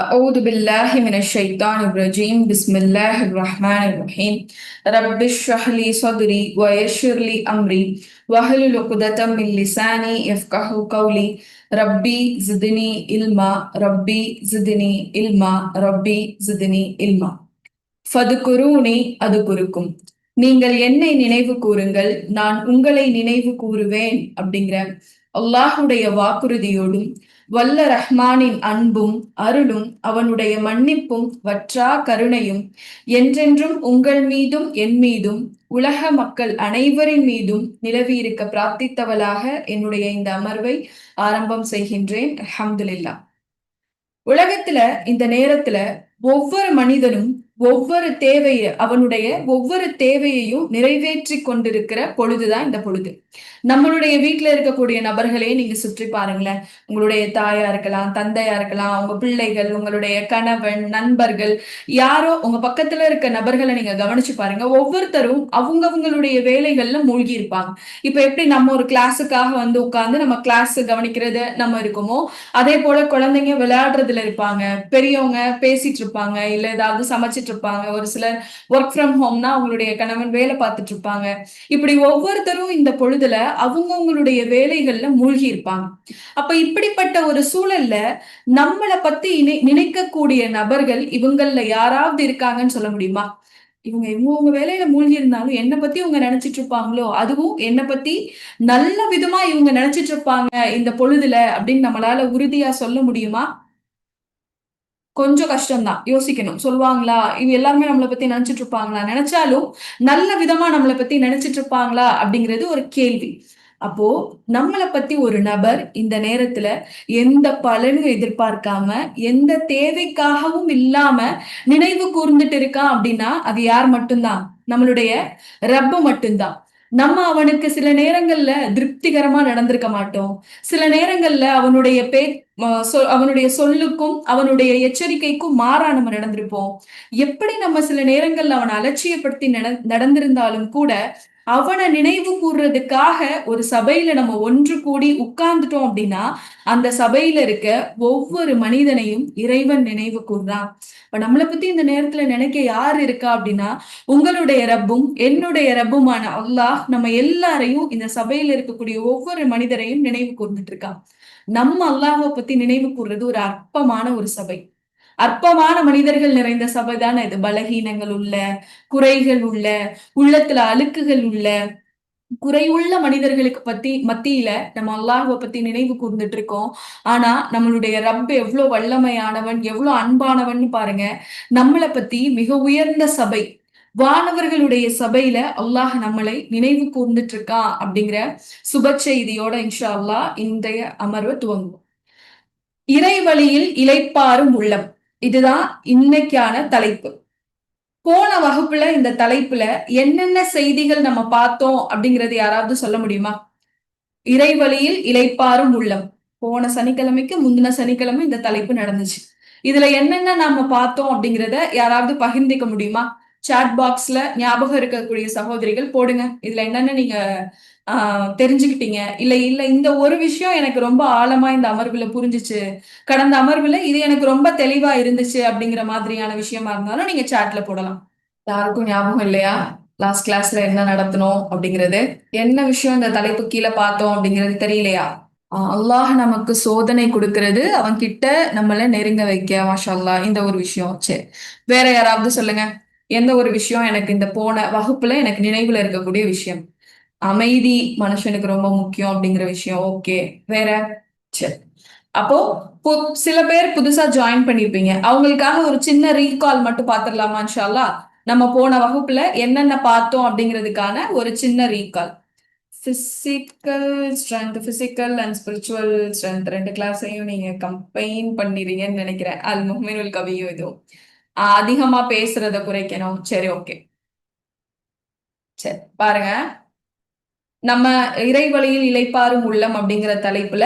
أعوذ بالله من الشيطان الرجيم بسم الله الرحمن الرحيم رب اشرح لي صدري ويسر لي أمري واحلل عقدة من لساني يفقهوا قولي ربي زدني علما ربي زدني علما ربي زدني علما ஃபதுகுரூனி அதுகுருக்கும். நீங்கள் என்னை நினைவு கூறுங்கள், நான் உங்களை நினைவு கூறுவேன் அப்படிங்கிற அல்லாஹுடைய வாக்குறுதியோடும் வல்ல ரஹ்மானின் அன்பும் அருளும் அவனுடைய மன்னிப்பும் வற்றா கருணையும் என்றென்றும் உங்கள் மீதும் என் மீதும் உலக மக்கள் அனைவரின் மீதும் நிலவியிருக்க பிரார்த்தித்தவளாக என்னுடைய இந்த அமர்வை ஆரம்பம் செய்கின்றேன். அல்ஹம்துலில்லாஹ். உலகத்துல இந்த நேரத்துல ஒவ்வொரு மனிதனும் ஒவ்வொரு தேவையையும் நிறைவேற்றி கொண்டிருக்கிற பொழுதுதான் இந்த பொழுது. நம்மளுடைய வீட்டுல இருக்கக்கூடிய நபர்களே நீங்க சுற்றி பாருங்களேன். உங்களுடைய தாயா இருக்கலாம், தந்தையா இருக்கலாம், உங்க பிள்ளைகள், உங்களுடைய கணவன், நண்பர்கள், யாரோ உங்க பக்கத்துல இருக்க நபர்களை நீங்க கவனிச்சு பாருங்க. ஒவ்வொருத்தரும் அவங்களுடைய வேலைகள்ல மூழ்கி இருப்பாங்க. இப்ப எப்படி நம்ம ஒரு கிளாஸுக்காக வந்து உட்கார்ந்து நம்ம கிளாஸ் கவனிக்கிறது நம்ம இருக்குமோ, அதே போல குழந்தைங்க விளையாடுறதுல இருப்பாங்க, பெரியவங்க பேசிட்டு இருப்பாங்க, இல்ல ஏதாவது சமைச்சிட்டு இருப்பாங்க, ஒரு சிலர் ஒர்க் ஃப்ரம் ஹோம்னா அவங்களுடைய கணவன் வேலை பார்த்துட்டு இருப்பாங்க. இப்படி ஒவ்வொருத்தரும் இந்த பொழுதுல அவங்களுடைய வேலைகள்ல மூழ்கி இருப்பாங்க. அப்ப இப்படிப்பட்ட ஒரு சூழல்ல நம்மளை பத்தி நினைக்கக்கூடிய நபர்கள் இவங்கள்ல யாராவது இருக்காங்கன்னு சொல்ல முடியுமா? இவங்க வேலையில மூழ்கி இருந்தாலும் என்னை பத்தி இவங்க நினைச்சிட்டு இருப்பாங்களோ, அதுவும் என்னை பத்தி நல்ல விதமா இவங்க நினைச்சிட்டு இருப்பாங்க இந்த பொழுதுல அப்படின்னு நம்மளால உறுதியா சொல்ல முடியுமா? கொஞ்சம் கஷ்டம்தான். யோசிக்கணும். சொல்லுவாங்களா? இவங்க எல்லாருமே நம்மள பத்தி நினைச்சிட்டு இருப்பாங்களா? நினைச்சாலும் நல்ல விதமா நம்மள பத்தி நினைச்சிட்டு இருப்பாங்களா? அப்படிங்கிறது ஒரு கேள்வி. அப்போ நம்மள பத்தி ஒரு நபர் இந்த நேரத்துல எந்த பலனும் எதிர்பார்க்காம, எந்த தேவைக்காகவும் இல்லாம நினைவு கூர்ந்துட்டு இருக்கான் அப்படின்னா, அது யார் மட்டும்தான்? நம்மளுடைய ரப்பு மட்டும்தான். நம்ம அவனுக்கு சில நேரங்கள்ல திருப்திகரமா நடந்திருக்க மாட்டோம். சில நேரங்கள்ல அவனுடைய சொல்லுக்கும் அவனுடைய எச்சரிக்கைக்கும் மாறா நம்ம நடந்திருப்போம். எப்படி நம்ம சில நேரங்கள்ல அவனை அலட்சியப்படுத்தி நடந்திருந்தாலும் கூட அவனை நினைவு கூறுறதுக்காக ஒரு சபையில நம்ம ஒன்று கூடி உட்கார்ந்துட்டோம் அப்படின்னா அந்த சபையில இருக்க ஒவ்வொரு மனிதனையும் இறைவன் நினைவு கூறுறான். இப்ப நம்மளை பத்தி இந்த நேரத்துல நினைக்க யார் இருக்கா அப்படின்னா, உங்களுடைய ரப்பும் என்னுடைய ரப்புமான அல்லாஹ் நம்ம எல்லாரையும் இந்த சபையில இருக்கக்கூடிய ஒவ்வொரு மனிதரையும் நினைவு கூர்ந்துட்டு இருக்கான். நம்ம அல்லாஹை பத்தி நினைவு கூறுறது ஒரு அற்பமான ஒரு சபை. அற்பமான மனிதர்கள் நிறைந்த சபை தானே இது. பலகீனங்கள் உள்ள, குறைகள் உள்ள, உள்ளத்துல அழுக்குகள் உள்ள, குறையுள்ள மனிதர்களுக்கு மத்தியில நம்ம அல்லாஹுவை பத்தி நினைவு கூர்ந்துட்டு இருக்கோம். ஆனா நம்மளுடைய ரப் எவ்வளவு வல்லமையானவன், எவ்வளவு அன்பானவன் பாருங்க. நம்மளை பத்தி மிக உயர்ந்த சபை, வானவர்களுடைய சபையில அல்லாஹ் நம்மளை நினைவு கூர்ந்துட்டு இருக்கான் அப்படிங்கிற சுப செய்தியோட இன்ஷா அல்லாஹ் இன்றைய அமர்வை துவங்குவோம். இறைவழியில் இளைப்பாறும் உள்ளம், இதுதான் இன்னைக்கான தலைப்பு. போன வகுப்புல இந்த தலைப்புல என்னென்ன செய்திகள் நம்ம பார்த்தோம் அப்படிங்கறது யாராவது சொல்ல முடியுமா? இறைவழியில் இளைப்பாறும் உள்ளம், போன சனிக்கிழமைக்கு முந்தின சனிக்கிழமை இந்த தலைப்பு நடந்துச்சு. இதுல என்னென்ன நாம பார்த்தோம் அப்படிங்கிறத யாராவது பகிர்ந்திக்க முடியுமா? சாட் பாக்ஸ்ல ஞாபகம் இருக்கக்கூடிய சகோதரிகள் போடுங்க. இதுல என்னென்ன நீங்க தெரிஞ்சுக்கிட்டீங்க, இல்ல இல்ல இந்த ஒரு விஷயம் எனக்கு ரொம்ப ஆழமா இந்த அமர்வுல புரிஞ்சுச்சு, கடந்த அமர்வுல இது எனக்கு ரொம்ப தெளிவா இருந்துச்சு அப்படிங்கிற மாதிரியான விஷயமா இருந்தாலும் நீங்க சாட்ல போடலாம். யாருக்கும் ஞாபகம் இல்லையா லாஸ்ட் கிளாஸ்ல என்ன நடத்தணும் அப்படிங்கிறது? என்ன விஷயம் இந்த தலைப்பு கீழே பார்த்தோம் அப்படிங்கிறது தெரியலையா? அல்லாஹ் நமக்கு சோதனை கொடுக்கிறது, அவன் கிட்ட நம்மள நெருங்க வைக்க. மாஷா அல்லாஹ், இந்த ஒரு விஷயம். சரி, வேற யாராவது சொல்லுங்க. எந்த ஒரு விஷயம் எனக்கு இந்த போன வகுப்புல எனக்கு நினைவுல இருக்கக்கூடிய விஷயம்? அமைதி மனுஷனுக்கு ரொம்ப முக்கியம் அப்படிங்கிற விஷயம். ஓகே, வேற? சரி, அப்போ சில பேர் புதுசா ஜாயின் பண்ணிருப்பீங்க. அவங்களுக்காக ஒரு சின்ன ரீகால் மட்டும் பாத்துடலாமா இன்ஷா அல்லாஹ்? நம்ம போன வகுப்புல என்னென்ன பார்த்தோம் அப்படிங்கிறதுக்கான ஒரு சின்ன recall. Physical and spiritual strength ரெண்டு கிளாஸையும் நீங்க கம்பைன் பண்ணிடுறீங்கன்னு நினைக்கிறேன். அல் முஹ்மினுல் கவியும் இதுவும். அதிகமா பேசுறத குறைக்கணும். சரி, ஓகே. சரி, பாருங்க. நம்ம இறைவழியில் இளைப்பாறும் உள்ளம் அப்படிங்கிற தலைப்புல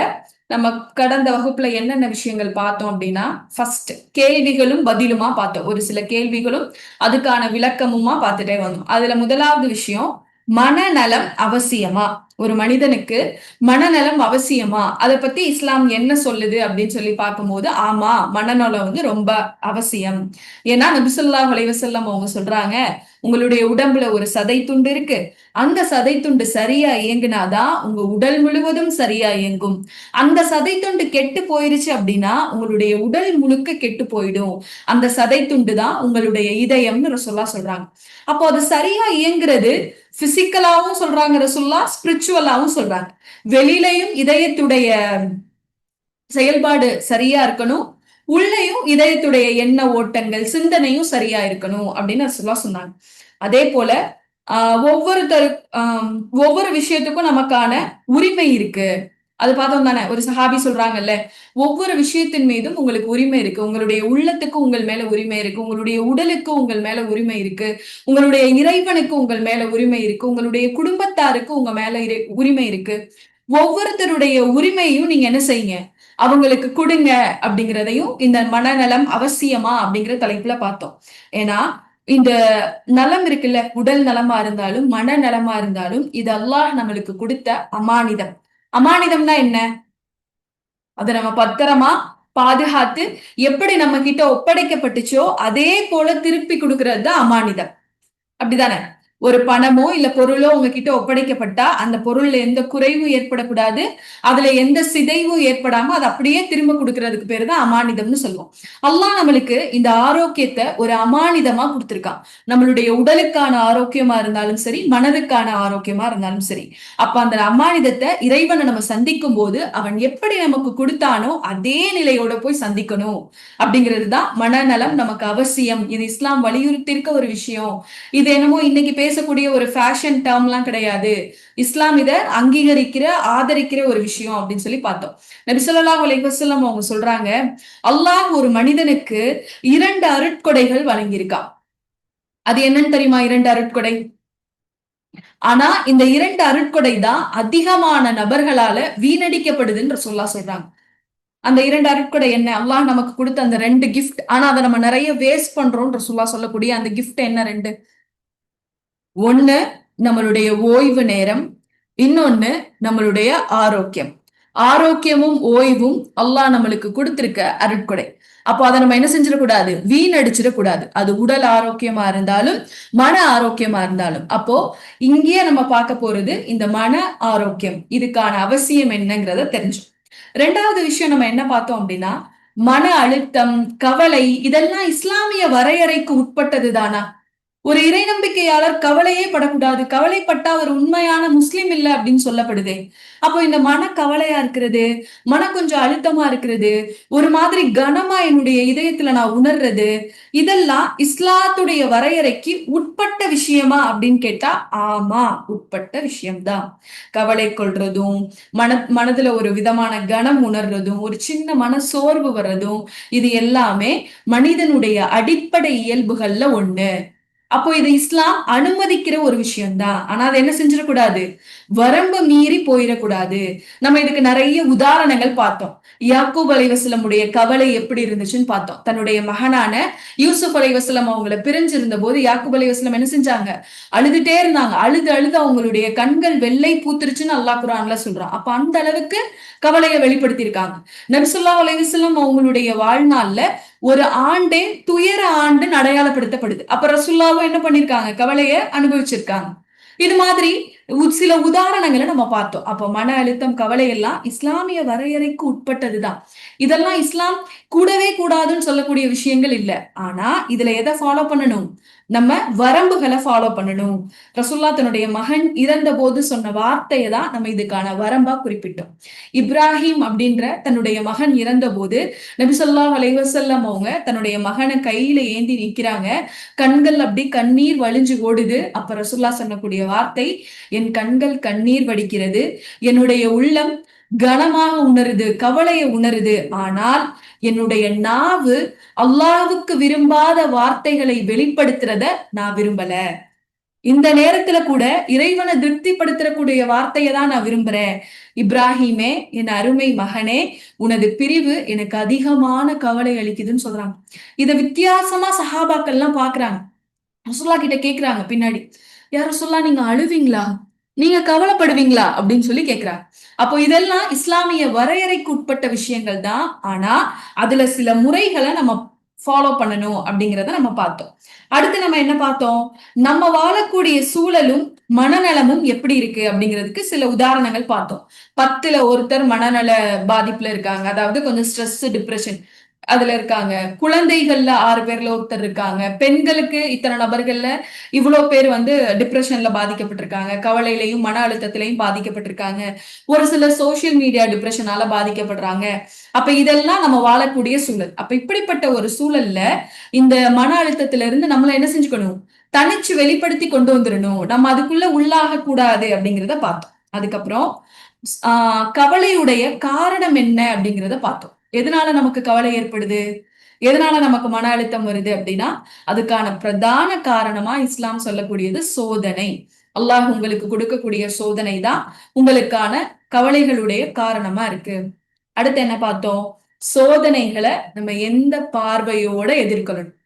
நம்ம கடந்த வகுப்புல என்னென்ன விஷயங்கள் பார்த்தோம் அப்படின்னா, ஃபர்ஸ்ட் கேள்விகளும் பதிலுமா பார்த்தோம். ஒரு சில கேள்விகளும் அதுக்கான விளக்கமுமா பார்த்துட்டே வந்தோம். அதுல முதலாவது விஷயம், மனநலம் அவசியமா? ஒரு மனிதனுக்கு மனநலம் அவசியமா? அதை பத்தி இஸ்லாம் என்ன சொல்லுது அப்படின்னு சொல்லி பார்க்கும்போது, ஆமா, மனநலம் ரொம்ப அவசியம். ஏன்னா நபி ஸல்லல்லாஹு அலைஹி வஸல்லம் அவங்க சொல்றாங்க, உங்களுடைய உடம்புல ஒரு சதை துண்டு இருக்கு. அந்த சதை துண்டு சரியா இயங்குனாதான் உங்க உடல் முழுவதும் சரியா இயங்கும். அந்த சதை துண்டு கெட்டு போயிருச்சு அப்படின்னா உங்களுடைய உடல் முழுக்க கெட்டு போயிடும். அந்த சதை துண்டு தான் உங்களுடைய இதயம்னு ரசூலுல்லாஹ் சொல்றாங்க. அப்போ அது சரியா இயங்குறது பிசிக்கலாவும் சொல்றாங்க ரசூலுல்லாஹ், ஸ்பிரிச்சுவலாவும் சொல்றாங்க. வெளியிலையும் இதயத்துடைய செயல்பாடு சரியா இருக்கணும், உள்ளேயும் இதயத்துடைய எண்ண ஓட்டங்கள் சிந்தனையும் சரியா இருக்கணும் அப்படின்னு ரசூலுல்லாஹ் சொன்னாங்க. அதே போல ஒவ்வொருத்தரு ஒவ்வொரு விஷயத்துக்கும் நமக்கான உரிமை இருக்கு. அது பார்த்தோம் தானே, ஒரு சஹாபி சொல்றாங்கல்ல, ஒவ்வொரு விஷயத்தின் மீதும் உங்களுக்கு உரிமை இருக்கு. உங்களுடைய உள்ளத்துக்கு உங்கள் மேல உரிமை இருக்கு. உங்களுடைய உடலுக்கு உங்கள் மேல உரிமை இருக்கு. உங்களுடைய இறைவனுக்கு உங்கள் மேல உரிமை இருக்கு. உங்களுடைய குடும்பத்தாருக்கு உங்க மேல உரிமை இருக்கு. ஒவ்வொருத்தருடைய உரிமையும் நீங்க என்ன செய்யுங்க, அவங்களுக்கு கொடுங்க அப்படிங்கிறதையும் இந்த மனநலம் அவசியமா அப்படிங்கிற தலைப்புல பார்த்தோம். ஏன்னா இந்த நலம் இருக்குல்ல, உடல் நலமா இருந்தாலும் மனநலமா இருந்தாலும் இது அல்லாஹ் நம்மளுக்கு கொடுத்த அமானிதம். அமானிதம்னா என்ன? அத நம்ம பத்திரமா பாதுகாத்து எப்படி நம்ம கிட்ட ஒப்படைக்கப்பட்டுச்சோ அதே போல திருப்பி கொடுக்கிறது தான் அமானிதம். அப்படிதானே? ஒரு பணமோ இல்ல பொருளோ உங்ககிட்ட ஒப்படைக்கப்பட்டா அந்த பொருள்ல எந்த குறைவும் ஏற்படக்கூடாது. அதுல எந்த சிதைவும் ஏற்படாம அது அப்படியே திரும்ப கொடுக்கறதுக்கு பேரு தான் அமானிதம்னு சொல்லுவோம். அல்லாஹ் நம்மளுக்கு இந்த ஆரோக்கியத்தை ஒரு அமானிதமா கொடுத்திருக்கான். நம்மளுடைய உடலுக்கான ஆரோக்கியமா இருந்தாலும் சரி, மனதுக்கான ஆரோக்கியமா இருந்தாலும் சரி. அப்ப அந்த அமானிதத்தை இறைவனை நம்ம சந்திக்கும் போது அவன் எப்படி நமக்கு கொடுத்தானோ அதே நிலையோட போய் சந்திக்கணும் அப்படிங்கிறது தான் மனநலம் நமக்கு அவசியம். இது இஸ்லாம் வலியுறுத்தி இருக்க ஒரு விஷயம். இது என்னமோ இன்னைக்கு பேசக்கூடிய ஒரு ஃபேஷன் டேர்ம்லாம் கிடையாது. இஸ்லாம் இத அங்கீகரிக்கிற ஆதரிக்கிற ஒரு விஷயம் அப்படின்னு சொல்லி பார்த்தோம். நபி ஸல்லல்லாஹு அலைஹி வஸல்லம் அவங்க சொல்றாங்க, அல்லாஹ் ஒரு மனிதனுக்கு 2 அருட்கொடைகள் வழங்கியிருக்கான். அது என்னன்னு தெரியுமா? 2 அருட்கொடை. ஆனா இந்த 2 அருட்கொடை தான் அதிகமான நபர்களால வீணடிக்கப்படுதுன்னு ரசூலுல்லாஹ் சொல்றாங்க. அந்த 2 அருட்கொடை என்ன? அல்லாஹ் நமக்கு கொடுத்த அந்த 2 கிஃப்ட். ஆனா அதை நம்ம நிறைய வேஸ்ட் பண்றோம்னு ரசூலுல்லாஹ் சொல்லக்கூடிய அந்த கிஃப்ட் என்ன 2? ஒண்ணு நம்மளுடைய ஓய்வு நேரம், இன்னொன்னு நம்மளுடைய ஆரோக்கியம். ஆரோக்கியமும் ஓய்வும் அல்லாஹ் நம்மளுக்கு கொடுத்திருக்க அருட்கொடை. அப்போ அதை நம்ம என்ன செஞ்சிடக்கூடாது, வீணடிச்சிடக்கூடாது. அது உடல் ஆரோக்கியமா இருந்தாலும் மன ஆரோக்கியமா இருந்தாலும். அப்போ இங்கேயே நம்ம பார்க்க போறது இந்த மன ஆரோக்கியம், இதுக்கான அவசியம் என்னங்கிறத தெரிஞ்சோம். 2வது விஷயம் நம்ம என்ன பார்த்தோம் அப்படின்னா, மன அழுத்தம், கவலை இதெல்லாம் இஸ்லாமிய வரையறைக்கு உட்பட்டது தானா? ஒரு இறை நம்பிக்கையாளர் கவலையே படக்கூடாது. கவலைப்பட்டா ஒரு உண்மையான முஸ்லிம் இல்ல அப்படின்னு சொல்லப்படுதே. அப்போ இந்த மன கவலையா இருக்கிறது, மனம் கொஞ்சம் அழுத்தமா இருக்கிறது, ஒரு மாதிரி கனமா என்னுடைய இதயத்துல நான் உணர்றது, இதெல்லாம் இஸ்லாத்துடைய வரையறைக்கு உட்பட்ட விஷயமா அப்படின்னு கேட்டா, ஆமா, உட்பட்ட விஷயம்தான். கவலை கொள்றதும், மனதுல ஒரு விதமான கனம் உணர்றதும், ஒரு சின்ன மன சோர்வு வர்றதும், இது எல்லாமே மனிதனுடைய அடிப்படை இயல்புகள்ல ஒண்ணு. அப்போ இது இஸ்லாம் அனுமதிக்கிற ஒரு விஷயம்தான். ஆனா அதை என்ன செஞ்சிடக்கூடாது, வரம்பு மீறி போயிடக்கூடாது. நம்ம இதுக்கு நிறைய உதாரணங்கள் பார்த்தோம். யாக்கூப் அலைஹிஸ்ஸலாமுடைய கவலை எப்படி இருந்துச்சுன்னு பார்த்தோம். தன்னுடைய மகனான யூசுப் அலைஹிஸ்ஸலாம் அவங்கள பிரிஞ்சிருந்த போது யாக்கூப் அலைஹிஸ்ஸலாம் என்ன செஞ்சாங்க, அழுதுட்டே இருந்தாங்க. அழுது அழுது அவங்களுடைய கண்கள் வெள்ளை பூத்துருச்சுன்னு அல்லாஹ் குர்ஆன்ல சொல்றான். அப்ப அந்த அளவுக்கு கவலையை வெளிப்படுத்தியிருக்காங்க. நபி ஸல்லல்லாஹு அலைஹி வஸல்லம் அவங்களுடைய வாழ்நாள்ல ஒரு ஆண்டே துயர ஆண்டுன்னு அடையாளப்படுத்தப்படுது. அப்ப ரசூலுல்லாஹ்வும் என்ன பண்ணிருக்காங்க, கவலைய அனுபவிச்சிருக்காங்க. இது மாதிரி சில உதாரணங்களை நம்ம பார்த்தோம். அப்போ மன அழுத்தம், கவலை எல்லாம் இஸ்லாமிய வரையறைக்கு உட்பட்டதுதான். இதெல்லாம் இஸ்லாம் கூடவே கூடாதுன்னு சொல்லக்கூடிய விஷயங்கள் இல்ல. ஆனா இதுல எதை ஃபாலோ பண்ணணும், நம்ம வரம்புகளை ஃபாலோ பண்ணணும். ரசூலுல்லாஹ் தன்னுடைய மகன் இறந்த போது சொன்ன வார்த்தையை தான் நம்ம இதுக்கான வரம்பா குறிப்பிட்டோம். இப்ராஹிம் அப்படின்ற தன்னுடைய மகன் இறந்த போது நபி ஸல்லல்லாஹு அலைஹி வஸல்லம் அவங்க தன்னுடைய மகனை கையில ஏந்தி நிக்கிறாங்க. கண்கள் அப்படி கண்ணீர் வழிஞ்சு ஓடுது. அப்ப ரசூலுல்லாஹ் சொல்லக்கூடிய வார்த்தை, என் கண்கள் கண்ணீர் வடிக்கிறது, என்னுடைய உள்ளம் கனமாக உணருது, கவலையை உணருது. ஆனால் என்னுடைய நாவு அல்லாஹ்வுக்கு விரும்பாத வார்த்தைகளை வெளிப்படுத்துறத நான் விரும்பல. இந்த நேரத்துல கூட இறைவனை திருப்திப்படுத்தக்கூடிய வார்த்தையை தான் நான் விரும்புறேன். இப்ராஹிமே, என் அருமை மகனே, உனது பிரிவு எனக்கு அதிகமான கவலை அளிக்குதுன்னு சொல்றாங்க. இத வித்தியாசமா சஹாபாக்கள் எல்லாம் பாக்குறாங்க. ரசூலுல்லாஹ் கிட்ட கேக்குறாங்க பின்னாடி, யாரும் சொல்லலாம், நீங்க அழுவீங்களா, நீங்க கவலைப்படுவீங்களா அப்படின்னு சொல்லி கேக்குறாங்க. அப்போ இதெல்லாம் இஸ்லாமிய வரையறைக்கு உட்பட்ட விஷயங்கள் தான். ஆனா அதுல சில முறைகளை நம்ம ஃபாலோ பண்ணணும் அப்படிங்கிறத நம்ம பார்த்தோம். அடுத்து நம்ம என்ன பார்த்தோம், நம்ம வாழக்கூடிய சூழலும் மனநலமும் எப்படி இருக்கு அப்படிங்கிறதுக்கு சில உதாரணங்கள் பார்த்தோம். 10ல ஒருத்தர் மனநல பாதிப்புல இருக்காங்க, அதாவது கொஞ்சம் ஸ்ட்ரெஸ் டிப்ரெஷன் அதுல இருக்காங்க. குழந்தைகள்ல 6 பேர்ல ஒருத்தர் இருக்காங்க. பெண்களுக்கு இத்தனை நபர்கள்ல இவ்வளவு பேர் வந்து டிப்ரெஷன்ல பாதிக்கப்பட்டிருக்காங்க, கவலையிலையும் மன அழுத்தத்திலையும் பாதிக்கப்பட்டிருக்காங்க. ஒரு சிலர் சோசியல் மீடியா டிப்ரெஷனால பாதிக்கப்படுறாங்க. அப்ப இதெல்லாம் நம்ம வாழக்கூடிய சூழல். அப்ப இப்படிப்பட்ட ஒரு சூழல்ல இந்த மன அழுத்தத்துல இருந்து நம்மள என்ன செஞ்சுக்கணும், தனிச்சு வெளிப்படுத்தி கொண்டு வந்துடணும், நம்ம அதுக்குள்ள உள்ளாக கூடாது அப்படிங்கிறத பார்த்தோம். அதுக்கப்புறம் கவலையுடைய காரணம் என்ன அப்படிங்கிறத பார்த்தோம். எதனால நமக்கு கவலை ஏற்படுது, எதனால நமக்கு மன அழுத்தம் வருது அப்படின்னா, அதுக்கான பிரதான காரணமா இஸ்லாம் சொல்லக்கூடியது சோதனை. அல்லாஹ் உங்களுக்கு கொடுக்கக்கூடிய சோதனை தான் உங்களுக்கான கவலைகளுடைய காரணமா இருக்கு. அடுத்து என்ன பார்த்தோம், சோதனைகளை நம்ம எந்த பார்வையோட எதிர்கொள்ளணும்,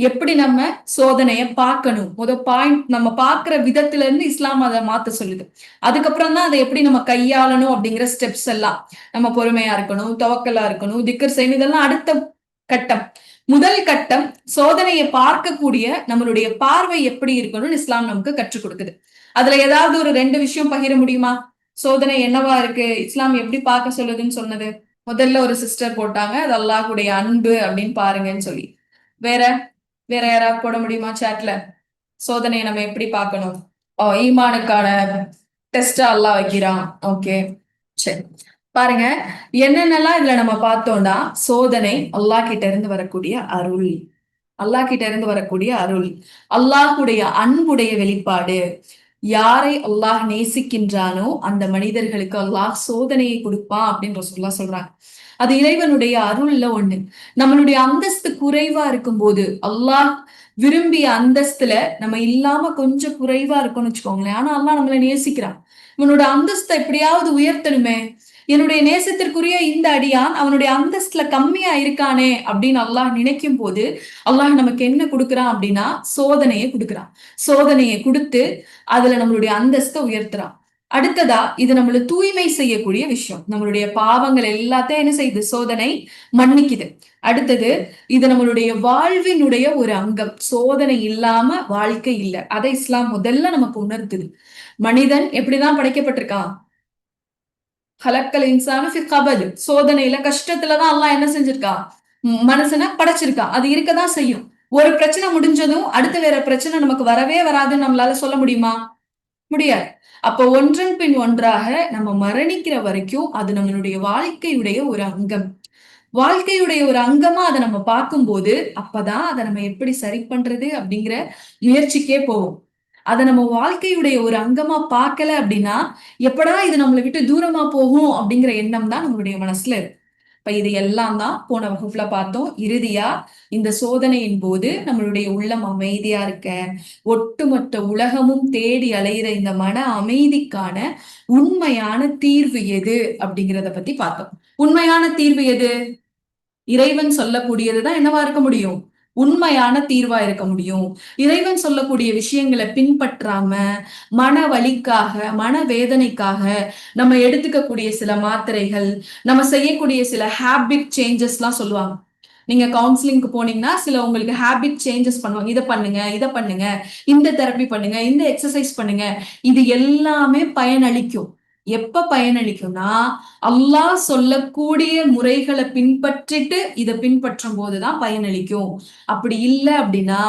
எப்படி நம்ம சோதனைய பார்க்கணும், பாயிண்ட் நம்ம பார்க்கிற விதத்துல இருந்து இஸ்லாம் அதை மாத்த சொல்லுது. அதுக்கப்புறம் தான் அதை எப்படி நம்ம கையாளணும் அப்படிங்கிற ஸ்டெப்ஸ் எல்லாம். நம்ம பொறுமையா இருக்கணும், தவக்கலா இருக்கணும், திக்கர் செய்யணும், இதெல்லாம் அடுத்த கட்டம். முதல் கட்டம் சோதனையை பார்க்கக்கூடிய நம்மளுடைய பார்வை எப்படி இருக்கணும்னு இஸ்லாம் நமக்கு கற்றுக் கொடுக்குது. அதுல ஏதாவது ஒரு 2 விஷயம் பகிர முடியுமா? சோதனை என்னவா இருக்கு, இஸ்லாம் எப்படி பார்க்க சொல்லுதுன்னு சொன்னது. முதல்ல ஒரு சிஸ்டர் போட்டாங்க, அது அல்லாஹ்வுடைய அன்பு அப்படின்னு பாருங்கன்னு சொல்லி. வேற வேற யாராவது போட முடியுமா சாட்ல? சோதனையை நம்ம எப்படி பார்க்கணும்? ஈமானுக்கான டெஸ்டா அல்லாஹ் வைக்கிறான். ஓகே, சரி. பாருங்க, என்னென்னலாம் இதுல நம்ம பார்த்தோம்னா, சோதனை அல்லாஹ் கிட்ட இருந்து வரக்கூடிய அருள், அல்லாஹ் கிட்ட இருந்து வரக்கூடிய அருள், அல்லாஹுடைய அன்புடைய வெளிப்பாடு. யாரை அல்லாஹ் நேசிக்கின்றானோ அந்த மனிதர்களுக்கு அல்லாஹ் சோதனையை கொடுப்பான் அப்படின்னு ரசூலுல்லாஹ் சொல்றாங்க. அது இறைவனுடைய அருள்ல ஒண்ணு. நம்மளுடைய அந்தஸ்து குறைவா இருக்கும்போது, அல்லாஹ் விரும்பிய அந்தஸ்துல நம்ம இல்லாம கொஞ்சம் குறைவா இருக்கும்னு வச்சுக்கோங்களேன், ஆனா அல்லாஹ் நம்மளை நேசிக்கிறான். இவனோட அந்தஸ்தை எப்படியாவது உயர்த்தணுமே, என்னுடைய நேசத்திற்குரிய இந்த அடியான் அவனுடைய அந்தஸ்துல கம்மியா இருக்கானே அப்படின்னு அல்லாஹ் நினைக்கும் போது, அல்லாஹ் நமக்கு என்ன கொடுக்குறான் அப்படின்னா சோதனையை கொடுக்குறான். சோதனையை கொடுத்து அதுல நம்மளுடைய அந்தஸ்தை உயர்த்துறான். அடுத்ததா இது நம்மள தூய்மை செய்யக்கூடிய விஷயம். நம்மளுடைய பாவங்கள் எல்லாத்தையும் என்ன செய்யுது, சோதனை மன்னிக்குது. அடுத்தது இது நம்மளுடைய வாழ்வினுடைய ஒரு அங்கம். சோதனை இல்லாம வாழ்க்கை இல்லை, அதை இஸ்லாம் முதல்ல நமக்கு உணர்த்துது. மனிதன் எப்படிதான் படைக்கப்பட்டிருக்கான், ஹலக்கல் இன்சானு ஃபி கபத், சோதனையில கஷ்டத்துலதான் அல்லாஹ் என்ன செஞ்சிருக்கா, மனுஷனை படைச்சிருக்கா. அது இருக்கதான் செய்யும். ஒரு பிரச்சனை முடிஞ்சதும் அடுத்த வேற பிரச்சனை நமக்கு வரவே வராதுன்னு நம்மளால சொல்ல முடியுமா? முடியாது. அப்ப ஒன்றன் பின் ஒன்றாக நம்ம மரணிக்கிற வரைக்கும் அது நம்மளுடைய வாழ்க்கையுடைய ஒரு அங்கம். வாழ்க்கையுடைய ஒரு அங்கமா அதை நம்ம பார்க்கும்போது அப்பதான் அதை நம்ம எப்படி சரி பண்றது அப்படிங்கிற முயற்சிக்கே போவோம். அதை நம்ம வாழ்க்கையுடைய ஒரு அங்கமா பார்க்கல அப்படின்னா, எப்படா இது நம்மளை விட்டு தூரமா போகும் அப்படிங்கிற எண்ணம் தான் நம்மளுடைய மனசுல இருக்கு. இப்ப இது எல்லாம் தான் போன வகுப்புல பார்த்தோம். இறுதியா இந்த சோதனையின் போது நம்மளுடைய உள்ளம் அமைதியா இருக்க, ஒட்டுமொத்த உலகமும் தேடி அலையிற இந்த மன அமைதிக்கான உண்மையான தீர்வு எது அப்படிங்கிறத பத்தி பார்த்தோம். உண்மையான தீர்வு எது? இறைவன் சொல்லக்கூடியதுதான் என்னவா இருக்க முடியும், உண்மையான தீர்வா இருக்க முடியும். இறைவன் சொல்லக்கூடிய விஷயங்களை பின்பற்றாம மன வலிக்காக, மன வேதனைக்காக நம்ம எடுத்துக்கக்கூடிய சில மாத்திரைகள், நம்ம செய்யக்கூடிய சில ஹேபிட் சேஞ்சஸ் எல்லாம் சொல்லுவாங்க. நீங்க கவுன்சிலிங்க்கு போனீங்கன்னா சில உங்களுக்கு ஹேபிட் சேஞ்சஸ் பண்ணுவாங்க. இதை பண்ணுங்க, இதை பண்ணுங்க, இந்த தெரப்பி பண்ணுங்க, இந்த எக்ஸசைஸ் பண்ணுங்க. இது எல்லாமே பயனளிக்கும். எப்ப பயனளிக்கும்னா, அல்லாஹ் சொல்லக்கூடிய முறைகளை பின்பற்றிட்டு இதை பின்பற்றும் போதுதான் பயனளிக்கும். அப்படி இல்லை அப்படின்னா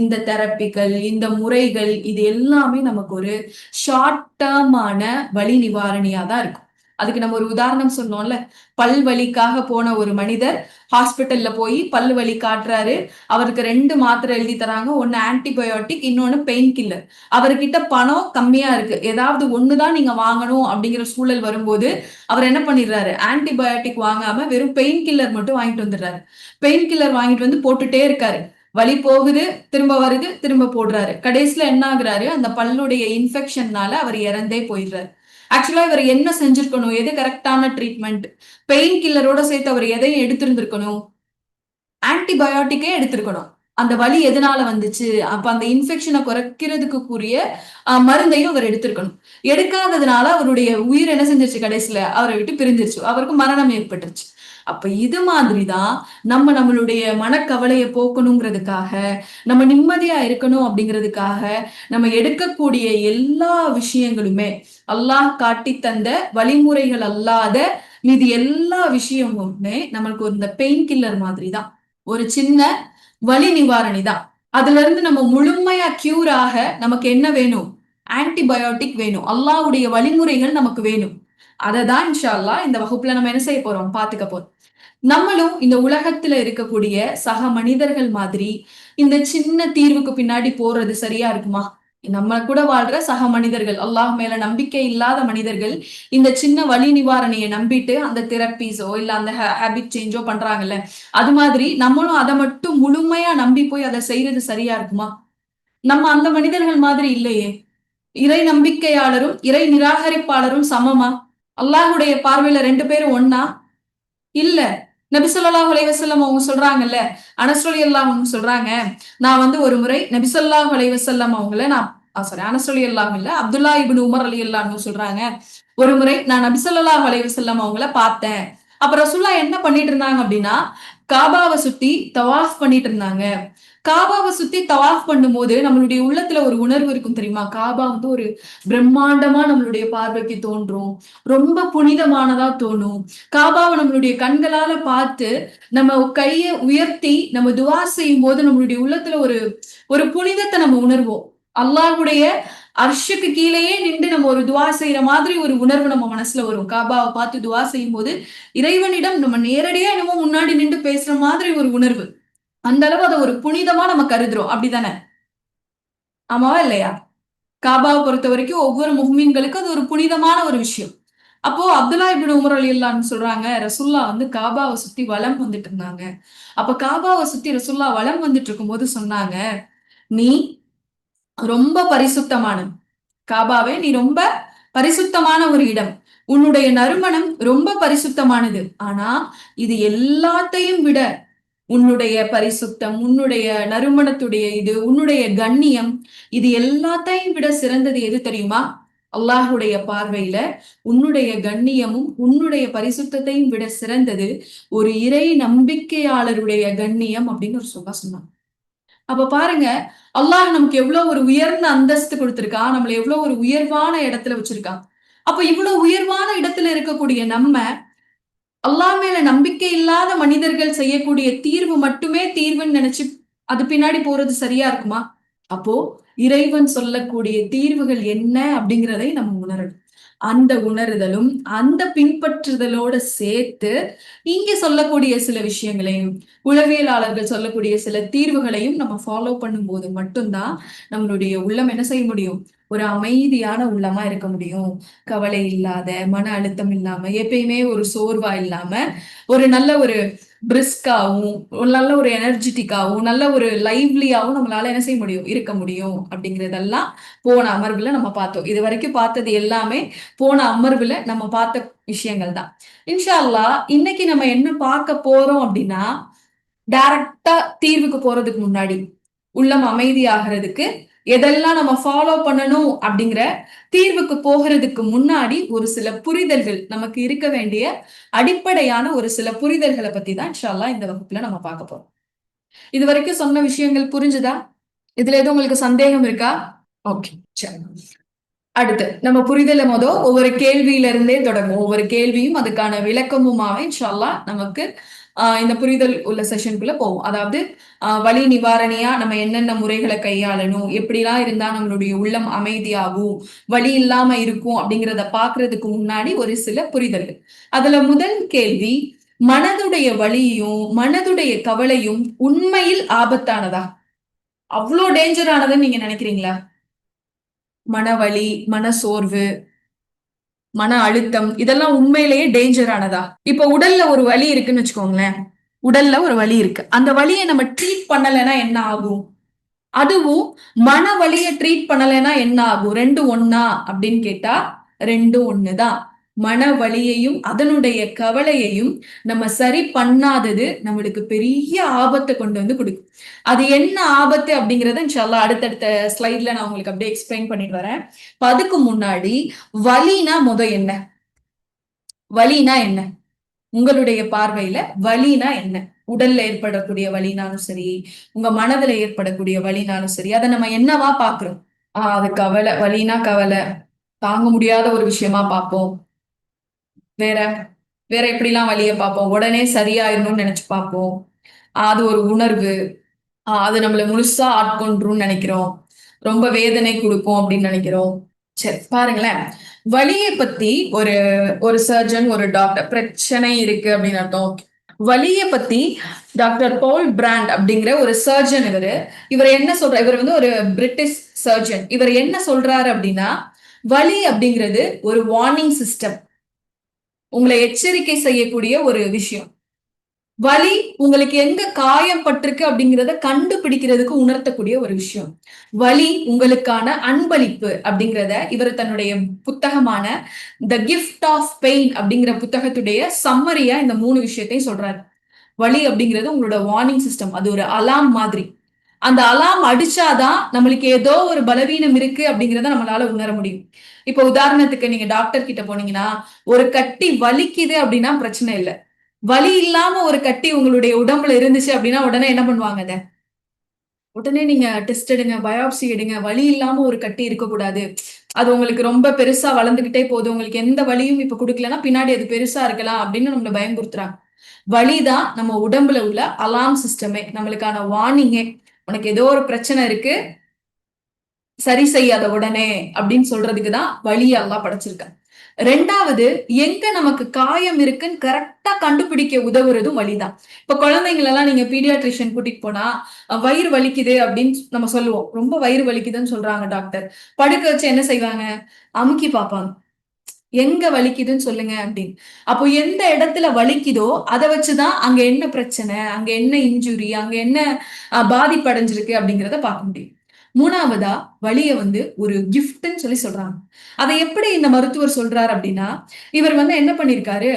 இந்த தெரப்பிகள், இந்த முறைகள், இது எல்லாமே நமக்கு ஒரு ஷார்ட் டேர்மான வலி நிவாரணியா தான் இருக்கும். அதுக்கு நம்ம ஒரு உதாரணம் சொன்னோம்ல, பல் வலிக்காக போன ஒரு மனிதர் ஹாஸ்பிட்டல்ல போய் பல்லு வலி காட்டுறாரு. அவருக்கு 2 மாத்திரை எழுதி தராங்க, ஒன்னு ஆன்டிபயோட்டிக், இன்னொன்னு பெயின் கில்லர். அவர்கிட்ட பணம் கம்மியா இருக்கு, ஏதாவது ஒண்ணுதான் நீங்க வாங்கணும் அப்படிங்கிற சூழல் வரும்போது அவர் என்ன பண்ணிடுறாரு, ஆன்டிபயோட்டிக் வாங்காம வெறும் பெயின் கில்லர் மட்டும் வாங்கிட்டு வந்துடுறாரு. பெயின் கில்லர் வாங்கிட்டு வந்து போட்டுட்டே இருக்காரு. வலி போகுது, திரும்ப வருது, திரும்ப போடுறாரு. கடைசியில என்ன ஆகுறாரு, அந்த பல்லுடைய இன்ஃபெக்ஷன்னால அவர் இறந்தே போயிடுறாரு. ஆக்சுவலா இவர் என்ன செஞ்சிருக்கணும், எது கரெக்டான ட்ரீட்மெண்ட்? பெயின் கில்லரோட சேர்த்து அவர் எதையும் எடுத்திருந்திருக்கணும், ஆன்டிபயோட்டிக்கே எடுத்திருக்கணும். அந்த வலி எதனால வந்துச்சு, அப்ப அந்த இன்ஃபெக்ஷனை குறைக்கிறதுக்குரிய மருந்தையும் அவர் எடுத்திருக்கணும். எடுக்காததுனால அவருடைய உயிர் என்ன செஞ்சிருச்சு, கடைசியில அவரை விட்டு பிரிஞ்சிருச்சு, அவருக்கு மரணம் ஏற்பட்டுருச்சு. அப்ப இது மாதிரிதான் நம்மளுடைய மனக்கவலையை போக்கணுங்கிறதுக்காக, நம்ம நிம்மதியா இருக்கணும் அப்படிங்கிறதுக்காக நம்ம எடுக்கக்கூடிய எல்லா விஷயங்களுமே அல்லாஹ் காட்டி தந்த வழிமுறைகள் அல்லாத மீதி எல்லா விஷயமுமே நம்மளுக்கு இந்த பெயின் கில்லர் மாதிரி தான், ஒரு சின்ன வலி நிவாரணி தான். அதுல இருந்து நம்ம முழுமையா கியூர் ஆக நமக்கு என்ன வேணும், ஆன்டிபயோட்டிக் வேணும், அல்லாஹ்வுடைய வழிமுறைகள் நமக்கு வேணும். அதை தான் இன்ஷா அல்லாஹ் இந்த வகுப்புல நம்ம என்ன செய்ய போறோம், பாத்துக்க போறோம். நம்மளும் இந்த உலகத்துல இருக்கக்கூடிய சக மனிதர்கள் மாதிரி இந்த சின்ன தீர்வுக்கு பின்னாடி போறது சரியா இருக்குமா? நம்ம கூட வாழ்ற சக மனிதர்கள், அல்லாஹ் மேல நம்பிக்கை இல்லாத மனிதர்கள் இந்த சின்ன வலி நிவாரணியை நம்பிட்டு அந்த தெரப்பீஸோ இல்ல அந்த ஹேபிட் சேஞ்சோ பண்றாங்கல்ல, அது மாதிரி நம்மளும் அதை மட்டும் முழுமையா நம்பி போய் அதை செய்யறது சரியா இருக்குமா? நம்ம அந்த மனிதர்கள் மாதிரி இல்லையே. இறை நம்பிக்கையாளரும் இறை நிராகரிப்பாளரும் சமமா? அல்லாஹுடைய பார்வையில ரெண்டு பேரும் ஒன்னா? இல்ல. நபி ஸல்லல்லாஹு அலைஹி வஸல்லம் அவங்க சொல்றாங்கல்ல, அனஸ் ரலியல்லாஹு அன்ஹு சொல்றாங்க, நான் வந்து ஒரு முறை நபி ஸல்லல்லாஹு அலைஹி வஸல்லம் அவங்கள நான் அனஸ் ரலியல்லாஹு இல்ல, அப்துல்லா இப்னு உமர் ரலியல்லாஹு அன்ஹு சொல்றாங்க, ஒரு முறை நான் நபி ஸல்லல்லாஹு அலைஹி வஸல்லம் அவங்கள பார்த்தேன். அப்ப ரசூலுல்லாஹ் என்ன பண்ணிட்டு இருந்தாங்க அப்படின்னா, காபாவை சுத்தி தவாஃப் பண்ணிட்டு இருந்தாங்க. காபாவை சுத்தி தவாஃப் பண்ணும்போது நம்மளுடைய உள்ளத்துல ஒரு உணர்வு இருக்கும் தெரியுமா? காபா வந்து ஒரு பிரம்மாண்டமா நம்மளுடைய பார்வைக்கு தோன்றும், ரொம்ப புனிதமானதா தோணும். காபாவை நம்மளுடைய கண்களால பார்த்து நம்ம கைய உயர்த்தி நம்ம துவா செய்யும் போது நம்மளுடைய உள்ளத்துல ஒரு ஒரு புனிதத்தை நம்ம உணர்வோம். அல்லாஹ்வுடைய அர்ஷுக்கு கீழேயே நின்று நம்ம ஒரு துவா செய்யற மாதிரி ஒரு உணர்வு நம்ம மனசுல வரும். காபாவை பார்த்து துவா செய்யும் போது இறைவனிடம் நம்ம நேரடியா என்னமோ முன்னாடி நின்று பேசுற மாதிரி ஒரு உணர்வு. அந்த அளவு அதை ஒரு புனிதமா நம்ம கருதுறோம். அப்படிதானே? ஆமாவா இல்லையா? காபாவை பொறுத்த வரைக்கும் ஒவ்வொரு முஹ்மின்களுக்கும் அது ஒரு புனிதமான ஒரு விஷயம். அப்போ அப்துல்லா இப்னு உமர் ரலியல்லாஹு சொல்றாங்க, ரசூலுல்லாஹ் வந்து காபாவை சுத்தி வலம் வந்துட்டு இருந்தாங்க. அப்ப காபாவை சுத்தி ரசூலுல்லாஹ் வலம் வந்துட்டு இருக்கும்போது சொன்னாங்க, நீ ரொம்ப பரிசுத்தமானது. காபாவே நீ ரொம்ப பரிசுத்தமான ஒரு இடம். உன்னுடைய நறுமணம் ரொம்ப பரிசுத்தமானது. ஆனா இது எல்லாத்தையும் விட உன்னுடைய பரிசுத்தம், உன்னுடைய நறுமணத்துடைய இது, உன்னுடைய கண்ணியம், இது எல்லாத்தையும் விட சிறந்தது எது தெரியுமா? அல்லாஹுடைய பார்வையில உன்னுடைய கண்ணியமும் உன்னுடைய பரிசுத்தையும் விட சிறந்தது ஒரு இறை நம்பிக்கையாளருடைய கண்ணியம் அப்படின்னு ஒரு சொன்னாங்க. அப்ப பாருங்க, அல்லாஹ் நமக்கு எவ்வளவு ஒரு உயர்ந்த அந்தஸ்து கொடுத்திருக்கான், நம்மள எவ்வளவு ஒரு உயர்வான இடத்துல வச்சிருக்கான். அப்ப இவ்வளவு உயர்வான இடத்துல இருக்கக்கூடிய நம்ம அல்லாஹ் மேல நம்பிக்கை இல்லாத மனிதர்கள் செய்யக்கூடிய தீர்வு மட்டுமே தீர்வுன்னு நினைச்சு அது பின்னாடி போறது சரியா இருக்குமா? அப்போ இறைவன் சொல்லக்கூடிய தீர்வுகள் என்ன அப்படிங்கிறதை நம்ம உணரணும். அந்த உணர்தலும் அந்த பின்பற்றுதலோட சேர்த்து இங்க சொல்லக்கூடிய சில விஷயங்களையும் உளவியலாளர்கள் சொல்லக்கூடிய சில தீர்வுகளையும் நம்ம ஃபாலோ பண்ணும்போது மட்டும்தான் நம்மளுடைய உள்ளம் என்ன செய்ய முடியும், ஒரு அமைதியான உள்ளமா இருக்க முடியும். கவலை இல்லாத, மன அழுத்தம் இல்லாம, எப்பயுமே ஒரு சோர்வா இல்லாம, ஒரு நல்ல ஒரு பிரிஸ்காவும், ஒரு நல்ல ஒரு எனர்ஜெட்டிக்காவும், நல்ல ஒரு லைவ்லியாவும் நம்மளால என்ன செய்ய முடியும், இருக்க முடியும். அப்படிங்கிறதெல்லாம் போன அமர்வுல நம்ம பார்த்தோம். இது வரைக்கும் பார்த்தது எல்லாமே போன அமர்வுல நம்ம பார்த்த விஷயங்கள் தான். இன்ஷா அல்லாஹ் இன்னைக்கு நம்ம என்ன பார்க்க போறோம் அப்படின்னா, டைரக்டா தீர்வுக்கு போறதுக்கு முன்னாடி உள்ளம் அமைதியாகிறதுக்கு எதெல்லாம் நம்ம ஃபாலோ பண்ணணும் அப்படிங்கிற தீர்வுக்கு போகிறதுக்கு முன்னாடி ஒரு சில புரிதல்கள், நமக்கு இருக்க வேண்டிய அடிப்படையான ஒரு சில புரிதல்களை பத்தி தான் இன்ஷா அல்லாஹ் இந்த வகுப்புல நம்ம பார்க்க போறோம். இது வரைக்கும் சொன்ன விஷயங்கள் புரிஞ்சுதா? இதுல எதுவும் உங்களுக்கு சந்தேகம் இருக்கா? ஓகே, சரி. அடுத்து நம்ம புரிதல ஒவ்வொரு கேள்வியில இருந்தே தொடங்கும். ஒவ்வொரு கேள்வியும் அதுக்கான விளக்கமுமாக இன்ஷா அல்லாஹ் நமக்கு இந்த புரிதல் உள்ள செஷனுக்குள்ள போவோம். அதாவது வலி நிவாரணியா நம்ம என்னென்ன முறைகளை கையாளணும், எப்படிலாம் இருந்தா நம்மளுடைய உள்ளம் அமைதியாகும், வலி இல்லாம இருக்கும் அப்படிங்கிறத பாக்குறதுக்கு முன்னாடி ஒரு சில புரிதல்கள். அதுல முதல் கேள்வி, மனதுடைய வலியும் மனதுடைய கவலையும் உண்மையில் ஆபத்தானதா? அவ்வளோ டேஞ்சரானதுன்னு நீங்க நினைக்கிறீங்களா? மனவலி, மனசோர்வு, மன அழுத்தம் இதெல்லாம் உண்மையிலேயே டேஞ்சரானதா? இப்ப உடல்ல ஒரு வலி இருக்குன்னு வச்சுக்கோங்களேன். உடல்ல ஒரு வலி இருக்கு. அந்த வலியை நம்ம ட்ரீட் பண்ணலைன்னா என்ன ஆகும்? அதுவும் மன வலியை ட்ரீட் பண்ணலைன்னா என்ன ஆகும்? ரெண்டு ஒண்ணா அப்படின்னு கேட்டா ரெண்டு ஒண்ணுதான். மன வலியையும் அதனுடைய கவலையையும் நம்ம சரி பண்ணாதது நம்மளுக்கு பெரிய ஆபத்தை கொண்டு வந்து கொடுக்கும். அது என்ன ஆபத்து அப்படிங்கறத இன்ஷால்லா அடுத்தடுத்த ஸ்லைட்ல நான் உங்களுக்கு அப்படியே எக்ஸ்பிளைன் பண்ணிட்டு வரேன். அதுக்கு முன்னாடி வலினா என்ன? வலினா என்ன? உங்களுடைய பார்வையில வலினா என்ன? உடல்ல ஏற்படக்கூடிய வலினாலும் சரி, உங்க மனதுல ஏற்படக்கூடிய வலினாலும் சரி, அதை நம்ம என்னவா பாக்குறோம்? அது கவலை. வலினா கவலை, தாங்க முடியாத ஒரு விஷயமா பார்ப்போம். வேற வேற எப்படிலாம் வலிய பார்ப்போம்? உடனே சரியாயிரணும்னு நினைச்சு பார்ப்போம். அது ஒரு உணர்வு. அது நம்மள முழுசா ஆட்கொண்டுரும்னு நினைக்கிறோம். ரொம்ப வேதனை கொடுக்கும் அப்படின்னு நினைக்கிறோம். சரி பாருங்களேன். வலிய பத்தி ஒரு ஒரு சர்ஜன், ஒரு டாக்டர் பிரச்சனை இருக்கு அப்படின்னு அர்த்தம். வலிய பத்தி டாக்டர் போல் பிராண்ட் அப்படிங்கிற ஒரு சர்ஜன் இவர் என்ன சொல்ற, இவர் வந்து ஒரு பிரிட்டிஷ் சர்ஜன். இவர் என்ன சொல்றாரு அப்படின்னா, வலி அப்படிங்கிறது ஒரு வார்னிங் சிஸ்டம், உங்களை எச்சரிக்கை செய்யக்கூடிய ஒரு விஷயம். வலி உங்களுக்கு எங்க காயம் பட்டிருக்கு அப்படிங்கிறத கண்டுபிடிக்கிறதுக்கு உணர்த்தக்கூடிய ஒரு விஷயம். வலி உங்களுக்கான அன்பளிப்பு அப்படிங்கிறத இவர் தன்னுடைய புத்தகமான த கிஃப்ட் ஆஃப் பெயின் அப்படிங்கிற புத்தகத்துடைய சம்மரியா இந்த 3 விஷயத்தையும் சொல்றாரு. வலி அப்படிங்கிறது உங்களோட வார்னிங் சிஸ்டம். அது ஒரு அலாம் மாதிரி. அந்த அலாம் அடிச்சாதான் நம்மளுக்கு ஏதோ ஒரு பலவீனம் இருக்கு அப்படிங்கிறத நம்மளால உணர முடியும். இப்ப உதாரணத்துக்கு நீங்க டாக்டர் கிட்ட போனீங்கன்னா, ஒரு கட்டி வலிக்குது அப்படின்னா பிரச்சனை இல்ல. வலி இல்லாம ஒரு கட்டி உங்களுடைய உடம்புல இருந்துச்சு அப்படின்னா உடனே என்ன பண்ணுவாங்க அத? உடனே நீங்க டெஸ்ட் எடுங்க, பயாப்சி எடுங்க. வலி இல்லாம ஒரு கட்டி இருக்கக்கூடாது. அது உங்களுக்கு ரொம்ப பெருசா வளர்ந்துகிட்டே போகுது. உங்களுக்கு எந்த வலியும் இப்ப குடுக்கலன்னா, பின்னாடி அது பெருசா இருக்கலாம் அப்படின்னு நம்மள பயமுறுத்துறாங்க. வலிதான் நம்ம உடம்புல உள்ள அலார்ம் சிஸ்டமே. நம்மளுக்கான வார்னிங்கே. உனக்கு ஏதோ ஒரு பிரச்சனை இருக்கு, சரி செய்யாத உடனே அப்படின்னு சொல்றதுக்கு தான் வலிய அல்லாஹ் படைச்சிருக்கான். 2வது, எங்க நமக்கு காயம் இருக்குன்னு கரெக்ட்டா கண்டுபிடிக்க உதவுறதும் வலிதான். இப்ப குழந்தைங்களெல்லாம் நீங்க பீடியாட்ரிஷியன் கூட்டிட்டு போனா, வயிறு வலிக்குது அப்படின்னு நம்ம சொல்லுவோம். ரொம்ப வயிறு வலிக்குதுன்னு சொல்றாங்க டாக்டர். படுக்க வச்சு என்ன செய்வாங்க? அமுக்கி பார்ப்பாங்க. எங்க வலிக்குதுன்னு சொல்லுங்க அப்படின்னு. அப்போ எந்த இடத்துல வலிக்குதோ அத வச்சுதான் அங்க என்ன பிரச்சனை, அங்க என்ன இன்ஜுரி, அங்க என்ன பாதிப்பு அடைஞ்சிருக்கு அப்படிங்கிறத பார்க்க முடியும். 3வதா வலிய வந்து ஒரு கிஃப்ட்ன்னு சொல்றாங்க. அதை எப்படி இந்த மருத்துவர் சொல்றாரு அப்படின்னா, இவர் வந்து என்ன பண்ணியிருக்காரு,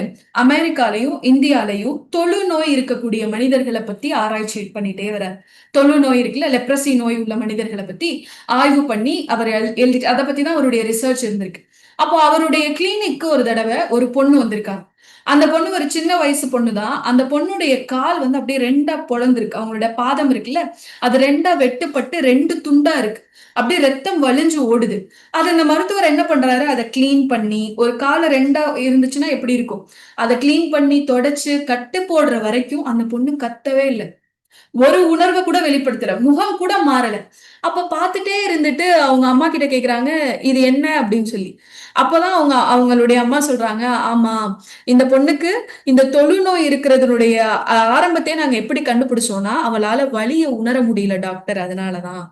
அமெரிக்காலயும், இந்தியாலயும் தொழுநோய் இருக்கக்கூடிய மனிதர்கள பத்தி ஆராய்ச்சி பண்ணிட்டே வரார். தொழுநோய் இருக்குல்ல, லெப்ரசி நோய் உள்ள மனிதர்கள பத்தி ஆய்வு பண்ணி அவர் எழுதிட்டு அத பத்தி தான் அவருடைய ரிசர்ச் இருந்திருக்கு. அப்போ அவருடைய கிளினிக்கு ஒரு தடவை ஒரு பொண்ணு வந்திருக்காங்க. அந்த பொண்ணு ஒரு சின்ன வயசு பொண்ணு தான். அந்த பொண்ணுடைய கால் வந்து அப்படியே 2ஆ பொளந்திருக்கு. அவங்களோட பாதம் இருக்குல்ல, அது 2ஆ வெட்டுப்பட்டு 2 துண்டா இருக்கு. அப்படியே ரத்தம் வழிஞ்சு ஓடுது. அத அந்த மருத்துவர் என்ன பண்றாரு, அத கிளீன் பண்ணி, ஒரு கால 2ஆ இருந்துச்சுன்னா எப்படி இருக்கும்? அத கிளீன் பண்ணி, தொடச்சு, கட்டு போடுற வரைக்கும் அந்த பொண்ணு கத்தவே இல்ல. ஒரு உணர்வ கூட வெளிப்படுத்தல. முகம் கூட மாறல. அப்ப பார்த்துட்டே இருந்துட்டு அவங்க அம்மா கிட்ட கேக்குறாங்க, "இது என்ன?" அப்படின்னு சொல்லி. அப்பதான் அவங்களுடைய அம்மா சொல்றாங்க, "ஆமா, இந்த பொண்ணுக்கு இந்த தொழுநோய் இருக்கிறதனுடைய ஆரம்பத்தையே நாங்க எப்படி கண்டுபிடிச்சோம்னா, அவளால வலிய உணர முடியல டாக்டர். அதனால தான்."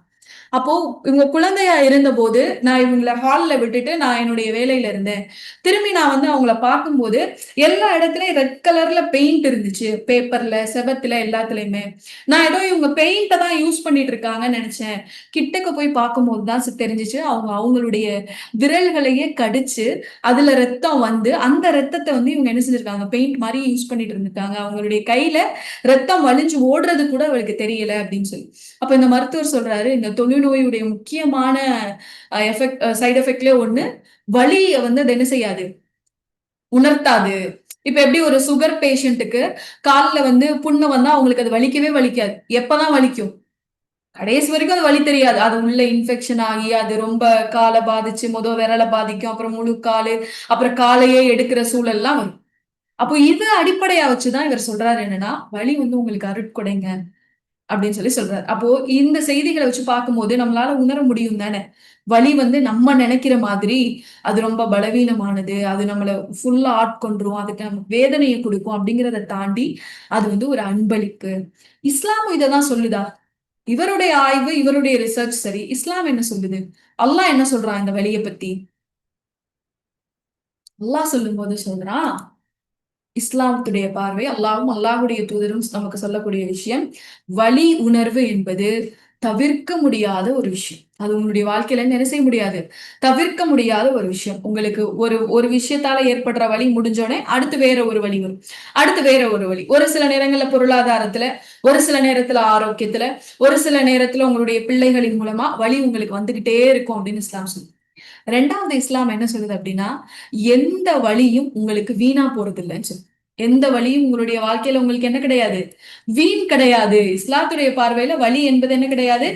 அப்போ இவங்க குழந்தையா இருந்தபோது நான் இவங்கள ஹால்ல விட்டுட்டு நான் என்னுடைய வேலையில இருந்தேன். திரும்பி நான் வந்து அவங்கள பார்க்கும்போது எல்லா இடத்துலயும் ரெட் கலர்ல பெயிண்ட் இருந்துச்சு. பேப்பர்ல, செவுத்துல எல்லாத்துலயுமே. நான் ஏதோ இவங்க பெயிண்ட்ட தான் யூஸ் பண்ணிட்டு இருக்காங்கன்னு நெனச்சேன். கிட்டக்க போய் பார்க்கும்போது தான் தெரிஞ்சுச்சு. அவங்க அவங்களுடைய விரல்களையே கடிச்சு, அதுல ரத்தம் வந்து, அந்த ரத்தத்த வந்து இவங்க என்ன செஞ்சிருக்காங்க, பெயிண்ட் மாரி யூஸ் பண்ணிட்டு இருந்திருக்காங்க. அவங்களுடைய கையில ரத்தம் வழிஞ்சு ஓடுறது கூட அவளுக்கு தெரியல அப்படின்னு சொல்லி. அப்ப இந்த மருத்துவர் சொல்றாரு, இந்த தொழுநோயுடைய முக்கியமான சைட் எஃபெக்ட்லயே ஒண்ணு, வலிய வந்து அது என்ன செய்யாது, உணர்த்தாது. இப்ப எப்படி ஒரு சுகர் பேஷண்ட்டுக்கு கால்ல வந்து புண்ணு வந்தா அவங்களுக்கு அது வலிக்கவே வலிக்காது. எப்பதான் வலிக்கும்? கடைசி வரைக்கும் அது வலி தெரியாது. அது உள்ள இன்ஃபெக்ஷன் ஆகி, அது ரொம்ப கால பாதிச்சு, விரல பாதிக்கும். அப்புறம் முழு காலு, அப்புறம் காலையே எடுக்கிற சூழல்லாம் வரும். அப்போ இத அடிப்படையா வச்சுதான் இவர் சொல்றாரு என்னன்னா, வலி வந்து உங்களுக்கு அருட்கொடைங்க. அப்படின்னு சொல்றாரு. அப்போ இந்த செய்திகள வச்சு பார்க்கும்போது நம்மளால உணர முடியும் தானே. வலி வந்து நம்ம நெனைக்கிற மாதிரி அது ரொம்ப பலவீனமானது. அது நம்மள ஃபுல்லா ஆட்கொண்டுரும். அதுக்கு நமக்கு வேதனைய குடுக்கும் அப்படிங்கிறத தாண்டி அது வந்து ஒரு அன்பளிப்பு. இஸ்லாமும் இததான் சொல்லுதா? இவருடைய ஆய்வு, இவருடைய ரிசர்ச் சரி. இஸ்லாம் என்ன சொல்லுது? அல்லாஹ் என்ன சொல்றான் இந்த வலிய பத்தி? அல்லாஹ் சொல்லும்போது சொல்றான், இஸ்லாத்துடைய பார்வை, அல்லாஹ்வும் அல்லாஹ்வுடைய தூதரும் நமக்கு சொல்லக்கூடிய விஷயம், வலி உணர்வு என்பது தவிர்க்க முடியாத ஒரு விஷயம். அது உங்களுடைய வாழ்க்கையில என்ன செய்ய முடியாது, தவிர்க்க முடியாத ஒரு விஷயம். உங்களுக்கு ஒரு ஒரு விஷயத்தால ஏற்படுற வலி முடிஞ்சோடனே அடுத்து வேற ஒரு வலி வரும், அடுத்து வேற ஒரு வலி. ஒரு சில நேரங்கள்ல பொருளாதாரத்துல, ஒரு சில நேரத்துல ஆரோக்கியத்துல, ஒரு சில நேரத்துல உங்களுடைய பிள்ளைகளின் மூலமா வலி உங்களுக்கு வந்துகிட்டே இருக்கும் அப்படின்னு இஸ்லாம் சொல்லுது. ரெண்டாவது இஸ்லாம் என்ன சொல்லுது அப்படின்னா, எந்த வழியும் உங்களுக்கு வீணா போறது இல்லைன்னு சொல்லு. எந்த வழியும் உங்களுடைய வாழ்க்கையில உங்களுக்கு என்ன கிடையாது, வீண் கிடையாது. இஸ்லாத்துடைய பார்வையில வழி என்பது என்ன கிடையாது,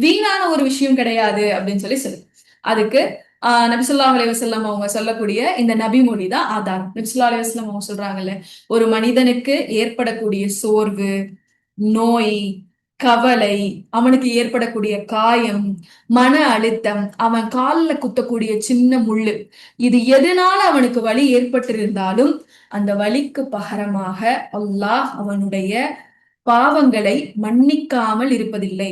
வீணான ஒரு விஷயம் கிடையாது அப்படின்னு சொல்லு. அதுக்கு நபி ஸல்லல்லாஹு அலைஹி வஸல்லம் அவங்க சொல்லக்கூடிய இந்த நபிமொழி தான் ஆதாரம். நபி ஸல்லல்லாஹு அலைஹி வஸல்லம் அவங்க சொல்றாங்கல்ல, ஒரு மனிதனுக்கு ஏற்படக்கூடிய சோர்வு, நோய், கவலை, அவனுக்கு ஏற்படக்கூடிய காயம், மன அழுத்தம், அவன் கால்ல குத்தக்கூடிய சின்ன முள்ளு, இது எதனால அவனுக்கு வலி ஏற்பட்டிருந்தாலும் அந்த வலிக்கு பகரமாக அல்லாஹ் அவனுடைய பாவங்களை மன்னிக்காமல் இருப்பதில்லை.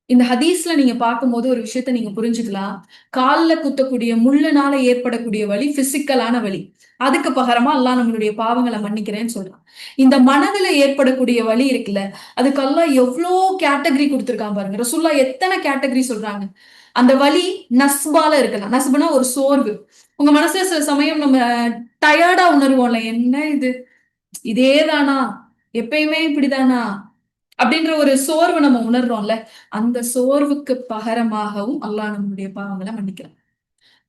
இந்த ஹதீஸ்ல நீங்க பார்க்கும்போது ஒரு விஷயத்த நீங்க புரிஞ்சுக்கலாம். கால்ல குத்தக்கூடிய முள்ளுனால ஏற்படக்கூடிய வலி பிசிக்கலான வலி. அதுக்கு பகரமா அல்லாஹ் நம்மளுடைய பாவங்களை மன்னிக்கிறேன்னு சொல்றான். இந்த மனதுல ஏற்படக்கூடிய வலி இருக்குல்ல, அதுக்கு அல்லாஹ் எவ்வளோ கேட்டகரி கொடுத்திருக்கான் பாருங்க. ரசூலுல்லாஹ் எத்தனை கேட்டகரி சொல்றாங்க. அந்த வலி நஸ்பால இருக்கலாம். நஸ்புனா ஒரு சோர்வு. உங்க மனசுல சில சமயம் நம்ம டயர்டா உணர்வோம்ல, என்ன இது, இதேதானா, எப்பயுமே இப்படிதானா அப்படின்ற ஒரு சோர்வு நம்ம உணர்றோம்ல, அந்த சோர்வுக்கு பகரமாகவும் அல்லாஹ் நம்மளுடைய பாவங்களை மன்னிக்கிறான்.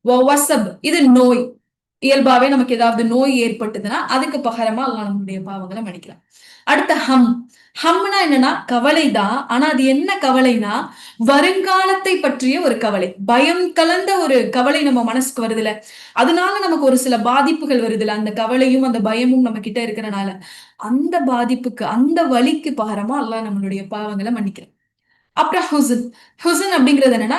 வசப் இது நோய். இயல்பாவே நமக்கு ஏதாவது நோய் ஏற்பட்டதுன்னா அதுக்கு பகரமா அல்லாஹ் நம்மளுடைய பாவங்களை மன்னிக்கிறான். அடுத்த ஹம்னா என்னன்னா கவலைதான். ஆனா அது என்ன கவலைனா, வருங்காலத்தை பற்றிய ஒரு கவலை, பயம் கலந்த ஒரு கவலை நம்ம மனசுக்கு வருதுல, அதனால நமக்கு ஒரு சில பாதிப்புகள் வருதுல, அந்த கவலையும் அந்த பயமும் நம்ம கிட்ட இருக்கிறனால அந்த பாதிப்புக்கு அந்த வலிக்கு பகரமா அல்லாஹ் நம்மளுடைய பாவங்களை மன்னிக்கிறான். அப்புறம் ஹுசன் அப்படிங்கிறது என்னன்னா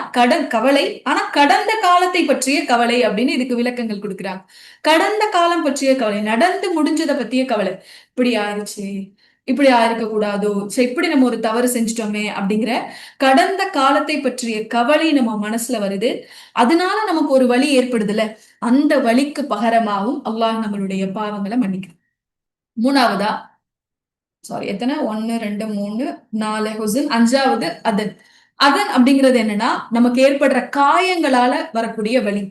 கவலை. ஆனா கடந்த காலத்தை பற்றிய கவலை அப்படின்னு இதுக்கு விளக்கங்கள் கொடுக்குறாங்க. கடந்த காலம் பற்றிய கவலை, நடந்து முடிஞ்சதை பத்திய கவலை. இப்படி ஆயிடுச்சு, இப்படி ஆயிருக்க கூடாதோ, சரி இப்படி நம்ம ஒரு தவறு செஞ்சுட்டோமே அப்படிங்கிற கடந்த காலத்தை பற்றிய கவலை நம்ம மனசுல வருது. அதனால நமக்கு ஒரு வலி ஏற்படுதுல, அந்த வலிக்கு பகரமாகவும் அல்லாஹ் நம்மளுடைய பாவங்களை மன்னிக்கிறான். மூணாவதா, சாரி எத்தனை, 1 2 3 4 ஹுசன், அஞ்சாவது அதன். அதன் அப்படிங்கிறது என்னன்னா நமக்கு ஏற்படுற காயங்களால வரக்கூடிய வலி.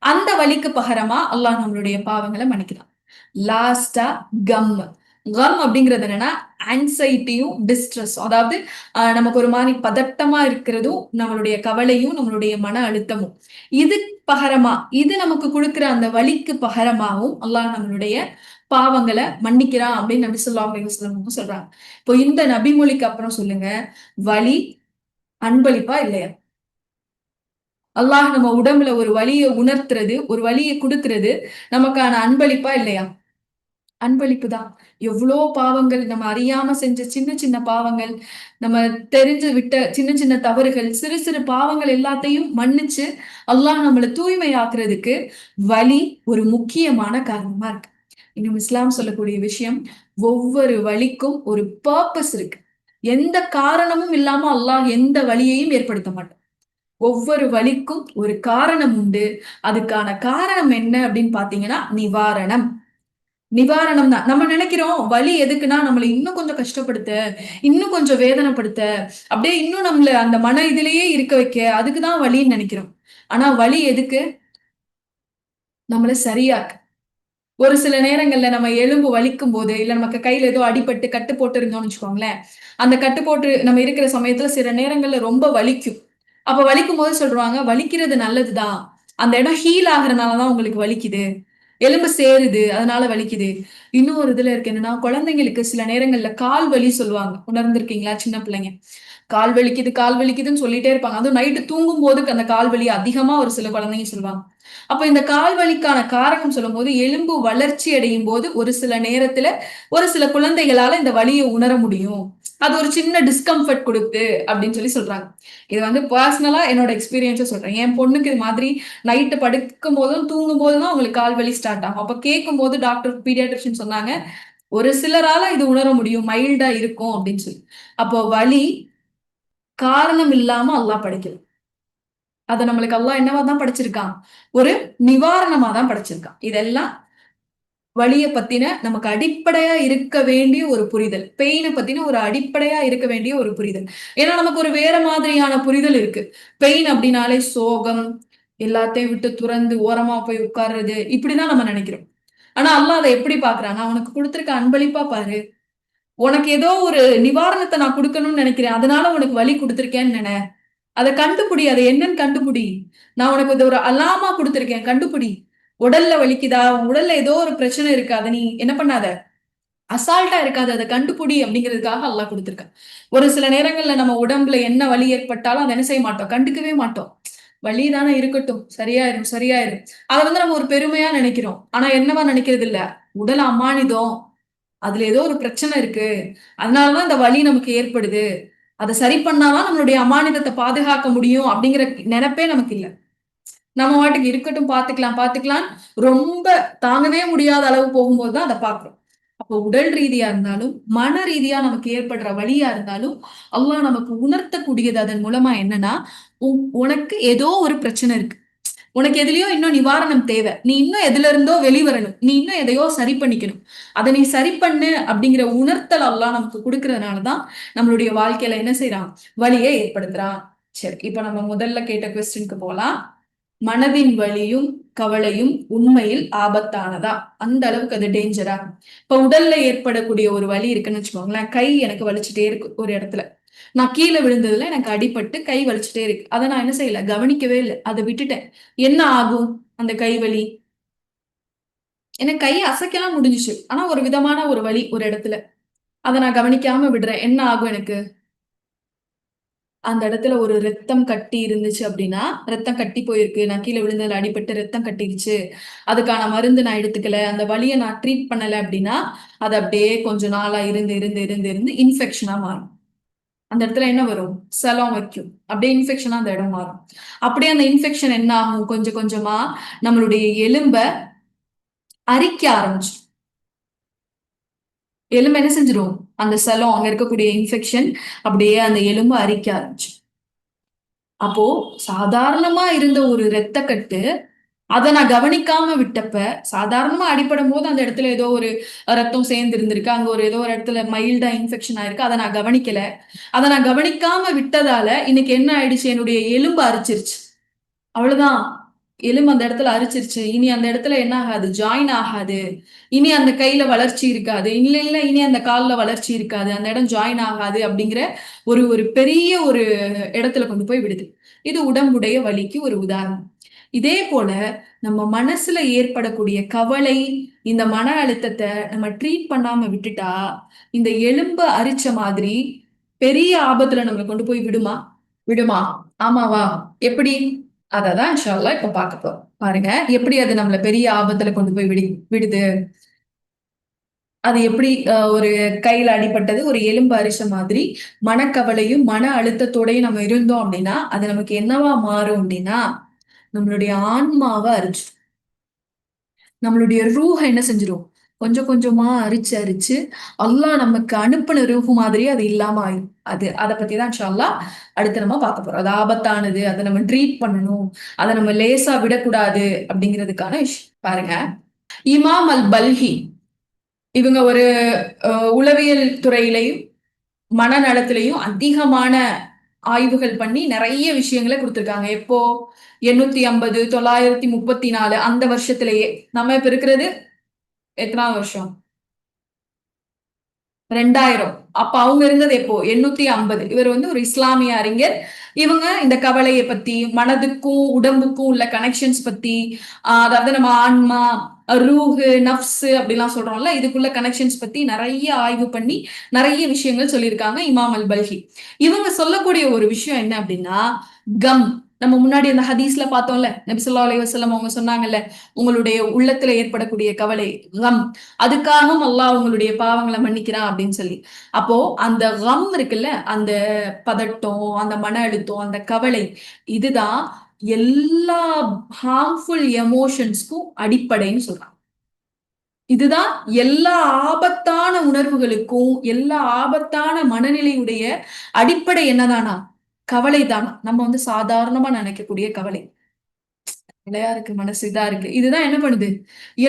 அந்த வலிக்கு பகரமா அல்லாஹ் நம்மளுடைய பாவங்களை மன்னிக்கிறான். லாஸ்டா கம். கம் அப்படிங்கிறது என்னன்னா ஆன்சைட்டியும் டிஸ்ட்ரெஸ். அதாவது நமக்கு ஒரு மாதிரி பதட்டமா இருக்கிறதும் நம்மளுடைய கவலையும் நம்மளுடைய மன அழுத்தமும், இது பகரமா, இது நமக்கு கொடுக்கிற அந்த வலிக்கு பகரமாவும் அல்லாஹ் நம்மளுடைய பாவங்களை மன்னிக்கிறான் அப்படின்னு நபி ஸல்லல்லாஹு அலைஹி வஸல்லம் சொல்றாங்க. இப்போ இந்த நபிமொழிக்கு அப்புறம் சொல்லுங்க, வலி அன்பளிப்பா இல்லையா? அல்லாஹ் நம்ம உடம்புல ஒரு வலியை உணர்த்துறது, ஒரு வலியை கொடுக்கிறது நமக்கான அன்பளிப்பா இல்லையா? அன்பளிப்பு தான். எவ்வளோ பாவங்கள் நம்ம அறியாம செஞ்ச சின்ன சின்ன பாவங்கள், நம்ம தெரிஞ்சு விட்ட சின்ன சின்ன தவறுகள், சிறு சிறு பாவங்கள் எல்லாத்தையும் மன்னிச்சு அல்லாஹ் நம்மளை தூய்மையாக்குறதுக்கு வலி ஒரு முக்கியமான காரணமா இருக்கு. இன்னும் இஸ்லாம் சொல்லக்கூடிய விஷயம், ஒவ்வொரு வலிக்கும் ஒரு பர்பஸ் இருக்கு. எந்த காரணமும் இல்லாம அல்லாஹ் எந்த வலியையும் ஏற்படுத்த மாட்டான். ஒவ்வொரு வலிக்கும் ஒரு காரணம் உண்டு. அதுக்கான காரணம் என்ன அப்படின்னு பாத்தீங்கன்னா நிவாரணம். நிவாரணம் தான். நம்ம நினைக்கிறோம் வலி எதுக்குன்னா நம்மளை இன்னும் கொஞ்சம் கஷ்டப்படுத்த, இன்னும் கொஞ்சம் வேதனைப்படுத்த, அப்படியே இன்னும் நம்மள அந்த மன இதுலயே இருக்க வைக்க, அதுக்குதான் வலின்னு நினைக்கிறோம். ஆனா வலி எதுக்கு? நம்மள சரியாக்க. ஒரு சில நேரங்கள்ல நம்ம எலும்பு வலிக்கும் போது, இல்ல நமக்கு கையில ஏதோ அடிபட்டு கட்டு போட்டு இருந்தோம்னு வச்சுக்கோங்களேன். அந்த கட்டு போட்டு நம்ம இருக்கிற சமயத்துல சில நேரங்கள்ல ரொம்ப வலிக்கும். அப்ப வலிக்கும் போது சொல்றாங்க, வலிக்கிறது நல்லதுதான். அந்த இடம் ஹீல் ஆகுறதுனாலதான் உங்களுக்கு வலிக்குது. எலும்பு சேருது, அதனால வலிக்குது. இன்னும் ஒரு இதுல இருக்கு என்னன்னா, குழந்தைங்களுக்கு சில நேரங்கள்ல கால் வலி சொல்லுவாங்க. உணர்ந்திருக்கீங்களா? சின்ன பிள்ளைங்க கால் வலிக்குது, கால் வலிக்குதுன்னு சொல்லிட்டே இருப்பாங்க. அதுவும் நைட்டு தூங்கும் போது அந்த கால் வலி அதிகமா ஒரு சில குழந்தைங்க சொல்லுவாங்க. அப்ப இந்த கால் வலிக்கான காரணம் சொல்லும்போது, எலும்பு வளர்ச்சி அடையும் போது ஒரு சில நேரத்துல ஒரு சில குழந்தைகளால இந்த வலியை உணர முடியும். அது ஒரு சின்ன டிஸ்கம்ஃபர்ட் கொடுத்து அப்படின்னு சொல்றாங்க. இது வந்து பர்சனலா என்னோட எக்ஸ்பீரியன்ஸை சொல்றேன். என் பொண்ணுக்கு இது மாதிரி நைட்டு படுக்கும் போதும் தூங்கும் போதும் அவங்களுக்கு கால் வலி ஸ்டார்ட் ஆகும். அப்ப கேட்கும் போது டாக்டர் பீடியாட்ரிஷியன் சொன்னாங்க, ஒரு சிலரால இது உணர முடியும், மைல்டா இருக்கும் அப்படின்னு சொல்லி. அப்போ வலி காரணம் இல்லாம அல்லாஹ் படைக்கல. அத நம்மளுக்கு அல்லாஹ் என்னவா தான் படைச்சிருக்கான்? ஒரு நிவாரணமா தான் படைச்சிருக்கான். இதெல்லாம் வலிய பத்தின நமக்கு அடிப்படையா இருக்க வேண்டிய ஒரு புரிதல், பெயினை பத்தின ஒரு அடிப்படையா இருக்க வேண்டிய ஒரு புரிதல். ஏன்னா நமக்கு ஒரு வேற மாதிரியான புரிதல் இருக்கு. பெயின் அப்படின்னாலே சோகம், எல்லாத்தையும் விட்டு துறந்து ஓரமா போய் உட்கார்றது, இப்படிதான் நம்ம நினைக்கிறோம். ஆனா அல்லாஹ் அதை எப்படி பாக்குறாங்க? அவனுக்கு கொடுத்திருக்க அன்பளிப்பா பாரு. உனக்கு ஏதோ ஒரு நிவாரணத்தை நான் கொடுக்கணும்னு நினைக்கிறேன். அதனால உனக்கு வலி கொடுத்திருக்கேன்னு நினை. அதை கண்டுபிடி. அதை என்னன்னு கண்டுபிடி. நான் உனக்கு இது ஒரு அலாமா கொடுத்திருக்கேன். கண்டுபிடி. உடல்ல வலிக்குதா? உன் உடல்ல ஏதோ ஒரு பிரச்சனை இருக்கு. அதை நீ என்ன பண்ணாத? அசால்ட்டா இருக்காது. அதை கண்டுபிடி அப்படிங்கிறதுக்காக அல்லாஹ் கொடுத்திருக்கான். ஒரு சில நேரங்கள்ல நம்ம உடம்புல என்ன வலி ஏற்பட்டாலும் அதை என்ன செய்ய மாட்டோம்? கண்டுக்கவே மாட்டோம். வலி தானே இருக்கட்டும். சரியாயிரும், சரியாயிரும். அதை நம்ம ஒரு பெருமையா நினைக்கிறோம். ஆனா என்னவா நினைக்கிறது இல்ல. உடல் அமானிதம். அதுல ஏதோ ஒரு பிரச்சனை இருக்கு. அதனாலதான் இந்த வலி நமக்கு ஏற்படுது. அதை சரி பண்ணாதான் நம்மளுடைய அமானிதத்தை பாதுகாக்க முடியும் அப்படிங்கிற நினைப்பே நமக்கு இல்ல. நம்ம வாட்டுக்கு இருக்கட்டும், பாத்துக்கலாம் பாத்துக்கலாம், ரொம்ப தாங்கவே முடியாத அளவு போகும்போதுதான் அதை பாக்குறோம். அப்போ உடல் ரீதியா இருந்தாலும் மன ரீதியா நமக்கு ஏற்படுற வழியா இருந்தாலும் அல்லாஹ் நமக்கு உணர்த்தக்கூடியது அதன் மூலமா என்னன்னா, உனக்கு ஏதோ ஒரு பிரச்சனை இருக்கு. உனக்கு எதுலயோ இன்னும் நிவாரணம் தேவை. நீ இன்னும் எதுல இருந்தோ வெளிவரணும். நீ இன்னும் எதையோ சரி பண்ணிக்கணும். அதை நீ சரி பண்ணு அப்படிங்கிற உணர்த்தல் அல்லாஹ் நமக்கு கொடுக்கறதுனாலதான் நம்மளுடைய வாழ்க்கையில என்ன செய்யறான்? வலியை ஏற்படுத்துறான். சரி, இப்ப நம்ம முதல்ல கேட்ட கொஸ்டினுக்கு போலாம். மனதின் வலியும் கவலையும் உண்மையில் ஆபத்தானதா? அந்த அளவுக்கு அது டேஞ்சரா? இப்ப உடல்ல ஏற்படக்கூடிய ஒரு வலி இருக்குன்னு வச்சுக்கோங்களேன். கை எனக்கு வலிச்சுட்டே இருக்கு ஒரு இடத்துல. நான் கீழே விழுந்ததுல எனக்கு அடிபட்டு கை வலிச்சுட்டே இருக்கு. அதை நான் என்ன செய்யல? கவனிக்கவே இல்லை. அதை விட்டுட்டேன். என்ன ஆகும் அந்த கை வலி? எனக்கு கை அசைக்கலாம் முடிஞ்சுச்சு. ஆனா ஒரு விதமான ஒரு வலி ஒரு இடத்துல. அதை நான் கவனிக்காம விடுறேன். என்ன ஆகும் எனக்கு? அந்த இடத்துல ஒரு ரத்தம் கட்டி இருந்துச்சு அப்படின்னா, ரத்தம் கட்டி போயிருக்கு. நான் கீழே விழுந்ததுல அடிபட்டு ரத்தம் கட்டிருச்சு. அதுக்கான மருந்து நான் எடுத்துக்கல. அந்த வலிய நான் ட்ரீட் பண்ணல அப்படின்னா, அது அப்படியே கொஞ்ச நாளா இருந்து இருந்து இருந்து இருந்து இன்ஃபெக்ஷனா மாறும். அந்த இடத்துல என்ன வரும்? சலம் வைக்கும். அப்படியே இன்ஃபெக்ஷனா அந்த இடம் மாறும். அப்படியே அந்த இன்ஃபெக்ஷன் என்ன ஆகும்? கொஞ்சம் கொஞ்சமா நம்மளுடைய எலும்ப அரிக்க ஆரம்பிச்சிடும். எலும்பு என்ன செஞ்சிடும்? அந்த சலம், அங்க இருக்கக்கூடிய இன்ஃபெக்ஷன் அப்படியே அந்த எலும்பு அரிக்க ஆரம்பிச்சு. அப்போ சாதாரணமா இருந்த ஒரு இரத்தக்கட்டு, அத நான் கவனிக்காம விட்டப்ப, சாதாரணமா அடிபடும் போது அந்த இடத்துல ஏதோ ஒரு ரத்தம் சேர்ந்து இருந்திருக்கு. அங்க ஒரு ஏதோ ஒரு இடத்துல மைல்டா இன்ஃபெக்ஷன் ஆயிருக்கு. அத நான் கவனிக்கல. அத நான் கவனிக்காம விட்டதால, இன்னைக்கு என்ன ஆயிடுச்சு? என்னுடைய எலும்பு அரிச்சிருச்சு. அவ்வளவுதான். எலும்பு அந்த இடத்துல அரிச்சிருச்சு. இனி அந்த இடத்துல என்ன ஆகாது? ஜாயின் ஆகாது. இனி அந்த கையில வளர்ச்சி இருக்காது. இல்ல இல்ல இனி அந்த கால்ல வளர்ச்சி இருக்காது. அந்த இடம் ஜாயின் ஆகாது அப்படிங்கிற ஒரு ஒரு பெரிய ஒரு இடத்துல கொண்டு போய் விடுது. இது உடம்புடைய வலிக்கு ஒரு உதாரணம். இதே போல நம்ம மனசுல ஏற்படக்கூடிய கவலை, இந்த மன அழுத்தத்தை நம்ம ட்ரீட் பண்ணாம விட்டுட்டா, இந்த எலும்ப அரிச்ச மாதிரி பெரிய ஆபத்துல நம்மளை கொண்டு போய் விடுமா? விடுமா? ஆமாவா? எப்படி? அததான் இன்ஷா அல்லாஹ் இப்ப பார்க்க போறோம். பாருங்க, எப்படி அது நம்மள பெரிய ஆபத்துல கொண்டு போய் விடுது. அது எப்படி ஒரு கையில அடிபட்டது, ஒரு எலும்பு அரிச்ச மாதிரி மனக்கவலையும், மன அழுத்தத்தோடயும் நம்ம இருந்தோம் அப்படின்னா, அது நமக்கு என்னவா மாறும் அப்படின்னா, நம்மளுடைய ஆன்மாவ அரிச்சிரும். நம்மளுடைய ரூஹ என்ன செஞ்சிரும்? கொஞ்சம் கொஞ்சமா அரிச்சு அரிச்சு அல்லாஹ் நமக்கு அனுப்புன ரூஹ் மாதிரியே அது இல்லாம ஆயிரும். அத பத்தி தான் இன்ஷா அல்லாஹ் அடுத்து நம்ம பார்க்க போறோம். அது ஆபத்தானது. அத நம்ம ட்ரீட் பண்ணணும். அத நம்ம லேசா விடக்கூடாது அப்படிங்கிறதுக்கான விஷயம். பாருங்க. இமாம் அல் பல்கி இவங்க ஒரு உளவியல் துறையிலையும் மனநலத்திலையும் அதிகமான ஆய்வுகள் பண்ணி நிறைய விஷயங்களை கொடுத்திருக்காங்க. எப்போ? 850 934 அந்த வருஷத்திலேயே. நம்ம இப்ப இருக்கிறது எத்தனாவது வருஷம்? 2000. அப்ப அவங்க இருந்தது எப்போ? 850. இவர் ஒரு இஸ்லாமிய அறிஞர். இவங்க இந்த கவலையை பத்தி, மனதுக்கும் உடம்புக்கும் உள்ள கனெக்ஷன்ஸ் பத்தி, அதாவது நம்ம ஆன்மா, ரூஹு, நஃப்ஸ் அப்படிலாம் சொல்றோம்ல, இதுக்குள்ள கனெக்ஷன்ஸ் பத்தி நிறைய ஆய்வு பண்ணி நிறைய விஷயங்கள் சொல்லியிருக்காங்க இமாம் அல் பல்கி. இவங்க சொல்லக்கூடிய ஒரு விஷயம் என்ன அப்படின்னா, கம். நம்ம முன்னாடி அந்த ஹதீஸ்ல பார்த்தோம்ல, நபி ஸல்லல்லாஹு அலைஹி வஸல்லம் அவங்க சொன்னாங்கல்ல, உங்களுடைய உள்ளத்துல ஏற்படக்கூடிய கவலை, கம், அதுக்காகவும் அல்லாஹ் உங்களுடைய பாவங்களை மன்னிக்கிறான் அப்படின்னு சொல்லி. அப்போ அந்த கம் இருக்குல்ல, அந்த பதட்டம், அந்த மன அழுத்தம், அந்த கவலை, இதுதான் எல்லா ஹார்ம்ஃபுல் எமோஷன்ஸ்க்கும் அடிப்படைன்னு சொல்றாங்க. இதுதான் எல்லா ஆபத்தான உணர்வுகளுக்கும், எல்லா ஆபத்தான மனநிலையுடைய அடிப்படை என்னதானா? கவலை தான். நம்ம சாதாரணமா நினைக்கக்கூடிய கவலை. நிலையா இருக்கு, மனசு இதா இருக்கு. இதுதான் என்ன பண்ணுது?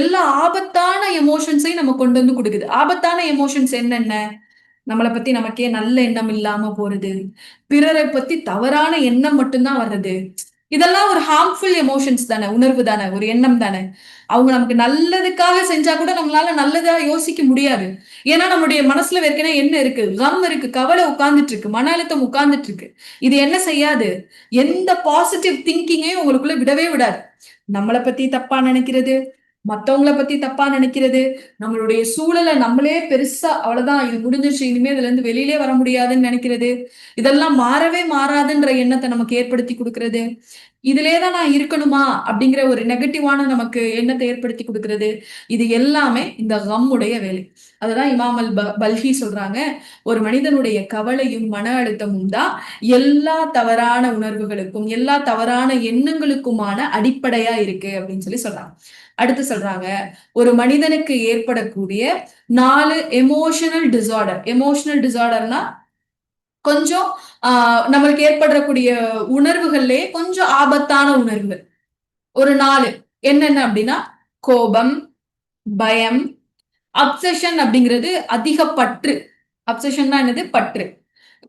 எல்லா ஆபத்தான எமோஷன்ஸையும் நம்ம கொண்டு வந்து குடுக்குது. ஆபத்தான எமோஷன்ஸ் என்னென்ன? நம்மள பத்தி நமக்கே நல்ல எண்ணம் இல்லாம போறது. பிறரை பத்தி தவறான எண்ணம் மட்டும் தான் வர்றது. இதெல்லாம் ஒரு ஹார்ம்ஃபுல் எமோஷன்ஸ் தானே, உணர்வு தானே, ஒரு எண்ணம் தானே. அவங்க நமக்கு நல்லதுக்காக செஞ்சா கூட நம்மளால நல்லதா யோசிக்க முடியாது. ஏன்னா நம்முடைய மனசுல ஏற்கனவே என்ன இருக்கு? கம் இருக்கு, கவலை உட்கார்ந்துட்டு இருக்கு, மன அழுத்தம் உட்கார்ந்துட்டு இருக்கு. இது என்ன செய்யாது? எந்த பாசிட்டிவ் திங்கிங்கையும் உங்களுக்குள்ள விடவே விடாது. நம்மள பத்தி தப்பா நினைக்கிறது, மத்தவங்கள பத்தி தப்பா நினைக்கிறது, நம்மளுடைய சூழல நம்மளே பெருசா அவ்வளவுதான் இது முடிஞ்சிருச்சு, இனிமே இதுல இருந்து வெளியிலே வர முடியாதுன்னு நினைக்கிறது, இதெல்லாம் மாறவே மாறாதுன்ற எண்ணத்தை நமக்கு ஏற்படுத்தி கொடுக்கிறது. இதுலேதான் நான் இருக்கணுமா அப்படிங்கிற ஒரு நெகட்டிவான நமக்கு எண்ணத்தை ஏற்படுத்தி கொடுக்கிறது. இது எல்லாமே இந்த கம்முடைய வேலை. அதுதான் இமாம் பல்கி சொல்றாங்க, ஒரு மனிதனுடைய கவலையும் மன அழுத்தமும் தான் எல்லா தவறான உணர்வுகளுக்கும் எல்லா தவறான எண்ணங்களுக்குமான அடிப்படையா இருக்கு அப்படின்னு சொல்லி சொல்றாங்க. அடுத்து சொல்றாங்க, ஒரு மனிதனுக்கு ஏற்படக்கூடிய 4 எமோஷனல் டிசார்டர். எமோஷனல் டிசார்டர்னா கொஞ்சம் நம்மளுக்கு ஏற்படக்கூடிய உணர்வுகள்லயே கொஞ்சம் ஆபத்தான உணர்வுகள் ஒரு 4 என்னென்ன அப்படின்னா, கோபம், பயம், அப்சஷன் அப்படிங்கிறது அதிக பற்று. அப்சஷன்னா என்னது? பற்று.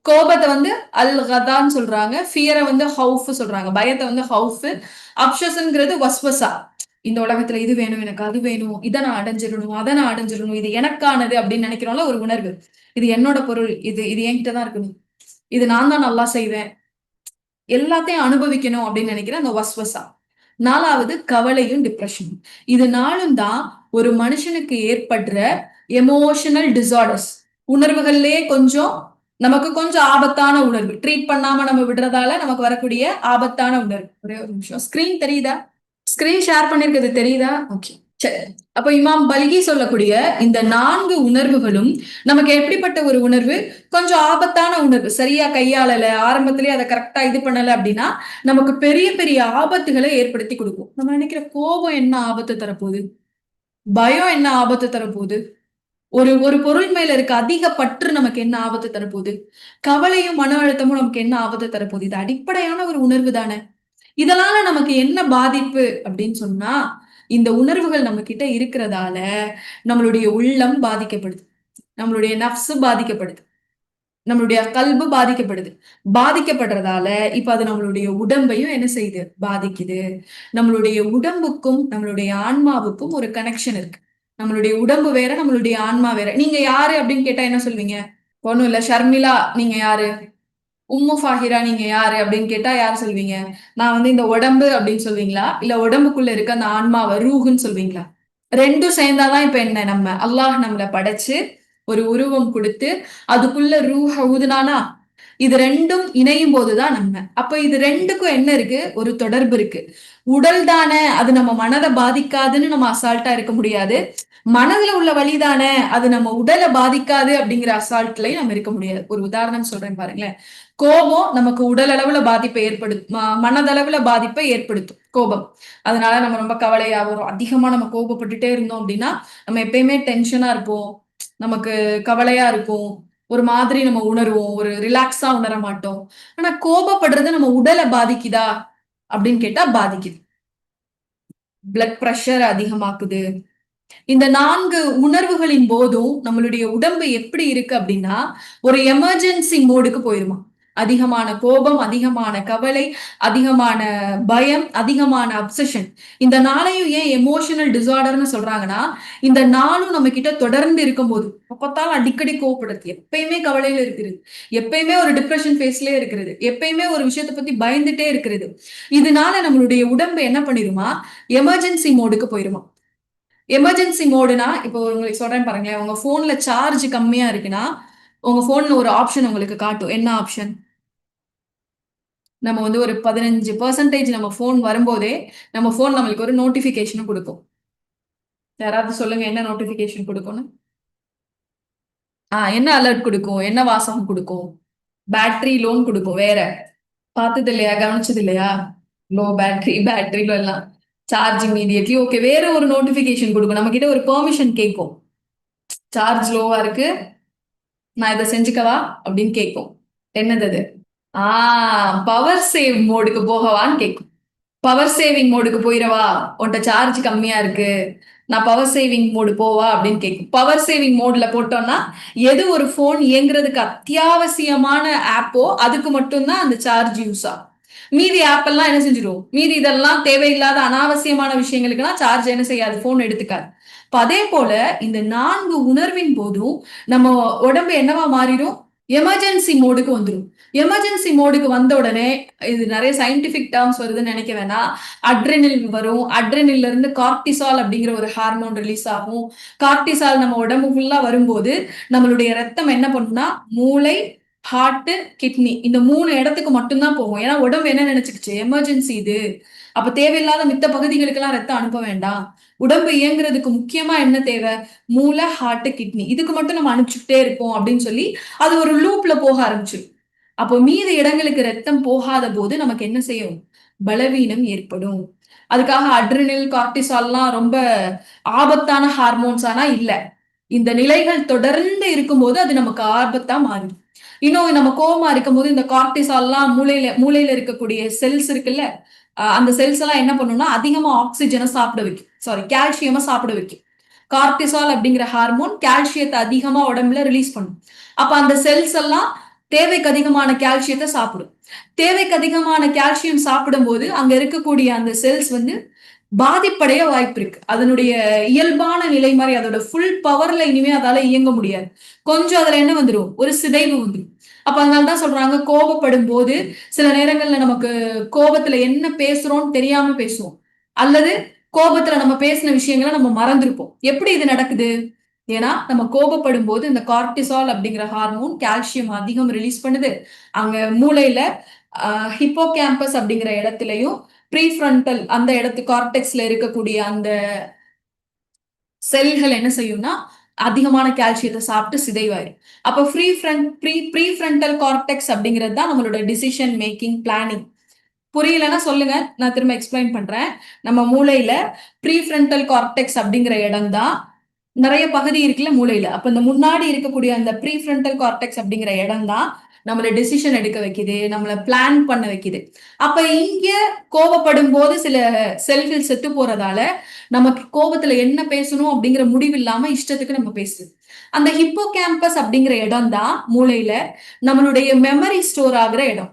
கோபத்தை வந்து அல் கதான்னு சொல்றாங்க, ஃபியரை வந்து ஹவுஃப் சொல்றாங்க, பயத்தை வந்து ஹவுஃப். அப்சஷன்ங்கிறது வஸ்வசா. இந்த உலகத்துல இது வேணும், எனக்கு அது வேணும், இதை நான் அடைஞ்சிடணும், அதை நான் அடைஞ்சிடணும், இது எனக்கானது அப்படின்னு நினைக்கிறோம்ல ஒரு உணர்வு. இது என்னோட பொருள், இது இது என்கிட்ட தான் இருக்கணும், இது நான் தான் நல்லா செய்வேன், எல்லாத்தையும் அனுபவிக்கணும் அப்படின்னு நினைக்கிற அந்த வஸ்வசா. 4வது கவலையும் டிப்ரெஷனும். இது 4ம் தான் ஒரு மனுஷனுக்கு ஏற்படுற எமோஷனல் டிசார்டர்ஸ். உணர்வுகள்லயே கொஞ்சம் நமக்கு கொஞ்சம் ஆபத்தான உணர்வு, ட்ரீட் பண்ணாம நம்ம விடுறதால நமக்கு வரக்கூடிய ஆபத்தான உணர்வு. ஒரே ஒரு நிமிஷம், ஸ்கிரீன் தெரியுதா? ஸ்கிரீன் ஷேர் பண்ணிருக்கிறது தெரியுதா? ஓகே. சரி. அப்ப இமாம் பல்கி சொல்லக்கூடிய இந்த 4 உணர்வுகளும் நமக்கு எப்படிப்பட்ட ஒரு உணர்வு? கொஞ்சம் ஆபத்தான உணர்வு. சரியா கையாளல, ஆரம்பத்திலேயே அதை கரெக்டா இது பண்ணல அப்படின்னா நமக்கு பெரிய பெரிய ஆபத்துகளை ஏற்படுத்தி கொடுக்கும். நம்ம நினைக்கிற கோபம் என்ன ஆபத்து தரப்போகுது? பயம் என்ன ஆபத்து தரப்போகுது? ஒரு ஒரு பொருள் மேல இருக்க அதிக பற்று நமக்கு என்ன ஆபத்து தரப்போகுது? கவலையும் மன அழுத்தமும் நமக்கு என்ன ஆபத்து தரப்போகுது? இது அடிப்படையான ஒரு உணர்வு தானே. இதனால நமக்கு என்ன பாதிப்பு அப்படின்னு சொன்னா, இந்த உணர்வுகள் நம்ம கிட்ட இருக்கிறதால நம்மளுடைய உள்ளம் பாதிக்கப்படுது, நம்மளுடைய நஃப்ஸ் பாதிக்கப்படுது, நம்மளுடைய கல்பு பாதிக்கப்படுது. பாதிக்கப்படுறதால இப்ப அது நம்மளுடைய உடம்பையும் என்ன செய்யுது? பாதிக்குது. நம்மளுடைய உடம்புக்கும் நம்மளுடைய ஆன்மாவுக்கும் ஒரு கனெக்ஷன் இருக்கு. நம்மளுடைய உடம்பு வேற, நம்மளுடைய ஆன்மா வேற. நீங்க யாரு அப்படின்னு கேட்டா என்ன சொல்வீங்க? ஒண்ணும் இல்ல, ஷர்மிளா நீங்க யாரு? உம்மு ஃபாஹிரா நீங்க யாரு அப்படின்னு கேட்டா யார் சொல்வீங்க? நான் வந்து இந்த உடம்பு அப்படின்னு சொல்வீங்களா, இல்ல உடம்புக்குள்ள இருக்க அந்த ஆன்மாவை ரூஹுன்னு சொல்வீங்களா? ரெண்டும் சேர்ந்தாதான் இப்ப என்ன, நம்ம அல்லாஹ் நம்மள படைச்சு ஒரு உருவம் கொடுத்து அதுக்குள்ள ரூஹ ஊதுனானா, இது ரெண்டும் இணையும் போதுதான் நம்ம. அப்ப இது ரெண்டுக்கும் என்ன இருக்கு? ஒரு தொடர்பு இருக்கு. உடல் தானே, அது நம்ம மனதை பாதிக்காதுன்னு நம்ம அசால்ட்டா இருக்க முடியாது. மனதுல உள்ள வலிதானே, அது நம்ம உடலை பாதிக்காது அப்படிங்கிற அசால்ட்லயும் நம்ம இருக்க முடியாது. ஒரு உதாரணம் சொல்றேன் பாருங்களேன். கோபம் நமக்கு உடல் அளவுல பாதிப்பை ஏற்படுத்தும், மனதளவுல பாதிப்பை ஏற்படுத்தும் கோபம். அதனால நம்ம ரொம்ப கவலையா வரும். அதிகமா நம்ம கோபப்பட்டுட்டே இருந்தோம் அப்படின்னா நம்ம எப்பயுமே டென்ஷனா இருப்போம், நமக்கு கவலையா இருக்கும், ஒரு மாதிரி நம்ம உணர்வோம், ஒரு ரிலாக்ஸா உணர மாட்டோம். ஆனா கோபப்படுறது நம்ம உடலை பாதிக்குதா அப்படின்னு கேட்டா பாதிக்குது. பிளட் பிரஷர் அதிகமாக்குது. இந்த 4 உணர்வுகளின் போதும் நம்மளுடைய உடம்பு எப்படி இருக்கு அப்படின்னா ஒரு எமர்ஜென்சி மோடுக்கு போயிருமா. அதிகமான கோபம், அதிகமான கவலை, அதிகமான பயம், அதிகமான அப்சஷன். இந்த 4ஐயும் ஏன் எமோஷனல் டிசார்டர்னு சொல்றாங்கன்னா, இந்த 4ம் நம்ம கிட்ட தொடர்ந்து இருக்கும்போது பார்த்தாலும் அடிக்கடி கோவப்படுறது, எப்பயுமே கவலையில இருக்கிறது, எப்பயுமே ஒரு டிப்ரெஷன் ஃபேஸ்லயே இருக்கிறது, எப்பயுமே ஒரு விஷயத்தை பத்தி பயந்துட்டே இருக்கிறது. இதனால நம்மளுடைய உடம்பு என்ன பண்ணிருமா? எமர்ஜென்சி மோடுக்கு போயிருமா. எமர்ஜென்சி மோடுனா இப்போ உங்களுக்கு சொல்றேன் பாருங்களேன், உங்க போன்ல சார்ஜ் கம்மியா இருக்குன்னா உங்க போன்ல ஒரு ஆப்ஷன் உங்களுக்கு காட்டும். என்ன ஆப்ஷன்? நம்ம வந்து ஒரு 15% நம்ம போன் வரும்போதே நம்ம போன் நம்மளுக்கு ஒரு நோட்டிபிகேஷன் கொடுக்கும். யாராவது சொல்லுங்க என்ன நோட்டிபிகேஷன் கொடுக்கும்னு? என்ன அலர்ட் கொடுக்கும்? என்ன வாசகம் கொடுக்கும்? பேட்டரி லோன் கொடுக்கும். வேற பார்த்தது இல்லையா? கவனிச்சது இல்லையா? லோ பேட்டரி, பேட்டரி லோ எல்லாம் சார்ஜ் இமீடியட்லி ஓகே. வேற ஒரு நோட்டிபிகேஷன் கொடுக்கும், நம்ம கிட்ட ஒரு பெர்மிஷன் கேட்கும். சார்ஜ் லோவா இருக்கு, நான் இதை செஞ்சுக்கவா அப்படின்னு கேட்கும். என்னது அது? பவர் சேவ் மோடுக்கு போகவான்னு கேட்கும். பவர் சேவிங் மோடுக்கு போயிடவா, உன்கிட்ட சார்ஜ் கம்மியா இருக்கு, நான் பவர் சேவிங் மோடு போவா அப்படின்னு கேட்கும். பவர் சேவிங் மோட்ல போட்டோம்னா எது ஒரு போன் இயங்குறதுக்கு அத்தியாவசியமான ஆப்போ அதுக்கு மட்டும்தான் அந்த சார்ஜ் யூஸ் ஆகும். மீதி ஆப் எல்லாம் என்ன செஞ்சிடும், மீதி இதெல்லாம் தேவையில்லாத அனாவசியமான விஷயங்களுக்குலாம் சார்ஜ் என்ன செய்யாது, போன் எடுத்துக்காது. இப்ப அதே போல இந்த 4 உணர்வின் போதும் நம்ம உடம்பு என்னவா மாறிடும், எமர்ஜென்சி மோடுக்கு வந்துடும். எமர்ஜென்சி மோடுக்கு வந்த உடனே, இது நிறைய சயின்டிபிக் டேர்ம்ஸ் வருதுன்னு நினைக்க வேணாம், அட்ரினல் வரும். அட்ரினல்ல இருந்து கார்டிசால் அப்படிங்கிற ஒரு ஹார்மோன் ரிலீஸ் ஆகும். கார்டிசால் நம்ம உடம்பு ஃபுல்லா வரும்போது நம்மளுடைய ரத்தம் என்ன பண்ணும்னா மூளை, ஹார்ட், கிட்னி இந்த 3 இடத்துக்கு மட்டும்தான் போகும். ஏன்னா உடம்பு என்ன நினைச்சுக்கிச்சு, எமர்ஜென்சி இது, அப்ப தேவையில்லாத மித்த பகுதிகளுக்கு எல்லாம் ரத்தம் அனுப்ப வேண்டாம். உடம்பு இயங்குறதுக்கு முக்கியமா என்ன தேவை, மூளை, ஹார்ட், கிட்னி, இதுக்கு மட்டும் நம்ம அனுப்பிச்சுட்டே இருப்போம் அப்படின்னு சொல்லி அது ஒரு லூப்ல போக ஆரம்பிச்சு. அப்போ மீதி இடங்களுக்கு ரத்தம் போகாத போது நமக்கு என்ன செய்யும், பலவீனம் ஏற்படும். அதுக்காக அட்ரினல், கார்டிசால்லாம் ரொம்ப ஆபத்தான ஹார்மோன்ஸ் ஆனா இல்ல. இந்த நிலைகள் தொடர்ந்து இருக்கும்போது அது நமக்கு ஆபத்தா மாறும். இன்னும் நம்ம கோவமா இருக்கும்போது இந்த கார்டிசால்லாம் மூளையில இருக்கக்கூடிய செல்ஸ் இருக்குல்ல, அந்த செல்ஸ் எல்லாம் என்ன பண்ணும்னா அதிகமா ஆக்சிஜனை சாப்பிட வைக்கும், சாரி கால்சியமா சாப்பிட வைக்கும். கார்டிசால் அப்படிங்கிற ஹார்மோன் கால்சியத்தை அதிகமா உடம்புல ரிலீஸ் பண்ணும். அப்ப அந்த செல்ஸ் எல்லாம் தேவைக்கு அதிகமான கால்சியத்தை சாப்பிடும். தேவைக்கு அதிகமான கால்சியம் சாப்பிடும் போது அங்க இருக்கக்கூடிய அந்த செல்ஸ் பாதிப்படைய வாய்ப்பு இருக்கு. அதனுடைய இயல்பான நிலை மாதிரி அதோட ஃபுல் பவர்ல இனிமே அதால இயங்க முடியாது. கொஞ்சம் அதுல என்ன வந்துடும், ஒரு சிதைவு வந்துடும். அப்ப அதனாலதான் சொல்றாங்க, கோபப்படும் போது சில நேரங்கள்ல நமக்கு கோபத்துல என்ன பேசுறோம்னு தெரியாம பேசுவோம், அல்லது கோபத்துல நம்ம பேசின விஷயங்களை நம்ம மறந்துருப்போம். எப்படி இது நடக்குது, ஏன்னா நம்ம கோபப்படும் போது இந்த கார்டிசால் அப்படிங்கிற ஹார்மோன் கால்சியம் அதிகம் ரிலீஸ் பண்ணுது. அங்க மூளையில ஹிப்போ கேம்பஸ் அப்படிங்கிற இடத்துலயும் ப்ரீஃப்ரண்டல் அந்த இடத்து கார்டெக்ஸ்ல இருக்கக்கூடிய அந்த செல்கள் என்ன செய்யும்னா அதிகமான கால்சியத்தை சாப்பிட்டு சிதைவாயிரும். அப்ப ப்ரீஃப்ரண்டல் கார்டெக்ஸ் அப்படிங்கிறது தான் நம்மளோட டிசிஷன் மேக்கிங், பிளானிங். புரியலன்னா சொல்லுங்க, நான் திரும்ப எக்ஸ்பிளைன் பண்றேன். நம்ம மூளையில ப்ரீஃப்ரண்டல் கார்டெக்ஸ் அப்படிங்கிற இடம் தான் நிறைய பகுதி இருக்குல்ல மூளையில. அப்ப இந்த முன்னாடி இருக்கக்கூடிய அந்த ப்ரீஃப்ரண்டல் கார்டெக்ஸ் அப்படிங்கிற இடம் தான் நம்மள டெசிஷன் எடுக்க வைக்குது, நம்மள பிளான் பண்ண வைக்குது. அப்ப இங்க கோபப்படும் போது சில செல்கள் செத்து போறதால நமக்கு கோபத்துல என்ன பேசணும் அப்படிங்கிற முடிவு இல்லாம இஷ்டத்துக்கு நம்ம பேசுது. அந்த ஹிப்போ கேம்பஸ் அப்படிங்கிற இடம் தான் மூளையில நம்மளுடைய மெமரி ஸ்டோர் ஆகுற இடம்.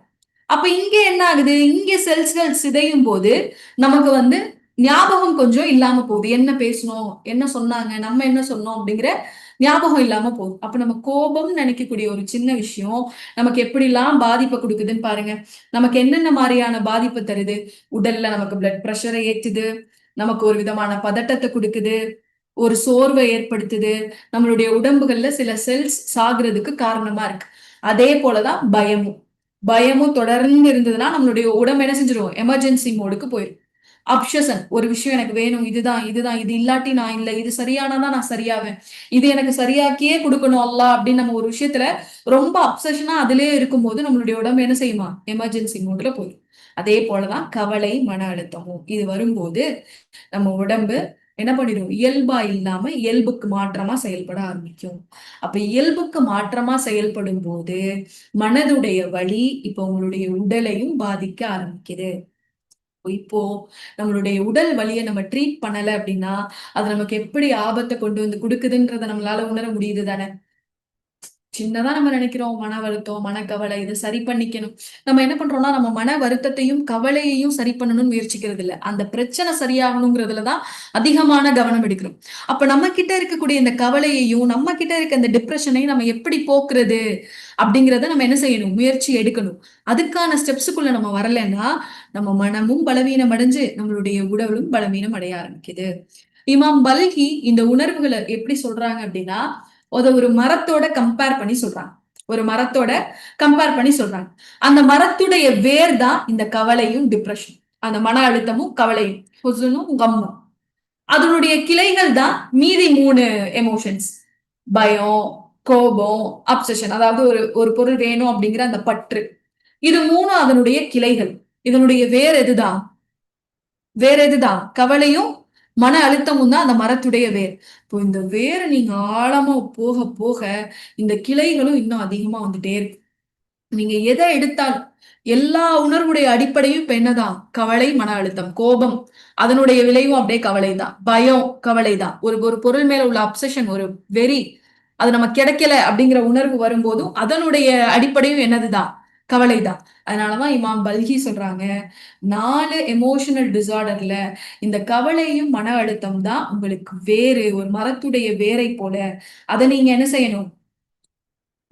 அப்ப இங்க என்ன ஆகுது, இங்க செல்ஸ்கள் சிதையும் போது நமக்கு ஞாபகம் கொஞ்சம் இல்லாம போகுது. என்ன பேசணும், என்ன சொன்னாங்க, நம்ம என்ன சொன்னோம் அப்படிங்கிற ஞாபகம் இல்லாம போகுது. அப்ப நம்ம கோபம் நினைக்கக்கூடிய ஒரு சின்ன விஷயம் நமக்கு எப்படி எல்லாம் பாதிப்பை கொடுக்குதுன்னு பாருங்க. நமக்கு என்னென்ன மாதிரியான பாதிப்பு தருது, உடல்ல நமக்கு பிளட் பிரஷரை ஏத்துது, நமக்கு ஒரு விதமான பதட்டத்தை கொடுக்குது, ஒரு சோர்வை ஏற்படுத்துது, நம்மளுடைய உடம்புகள்ல சில செல்ஸ் சாகுறதுக்கு காரணமா இருக்கு. அதே போலதான் பயமும் தொடர்ந்து இருந்ததுன்னா நம்மளுடைய உடம்பு என்ன செஞ்சிடும், எமர்ஜென்சி மோடுக்கு போயிடும். அப்சஷன், ஒரு விஷயம் எனக்கு வேணும், இதுதான் இதுதான், இது இல்லாட்டி நான் இல்லை, இது சரியானதான் நான் சரியாவேன், இது எனக்கு சரியாக்கியே கொடுக்கணும் அல்லா அப்படின்னு நம்ம ஒரு விஷயத்துல ரொம்ப அப்சஷனா அதிலே இருக்கும்போது நம்மளுடைய உடம்பு என்ன செய்யுமா, எமர்ஜென்சி மோட்ல போயிடும். அதே போலதான் கவலை, மன அழுத்தமும் இது வரும்போது நம்ம உடம்பு என்ன பண்ணிடும், இயல்பா இல்லாம இயல்புக்கு மாற்றமா செயல்பட ஆரம்பிக்கும். அப்ப இயல்புக்கு மாற்றமா செயல்படும் போது மனதுடைய வலி இப்ப உங்களுடைய உடலையும் பாதிக்க ஆரம்பிக்குது. இப்போ நம்மளுடைய உடல் வலியை நம்ம ட்ரீட் பண்ணல அப்படின்னா அது நமக்கு எப்படி ஆபத்தை கொண்டு வந்து கொடுக்குதுன்றத நம்மளால உணர முடியுது தானே. சின்னதா நம்ம நினைக்கிறோம், மன வருத்தம், மனக்கவலை, இதை சரி பண்ணிக்கணும். நம்ம என்ன பண்றோம்னா நம்ம மன வருத்தத்தையும் கவலையையும் சரி பண்ணணும்னு முயற்சிக்கிறது இல்ல, அந்த பிரச்சனை சரியாகணுங்கிறதுலதான் அதிகமான கவனம் எடுக்கிறோம். அப்ப நம்ம கிட்ட இருக்கக்கூடிய இந்த கவலையையும் நம்ம கிட்ட இருக்க இந்த டிப்ரெஷனையும் நம்ம எப்படி போக்குறது அப்படிங்கிறத நம்ம என்ன செய்யணும், முயற்சி எடுக்கணும். அதுக்கான ஸ்டெப்ஸுக்குள்ள நம்ம வரலைன்னா நம்ம மனமும் பலவீனம் அடைஞ்சு நம்மளுடைய உடலும் பலவீனம் அடைய ஆரம்பிக்குது. இமாம் பல்கி இந்த உணர்வுகளை எப்படி சொல்றாங்க அப்படின்னா, ஒரு மரத்தோட கம்பேர் பண்ணி சொல்றாங்க. ஒரு மரத்தோட கம்பேர் பண்ணி சொல்றாங்க. அந்த மரத்துடைய வேர் தான் இந்த கவலையும் டிப்ரெஷன், அந்த மன அழுத்தமும் கவலையும், ஹுஸ்னும் கம்மும். அதனுடைய கிளைகள் தான் மீதி 3 எமோஷன்ஸ், பயம், கோபம், அப்சஷன், அதாவது ஒரு ஒரு பொருள் வேணும் அப்படிங்கிற அந்த பற்று. இது 3 அதனுடைய கிளைகள். இதனுடைய வேற எதுதான், கவலையும் மன அழுத்தமும் தான் அந்த மரத்துடைய வேர். இப்போ இந்த வேரை நீங்க ஆழமா போக போக இந்த கிளைகளும் இன்னும் அதிகமா வந்துட்டே இருக்கு. நீங்க எதை எடுத்தாலும் எல்லா உணர்வுடைய அடிப்படையும் இப்ப என்னதான்? கவலை, மன அழுத்தம், கோபம், அதனுடைய விளைவும் அப்படியே கவலை தான். பயம், கவலை தான். ஒரு ஒரு பொருள் மேல உள்ள அப்சஷன், ஒரு வெறி, அது நம்ம கிடைக்கல அப்படிங்கிற உணர்வு வரும்போதும் அதனுடைய அடிப்படையும் என்னதுதான்? கவலை தான். அதனாலதான் இமாம் பல்கி சொல்றாங்க, 4 எமோஷனல் டிசார்டர்ல இந்த கவலையும் மன அழுத்தம் தான் உங்களுக்கு வேறு, ஒரு மரத்துடைய வேரை போல. அதை நீங்க என்ன செய்யணும்?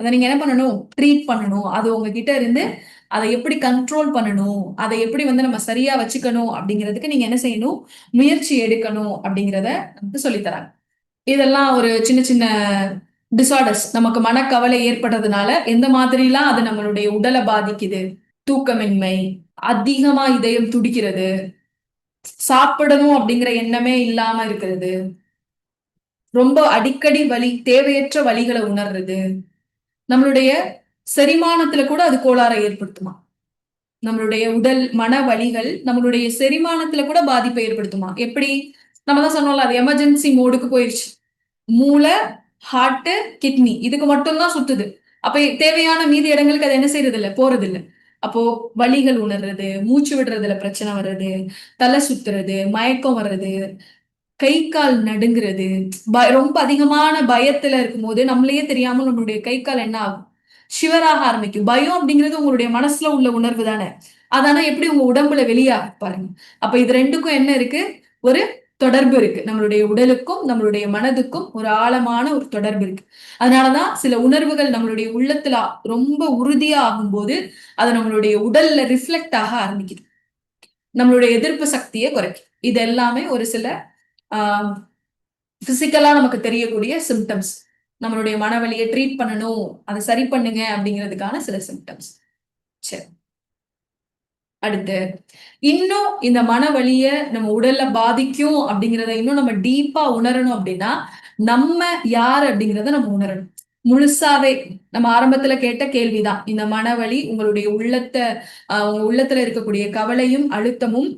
அதை நீங்க என்ன பண்ணணும்? ட்ரீட் பண்ணணும். அது உங்ககிட்ட இருந்து அதை எப்படி கண்ட்ரோல் பண்ணணும், அதை எப்படி வந்து நம்ம சரியா வச்சுக்கணும் அப்படிங்கிறதுக்கு நீங்க என்ன செய்யணும்? முயற்சி எடுக்கணும் அப்படிங்கிறத நமக்கு சொல்லித் தராங்க. இதெல்லாம் ஒரு சின்ன சின்ன டிசார்டர்ஸ். நமக்கு மனக்கவலை ஏற்படுறதுனால எந்த மாதிரிலாம் அது நம்மளுடைய உடலை பாதிக்குது. தூக்கமின்மை, அதிகமா இதயம் துடிக்கிறது, சாப்பிடணும் அப்படிங்கிற எண்ணமே இல்லாம இருக்கிறது, ரொம்ப அடிக்கடி வலி, தேவையற்ற வலிகளை உணர்றது, நம்மளுடைய செரிமானத்துல கூட அது கோளாறை ஏற்படுத்துமா. நம்மளுடைய உடல் மன வலிகள் நம்மளுடைய செரிமானத்துல கூட பாதிப்பை ஏற்படுத்துமா. எப்படி? நம்ம தான் சொன்னோம்ல, அது எமர்ஜென்சி மோடுக்கு போயிருச்சு. மூளை, ஹார்ட், கிட்னி இதுக்கு மட்டும்தான் சுத்துது. அப்ப தேவையான மீதி இடங்களுக்கு அது என்ன செய்யறது இல்ல, போறது இல்ல. அப்போ வலிகள் உணர்றது, மூச்சு விடுறதுல பிரச்சனை வர்றது, தலை சுத்துறது, மயக்கம் வர்றது, கை கால் நடுங்கிறது, ரொம்ப அதிகமான பயத்துல இருக்கும்போது நம்மளையே தெரியாம நம்மளுடைய கை கால் என்ன ஆகும்? ஷிவராக ஆரம்பிக்கும். பயம் அப்படிங்கிறது உங்களுடைய மனசுல உள்ள உணர்வு தானே. அதானா எப்படி உங்க உடம்புல வெளியாக பாருங்க. அப்ப இது ரெண்டுக்கும் என்ன இருக்கு? ஒரு தொடர்பு இருக்கு. நம்மளுடைய உடலுக்கும் நம்மளுடைய மனதுக்கும் ஒரு ஆழமான ஒரு தொடர்பு இருக்கு. அதனாலதான் சில உணர்வுகள் நம்மளுடைய உள்ளத்துல ரொம்ப உறுதியா ஆகும்போது அது நம்மளுடைய உடல்ல ரிஃப்ளெக்ட் ஆக ஆரம்பிக்குது. நம்மளுடைய எதிர்ப்பு சக்தியை குறைக்கும். இது எல்லாமே ஒரு சில பிசிக்கலா நமக்கு தெரியக்கூடிய சிம்டம்ஸ். நம்மளுடைய மனவலியை ட்ரீட் பண்ணணும், அதை சரி பண்ணுங்க அப்படிங்கிறதுக்கான சில சிம்டம்ஸ். சரி, அடுத்து இன்னும் இந்த மனவலிய நம்ம உடல்ல பாதிக்கும் அப்படிங்கிறத இன்னும் நம்ம டீப்பா உணரணும் அப்படின்னா நம்ம யார் அப்படிங்கிறத நம்ம உணரணும். முழுசாவே நம்ம ஆரம்பத்துல கேட்ட கேள்விதான், இந்த மனவலி உங்களுடைய உங்க உள்ளத்துல இருக்கக்கூடிய கவலையும் அழுத்தமும்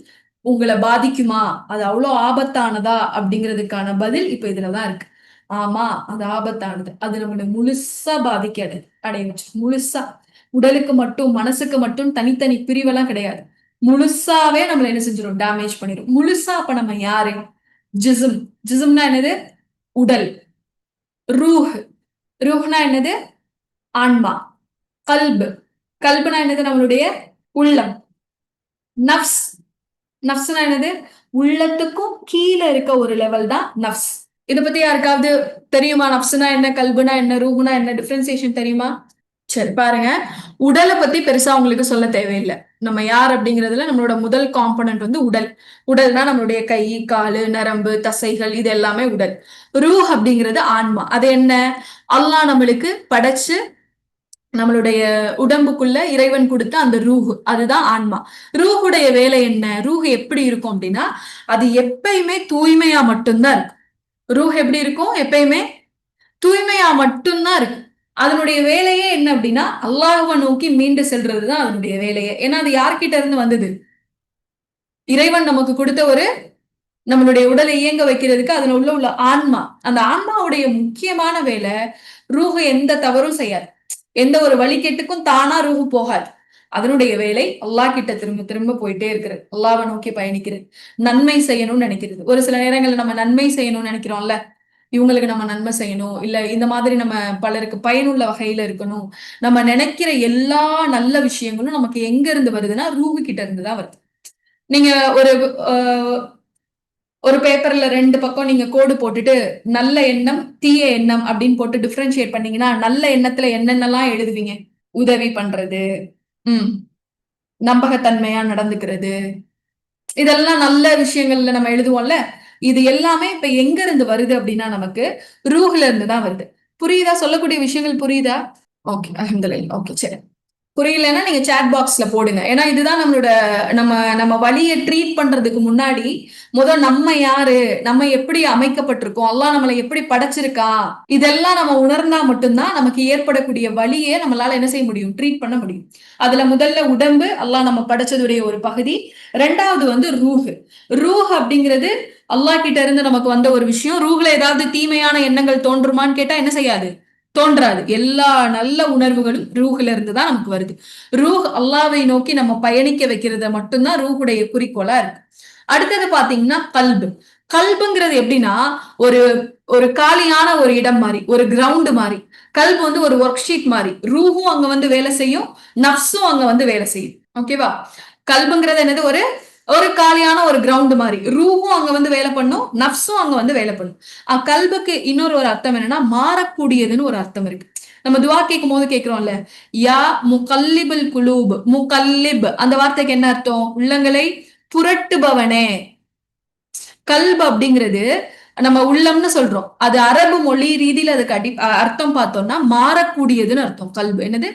உங்களை பாதிக்குமா, அது அவ்வளவு ஆபத்தானதா அப்படிங்கிறதுக்கான பதில் இப்ப இதுலதான் இருக்கு. ஆமா, அது ஆபத்தானது. அது நம்மளை முழுசா பாதிக்காது, அடைய வச்சு முழுசா. உடலுக்கு மட்டும் மனசுக்கு மட்டும் தனித்தனி பிரிவெல்லாம் கிடையாது. முழுசாவே நம்மள என்ன செஞ்சிடும்? டேமேஜ் பண்ணிடும் முழுசா. அப்ப நம்ம யாரு? ஜிசம். ஜிசம்னா என்னது? உடல். ரூஹ். ரூஹ்னா என்னது? ஆன்மா. கல்பு. கல்புனா என்னது? நம்மளுடைய உள்ளம். நப்ஸ். நப்ஸ்னா என்னது? உள்ளத்துக்கும் கீழே இருக்க ஒரு லெவல் தான் நப்ஸ். இத பத்தி யாருக்காவது தெரியுமா? நப்ஸ்னா என்ன, கல்புனா என்ன, ரூஹ்னா என்ன, டிஃபரன்சியேஷன் தெரியுமா? சரி, பாருங்க. உடலை பத்தி பெருசா உங்களுக்கு சொல்ல தேவையில்லை. நம்ம யார் அப்படிங்கிறதுல நம்மளோட முதல் காம்பனன்ட் வந்து உடல். உடல்னா நம்மளுடைய கை, காலு, நரம்பு, தசைகள், இது எல்லாமே உடல். ரூஹ் அப்படிங்கிறது ஆன்மா. அது என்ன? அல்லாஹ் நம்மளுக்கு படைச்சு நம்மளுடைய உடம்புக்குள்ள இறைவன் கொடுத்த அந்த ரூஹ், அதுதான் ஆன்மா. ரூஹுடைய வேலை என்ன? ரூஹ் எப்படி இருக்கும் அப்படின்னா அது எப்பயுமே தூய்மையா மட்டும்தான் இருக்கும். ரூஹ் எப்படி இருக்கும்? எப்பயுமே தூய்மையா மட்டும்தான் இருக்கு. அதனுடைய வேலையே என்ன அப்படின்னா அல்லாஹ்வை நோக்கி மீண்டு செல்றதுதான் அதனுடைய வேலையே. ஏன்னா அது யார்கிட்ட இருந்து வந்தது? இறைவன் நமக்கு கொடுத்த ஒரு, நம்மளுடைய உடலை இயங்க வைக்கிறதுக்கு அதுல உள்ள ஆன்மா. அந்த ஆன்மாவுடைய முக்கியமான வேலை, ரூஹு எந்த தவறும் செய்யாது. எந்த ஒரு வழிகேட்டுக்கும் தானா ரூஹு போகாது. அதனுடைய வேலை அல்லாஹ் கிட்ட திரும்ப திரும்ப போயிட்டே இருக்கிறது, அல்லாஹ்வை நோக்கி பயணிக்கிறது, நன்மை செய்யணும்னு நினைக்கிறது. ஒரு சில நேரங்கள்ல நம்ம நன்மை செய்யணும்னு நினைக்கிறோம்ல, இவங்களுக்கு நம்ம நன்மை செய்யணும், இல்ல இந்த மாதிரி நம்ம பலருக்கு பயனுள்ள வகையில இருக்கணும். நம்ம நினைக்கிற எல்லா நல்ல விஷயங்களும் நமக்கு எங்க இருந்து வருதுன்னா ரூஹு கிட்ட இருந்துதான் வருது. நீங்க ஒரு ஒரு பேப்பர்ல 2 பக்கம் நீங்க கோடு போட்டுட்டு நல்ல எண்ணம், தீய எண்ணம் அப்படின்னு போட்டு டிஃபரன்ஷியேட் பண்ணீங்கன்னா நல்ல எண்ணத்துல என்னென்னலாம் எழுதுவீங்க? உதவி பண்றது, உம் நம்பகத்தன்மையா நடந்துக்கிறது, இதெல்லாம் நல்ல விஷயங்கள்ல நம்ம எழுதுவோம்ல. இது எல்லாமே இப்ப எங்க இருந்து வருது அப்படின்னா நமக்கு ரூஹ்ல இருந்து தான் வருது. புரியுதா? சொல்லக்கூடிய விஷயங்கள் புரியுதா? ஓகே, அல்ஹம்துலில்லாஹ். ஓகே, சரி. புரியலன்னா நீங்க சாட் பாக்ஸ்ல போடுங்க. ஏன்னா இதுதான் நம்மளோட, நம்ம நம்ம வலியை ட்ரீட் பண்றதுக்கு முன்னாடி நம்ம யாரு, நம்ம எப்படி அமைக்கப்பட்டிருக்கோம், அல்லாஹ் நம்மளை எப்படி படைச்சிருக்கான், இதெல்லாம் நம்ம உணர்ந்தா மட்டும்தான் நமக்கு ஏற்படக்கூடிய வலியை நம்மளால என்ன செய்ய முடியும்? ட்ரீட் பண்ண முடியும். அதுல முதல்ல உடம்பு, அல்லாஹ் நம்ம படைச்சதுடைய ஒரு பகுதி. ரெண்டாவது வந்து ரூஹ். ரூஹ் அப்படிங்கிறது அல்லாஹ் கிட்ட இருந்து நமக்கு வந்த ஒரு விஷயம். ரூஹ்ல ஏதாவது தீமையான எண்ணங்கள் தோன்றுமான்னு கேட்டா என்ன செய்யாது? தோன்றாது. எல்லா நல்ல உணர்வுகளும் ரூஹ்ல இருந்து தான் நமக்கு வருது. ரூஹ் அல்லாவை நோக்கி நம்ம பயணிக்க வைக்கிறத மட்டும்தான் ரூஹுடைய குறிக்கோளா இருக்கு. அடுத்தது பாத்தீங்கன்னா கல்பு. கல்புங்கிறது எப்படின்னா ஒரு ஒரு காலியான ஒரு இடம் மாதிரி, ஒரு கிரவுண்ட் மாதிரி. கல்பு வந்து ஒரு ஒர்க் ஷீட் மாதிரி. ரூஹும் அங்க வந்து வேலை செய்யும், நப்சும் அங்க வந்து வேலை செய்யும். ஓகேவா? கல்புங்கிறது என்னது? ஒரு ஒரு காலியான ஒரு கிரவுண்ட் மாதிரி. ரூஹும் அங்க வந்து வேலை பண்ணும், நப்சும் அங்க வந்து வேலை பண்ணும். கல்புக்கு இன்னொரு ஒரு அர்த்தம் என்னன்னா மாறக்கூடியதுன்னு ஒரு அர்த்தம் இருக்கு. நம்ம துவா கேட்கும் போது கேட்கிறோம்ல, யா முகல்லிபுல் குலூப். முகல்லிப் அந்த வார்த்தைக்கு என்ன அர்த்தம்? உள்ளங்களை புரட்டுபவனே. கல்ப் அப்படிங்கிறது நம்ம உள்ளம்னு சொல்றோம். அது அரபு மொழி ரீதியில அதுக்கு அர்த்தம் பார்த்தோம்னா மாறக்கூடியதுன்னு அர்த்தம். கல்பு என்னது?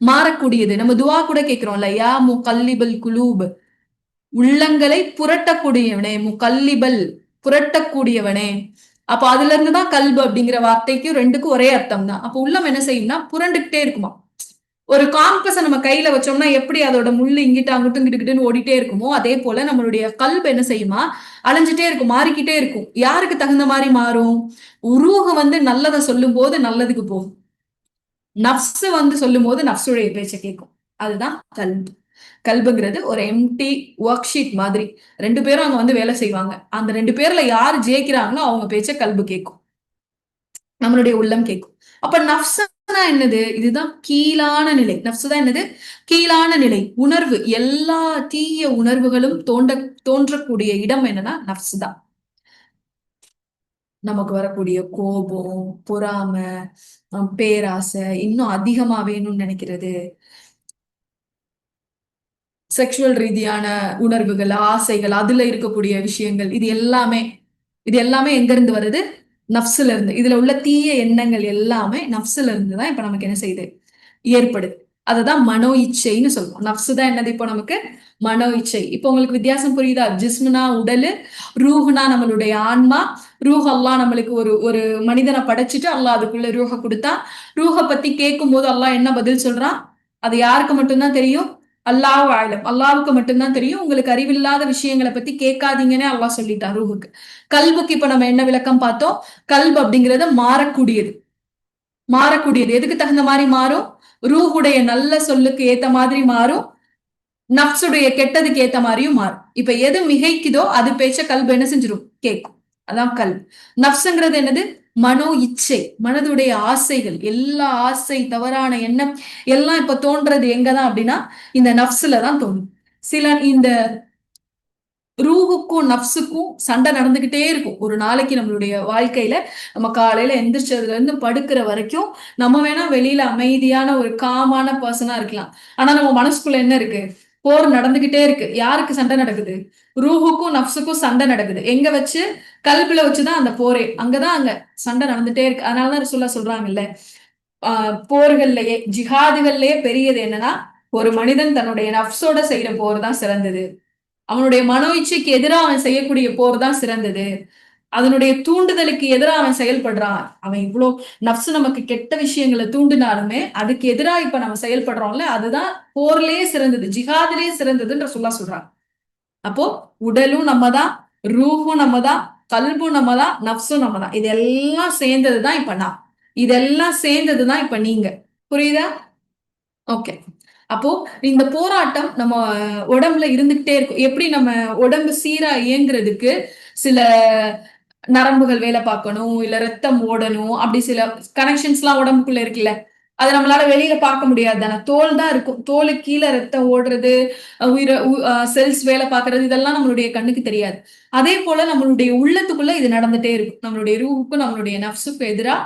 மாறக்கூடியது. நம்ம துவா கூட கேட்கிறோம்ல, யா முகல்லிபுல் குலூப். உள்ளங்களை புரட்டக்கூடியவனே. முகல்லிபல் புரட்டக்கூடியவனே. அப்ப அதுல இருந்துதான் கல்பு அப்படிங்கிற வார்த்தைக்கும் ரெண்டுக்கும் ஒரே அர்த்தம் தான். அப்ப உள்ளம் என்ன செய்யும்னா புரண்டுகிட்டே இருக்குமா. ஒரு காம்பஸை நம்ம கையில வச்சோம்னா எப்படி அதோட முள்ளு இங்கிட்ட அங்கிட்டும் இங்கிட்டுன்னு ஓடிட்டே இருக்குமோ, அதே போல நம்மளுடைய கல்பு என்ன செய்யுமா, அலைஞ்சிட்டே இருக்கும், மாறிக்கிட்டே இருக்கும். யாருக்கு தகுந்த மாதிரி மாறும்? உருவ வந்து நல்லதை சொல்லும் போது நல்லதுக்கு போகும். நப்சு வந்து சொல்லும் போது நப்சுடைய பேச்சை கேட்கும். அதுதான் கல்பு. கல்புங்கிறது ஒரு எம்டி ஒர்க் ஷீட் மாதிரி. ரெண்டு பேரும் அங்க வந்து வேலை செய்வாங்க. அந்த ரெண்டு பேர்ல யாரு ஜெயிக்கிறாங்களோ அவங்க பேச்ச கல்பு கேட்கும். நம்மளுடைய உள்ளம் கேட்கும். அப்ப நப்சுனா என்னது? இதுதான் கீழான நிலை. நப்சுதான் என்னது? கீழான நிலை. உணர்வு. எல்லா தீய உணர்வுகளும் தோன்றக்கூடிய இடம் என்னன்னா நப்சு தான். நமக்கு வரக்கூடிய கோபம், பொறாமை, பேராசை, இன்னும் அதிகமா வேணும்னு நினைக்கிறது, செக்ஷுவல் ரீதியான உணர்வுகள், ஆசைகள், அதுல இருக்கக்கூடிய விஷயங்கள், இது எல்லாமே எங்க இருந்து வருது? நப்சுல இருந்து. இதுல உள்ள தீய எண்ணங்கள் எல்லாமே நப்சுல இருந்து தான் இப்ப நமக்கு என்ன செய்யுது? ஏற்படுது. அததான் மனோ இச்சைன்னு சொல்லுவோம். நப்சு தான் என்னது இப்போ நமக்கு? மனோ இச்சை. இப்போ உங்களுக்கு வித்தியாசம் புரியுதா? ஜிஸ்முனா உடலு, ரூஹ்னா நம்மளுடைய ஆன்மா. ரூஹ் அல்லாஹ் நம்மளுக்கு ஒரு ஒரு மனிதனை படைச்சிட்டு அல்லாஹ் அதுக்குள்ள ரூஹ கொடுத்தா, ரூஹ பத்தி கேட்கும் போது அல்லாஹ் என்ன பதில் சொல்றான்? அது யாருக்கு மட்டும்தான் தெரியும்? அல்லாஹ் ஆலம். அல்லாவுக்கு மட்டும்தான் தெரியும். உங்களுக்கு அறிவில்லாத விஷயங்களை பத்தி கேட்காதீங்கன்னே அல்லாஹ் சொல்லிட்டான் ரூஹுக்கு. கல்புக்கு இப்ப நம்ம என்ன விளக்கம் பார்த்தோம்? கல்பு அப்படிங்கிறது மாறக்கூடியது. மாறக்கூடியது. எதுக்கு தகுந்த மாதிரி மாறும்? ரூஹுடைய நல்ல சொல்லுக்கு ஏத்த மாதிரி மாறும், நப்சுடைய கெட்டதுக்கு ஏத்த மாதிரியும் மாறும். இப்ப எது மிகைக்குதோ அது பேச்ச கல்பு என்ன செஞ்சிடும்? கேட்கும். அதான் கல்பு. நப்சுங்கிறது என்னது? மனோ இச்சை. மனதுடைய ஆசைகள், எல்லா ஆசை, தவறான எண்ணம் எல்லாம் இப்ப தோன்றது எங்கதான் அப்படின்னா இந்த நப்சுல தான் தோணும். சில இந்த ரூஹுக்கும் நப்சுக்கும் சண்டை நடந்துகிட்டே இருக்கும் ஒரு நாளைக்கு. நம்மளுடைய வாழ்க்கையில நம்ம காலையில எந்திரிச்சதுல இருந்து படுக்கிற வரைக்கும் நம்ம வேணா வெளியில அமைதியான ஒரு காமான பர்சனா இருக்கலாம். ஆனா நம்ம மனசுக்குள்ள என்ன இருக்கு? போர் நடந்துகிட்டே இருக்கு. யாருக்கு சண்டை நடக்குது? ரூஹுக்கும் நப்சுக்கும் சண்டை நடக்குது. எங்க வச்சு? கல்புல வச்சுதான் அந்த போரே. அங்க சண்டை நடந்துட்டே இருக்கு. அதனாலதான் சொல்றாங்கல்ல, போர்கள்லயே ஜிஹாதுகள்லயே பெரியது என்னன்னா ஒரு மனிதன் தன்னுடைய நப்சோட செய்யற போர் தான் சிறந்தது. அவனுடைய மனோ இச்சைக்கு எதிராக அவன் செய்யக்கூடிய போர் தான் சிறந்தது. அதனுடைய தூண்டுதலுக்கு எதிராக அவன் செயல்படுறான். அவன் இவ்வளவு நப்சு நமக்கு கெட்ட விஷயங்களை தூண்டினாலுமே அதுக்கு எதிராக இப்ப நம்ம செயல்படுறோம்ல, அதுதான் போர்லயே சிறந்தது, ஜிஹாதிலேயே சிறந்ததுன்ற சொல்றான். அப்போ உடலும் நம்ம தான், ரூஹும் நம்ம தான், கல்பும் நம்ம தான், நப்சும் நம்ம தான். இதெல்லாம் சேர்ந்ததுதான் இப்ப நான். இதெல்லாம் சேர்ந்ததுதான் இப்ப நீங்க. புரியுதா? ஓகே. அப்போ இந்த போராட்டம் நம்ம உடம்புல இருந்துகிட்டே இருக்கும். எப்படி நம்ம உடம்பு சீரா இயங்குறதுக்கு சில நரம்புகள் வேலை பார்க்கணும், இல்ல ரத்தம் ஓடணும், அப்படி சில கனெக்ஷன்ஸ் எல்லாம் உடம்புக்குள்ள இருக்குல்ல. அதை நம்மளால வெளியில பார்க்க முடியாது தானே. தோல் தான் இருக்கும். தோலுக்கு கீழே ரத்தம் ஓடுறது, செல்ஸ் வேலை பார்க்கறது, இதெல்லாம் நம்மளுடைய கண்ணுக்கு தெரியாது. அதே போல நம்மளுடைய உள்ளத்துக்குள்ள இது நடந்துட்டே இருக்கும். நம்மளுடைய ரூஹுக்கும் நம்மளுடைய நஃப்ஸுக்கும் எதிரா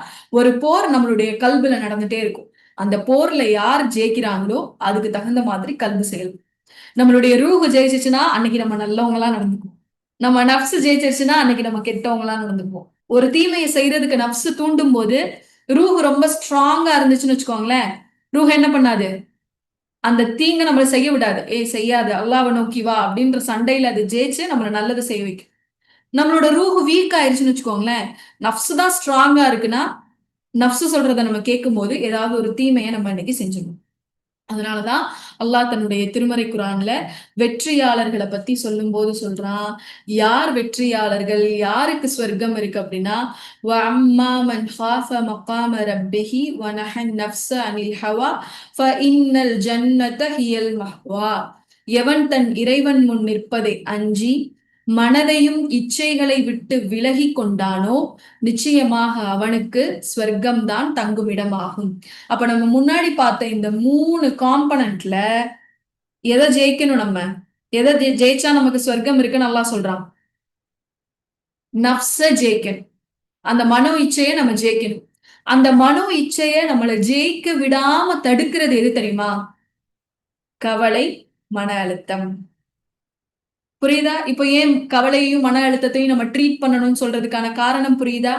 ஒரு போர் நம்மளுடைய கல்புல நடந்துட்டே இருக்கும். அந்த போர்ல யார் ஜெயிக்கிறாங்களோ அதுக்கு தகுந்த மாதிரி கல்பு செயல்படும். நம்மளுடைய ரூஹு ஜெயிச்சிச்சுன்னா அன்னைக்கு நம்ம நல்லவங்களா நடந்துக்குவோம். நம்ம நப்சு ஜெயிச்சிருச்சுன்னா அன்னைக்கு நம்ம கெட்டவங்களா நடந்துக்குவோம். ஒரு தீமையை செய்யறதுக்கு நப்சு தூண்டும் போது ரூஹ் ரொம்ப ஸ்ட்ராங்கா இருந்துச்சுன்னு வச்சுக்கோங்களேன், ரூஹ் என்ன பண்ணாது? அந்த தீங்க நம்மள செய்ய விடாது. செய்யாது, அல்லாஹ்வை நோக்கி வா அப்படின்ற சண்டையில அது ஜெயிச்சு நம்மள நல்லது செய்ய வைக்கும். நம்மளோட ரூஹ் வீக் ஆயிருச்சுன்னு வச்சுக்கோங்களேன், நப்சு தான் ஸ்ட்ராங்கா இருக்குன்னா நப்சு சொல்றத நம்ம கேட்கும் போது ஏதாவது ஒரு தீமையை நம்ம இன்னைக்கு செஞ்சிடணும். அதனாலதான் அல்லாஹ் தன்னுடைய திருமறை குரான்ல வெற்றியாளர்களை பத்தி சொல்லும் போது சொல்றான், யார் வெற்றியாளர்கள், யாருக்கு ஸ்வர்க்கம் இருக்கு அப்படின்னா, وَأَمَّا مَنْ خَافَ مَقَامَ رَبِّهِ وَنَهَى النَّفْسَ عَنِ الْهَوَى فَإِنَّ الْجَنَّةَ هِيَ الْمَأْوَى. எவன் தன் இறைவன் முன் நிற்பதை அஞ்சி மனதையும் இச்சைகளை விட்டு விலகி கொண்டானோ நிச்சயமாக அவனுக்கு ஸ்வர்க்கம்தான் தங்குமிடமாகும். அப்ப நம்ம முன்னாடி பார்த்த இந்த 3 காம்பனன்ட்ல எதை ஜெயிக்கணும்? நம்ம எதை ஜெயிச்சா நமக்கு ஸ்வர்க்கம் இருக்குன்னு அல்லாஹ் சொல்றான்? நஃப்ஸ ஜெயிக்கணும். அந்த மனோ இச்சையை நம்ம ஜெயிக்கணும். அந்த மனோ இச்சையை நம்மளை ஜெயிக்க விடாம தடுக்கிறது எது தெரியுமா? கவலை, மன அழுத்தம். புரியுதா? இப்போ ஏன் கவலையையும் மன அழுத்தத்தையும் நம்ம ட்ரீட் பண்ணணும்னு சொல்றதுக்கான காரணம் புரியுதா?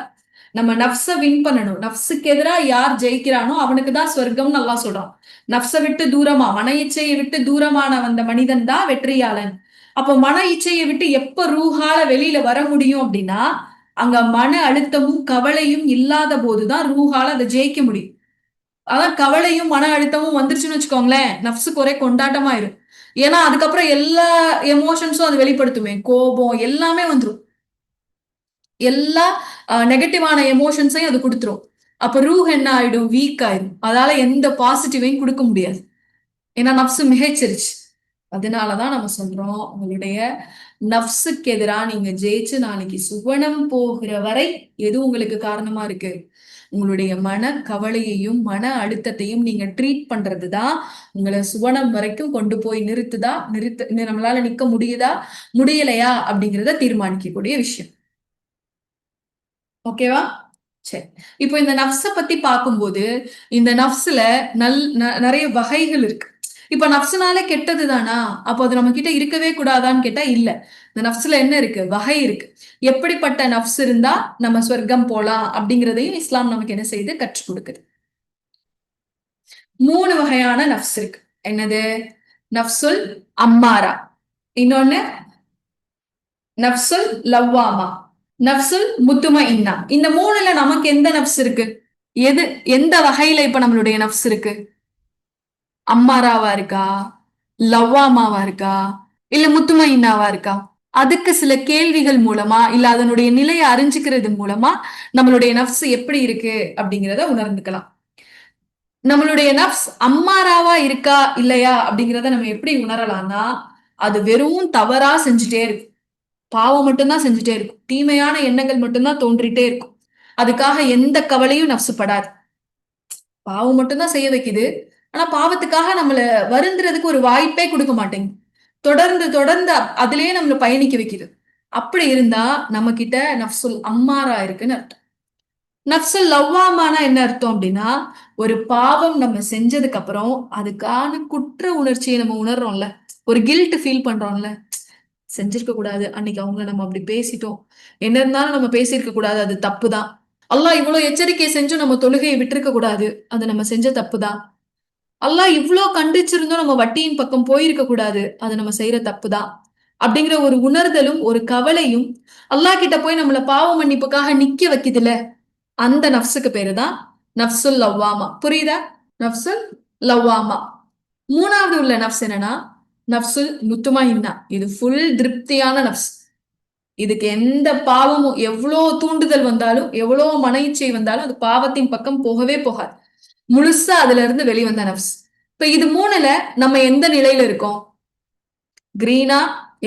நம்ம நஃப்ஸ வின் பண்ணணும். நஃப்ஸுக்கு எதிரா யார் ஜெயிக்கிறானோ அவனுக்கு தான் சொர்க்கம் நல்லா சொல்றான். நஃப்ஸ விட்டு தூரமா, மன இச்சையை விட்டு தூரமான வந்த மனிதன் தான் வெற்றியாளன். அப்போ மன இச்சையை விட்டு எப்ப ரூஹால வெளியில வர முடியும் அப்படின்னா, அங்க மன அழுத்தமும் கவலையும் இல்லாத போதுதான் ரூஹால அதை ஜெயிக்க முடியும். அதான் கவலையும் மன அழுத்தமும் வந்துருச்சுன்னு வச்சுக்கோங்களேன், நஃப்ஸுக்கு ஒரே கொண்டாட்டமாயிரும். ஏன்னா அதுக்கப்புறம் எல்லா எமோஷன்ஸும் அது வெளிப்படுத்துமே, கோபம் எல்லாமே வந்துரும். எல்லா நெகட்டிவான எமோஷன்ஸையும் அது கொடுத்துரும். அப்ப ரூஹ் என்ன ஆயிடும்? வீக் ஆயிடும். அதால எந்த பாசிட்டிவையும் கொடுக்க முடியாது. ஏன்னா நப்சு மிகைச்சிருச்சு. அதனாலதான் நம்ம சொல்றோம், உங்களுடைய நப்சுக்கு எதிராக நீங்க ஜெயிச்சு நாளைக்கு சுவனம் போகிற வரை எது உங்களுக்கு காரணமா இருக்கு? உங்களுடைய மன கவலையையும் மன அழுத்தத்தையும் நீங்க ட்ரீட் பண்றதுதான் உங்களை சுவனம் வரைக்கும் கொண்டு போய் நிறுத்துதா, நம்மளால நிக்க முடியுதா, முடியலையா அப்படிங்கிறத தீர்மானிக்கக்கூடிய விஷயம். ஓகேவா? சரி. இப்போ இந்த நஃப்ஸ பத்தி பார்க்கும்போது, இந்த நஃப்ஸ்ல நிறைய வகைகள் இருக்கு. இப்ப நஃப்ஸ்னாலே கெட்டது தானா? அப்போ அது நம்ம கிட்ட இருக்கவே கூடாதான்னு கேட்டா இல்ல. இந்த நஃப்ஸ்ல என்ன இருக்கு? வகை இருக்கு. எப்படிப்பட்ட நஃப்ஸ் இருந்தா நம்ம சொர்க்கம் போலாம் அப்படிங்கிறதையும் இஸ்லாம் நமக்கு என்ன செய்யுது? கற்றுக் கொடுக்குது. 3 வகையான நஃப்ஸ் இருக்கு. என்னது? நஃப்சுல் அம்மாரா, இன்னொன்னு நஃப்சுல் லவ்வாமா, நஃப்சுல் முத்துமஇன்னா. இந்த 3ல நமக்கு எந்த நஃப்ஸ் இருக்கு? எந்த வகையில இப்ப நம்மளுடைய நஃப்ஸ் இருக்கு? அம்மாராவா இருக்கா, லவ்வாமாவா இருக்கா, இல்ல முத்துமஇன்னாவா இருக்கா? அதுக்கு சில கேள்விகள் மூலமா, இல்ல அதனுடைய நிலையை அறிஞ்சுக்கிறது மூலமா நம்மளுடைய நஃப்ஸ் எப்படி இருக்கு அப்படிங்கிறத உணர்ந்துக்கலாம். நம்மளுடைய நஃப்ஸ் அம்மாராவா இருக்கா இல்லையா அப்படிங்கிறத நம்ம எப்படி உணரலாம்னா, அது வெறும் தவறா செஞ்சுட்டே இருக்கு, பாவம் மட்டும்தான் செஞ்சுட்டே இருக்கும், தீமையான எண்ணங்கள் மட்டும்தான் தோன்றிட்டே இருக்கும். அதுக்காக எந்த கவலையும் நஃப்ஸ் படாது. பாவம் மட்டும்தான் செய்ய வைக்குது. ஆனா பாவத்துக்காக நம்மள வருந்துறதுக்கு ஒரு வாய்ப்பே கொடுக்க மாட்டேங்குது. தொடர்ந்து தொடர்ந்து அதிலேயே நம்மள பயணிக்க வைக்குது. அப்படி இருந்தா நம்ம கிட்ட நஃப்சுல் அம்மாரா இருக்குன்னு அர்த்தம். நஃப்சுல் லவ்வாமானா என்ன அர்த்தம் அப்படின்னா, ஒரு பாவம் நம்ம செஞ்சதுக்கு அப்புறம் அதுக்கான குற்ற உணர்ச்சியை நம்ம உணர்றோம்ல, ஒரு கில்ட் ஃபீல் பண்றோம்ல, செஞ்சிருக்க கூடாது, அன்னைக்கு அவங்கள நம்ம அப்படி பேசிட்டோம், என்ன இருந்தாலும் நம்ம பேசியிருக்க கூடாது, அது தப்புதான், அல்லாஹ் இவ்வளவு எச்சரிக்கை செஞ்சும் நம்ம தொழுகையை விட்டுருக்க கூடாது, அது நம்ம செஞ்ச தப்புதான், அல்லாஹ் இவ்ளோ கண்டிச்சிருந்தோம் நம்ம வட்டியின் பக்கம் போயிருக்க கூடாது, அது நம்ம செய்யற தப்புதான் அப்படிங்கிற ஒரு உணர்தலும் ஒரு கவலையும் அல்லாஹ் கிட்ட போய் நம்மள பாவ மன்னிப்புக்காக நிக்க வைக்குதுல, அந்த நஃப்ஸுக்கு பேருதான் நஃப்சுல் லவ்வாமா. புரியுதா? நஃப்சுல் லவ்வாமா. 3வது உள்ள நஃப்ஸ் என்னன்னா நஃப்சுல் முத்துமஇன்னா. இது ஃபுல் திருப்தியான நஃப்ஸ். இதுக்கு எந்த பாவமும், எவ்வளோ தூண்டுதல் வந்தாலும், எவ்வளோ மன இச்சை வந்தாலும் அது பாவத்தின் பக்கம் போகவே போகாது. முழுசா அதுல இருந்து வெளிவந்த நஃப்ஸ். இப்ப இது 3ல நம்ம எந்த நிலையில இருக்கோம்? கிரீனா,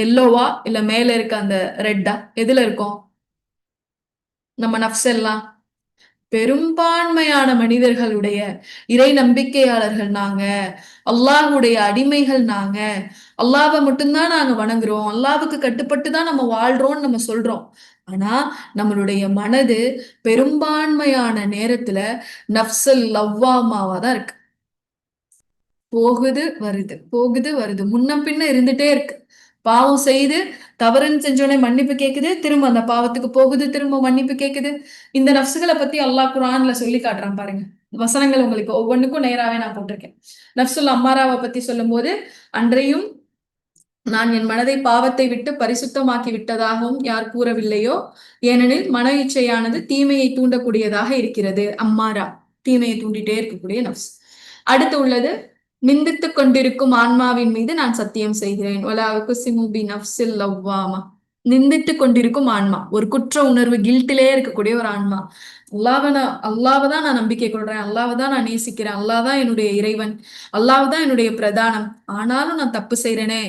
எல்லோவா, இல்ல மேல இருக்க அந்த ரெட்டா? எதுல இருக்கோம் நம்ம நஃப்ஸ் எல்லாம்? பெரும்பான்மையான மனிதர்களுடைய இறை நம்பிக்கையாளர்கள் நாங்க, அல்லாஹ்வுடைய அடிமைகள் நாங்க, அல்லாஹ்வை மட்டும்தான் நாங்க வணங்குறோம், அல்லாஹ்வுக்கு கட்டுப்பட்டு தான் நம்ம வாழ்றோம்னு நம்ம சொல்றோம். ஆனா நம்மளுடைய மனது பெரும்பான்மையான நேரத்துல நஃப்சுல் லவ்வாமாவா தான் இருக்கு. போகுது வருது, போகுது வருது, முன்ன பின்ன இருந்துட்டே இருக்கு. பாவம் செய்து தவறுன்னு செஞ்சோடனே மன்னிப்பு கேக்குது, திரும்ப அந்த பாவத்துக்கு போகுது, திரும்ப மன்னிப்பு கேக்குது. இந்த நஃப்ஸுகளை பத்தி அல்லாஹ் குர்ஆன்ல சொல்லி காட்டுறான் பாருங்க. வசனங்கள் உங்களுக்கு ஒவ்வொன்றுக்கும் நேராவே நான் போட்டிருக்கேன். நஃப்சுல் அம்மாராவை பத்தி சொல்லும் போது, அன்றையும் நான் என் மனதை பாவத்தை விட்டு பரிசுத்தமாக்கி விட்டதாகவும் யார் கூறவில்லையோ, ஏனெனில் மன இச்சையானது தீமையை தூண்டக்கூடியதாக இருக்கிறது. அம்மாரா, தீமையை தூண்டிட்டே இருக்கக்கூடிய நஃப்ஸ். அடுத்து உள்ளது நிந்தித்துக் கொண்டிருக்கும் ஆன்மாவின் மீது நான் சத்தியம் செய்கிறேன். வலா உக்ஸிமு பி நஃப்ஸில் லவ்வாமா. நிந்தித்துக் கொண்டிருக்கும் ஆன்மா, ஒரு குற்ற உணர்வு கில்ட்டிலே இருக்கக்கூடிய ஒரு ஆன்மா. அல்லாஹ்வை தான் நான் நம்பிக்கை கொள்றேன், அல்லாஹ்வை தான் நான் நேசிக்கிறேன், அல்லாஹ் தான் என்னுடைய இறைவன், அல்லாஹ் தான் என்னுடைய பிரதானம், ஆனாலும் நான் தப்பு செய்யறேனே,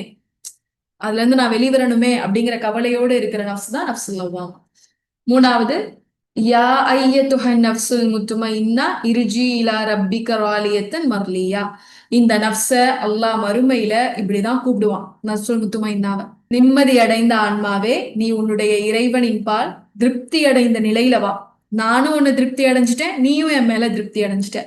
அதுல இருந்து நான் வெளிவரணுமே அப்படிங்கிற கவலையோடு இருக்கிற நஃப்ஸ் தான் நஃப்ஸுல் லவ்வாமா. மூணாவது, யா ஐயத்துஹன் நஃப்ஸுல் முத்துமைன்னா இர்ஜி இலா ரப்பிக ராலியத்தன் மர்லியா. இந்த நஃப்ஸ அல்லாஹ் மறுமையில இப்படிதான் கூப்பிடுவான், நஃப்ஸுல் முத்துமைன்னாவ. நிம்மதி அடைந்த ஆன்மாவே, நீ உன்னுடைய இறைவனின் பால் திருப்தி அடைந்த நிலையில வா. நானும் உன்னை திருப்தி அடைஞ்சிட்டேன், நீயும் என் மேல திருப்தி அடைஞ்சிட்ட.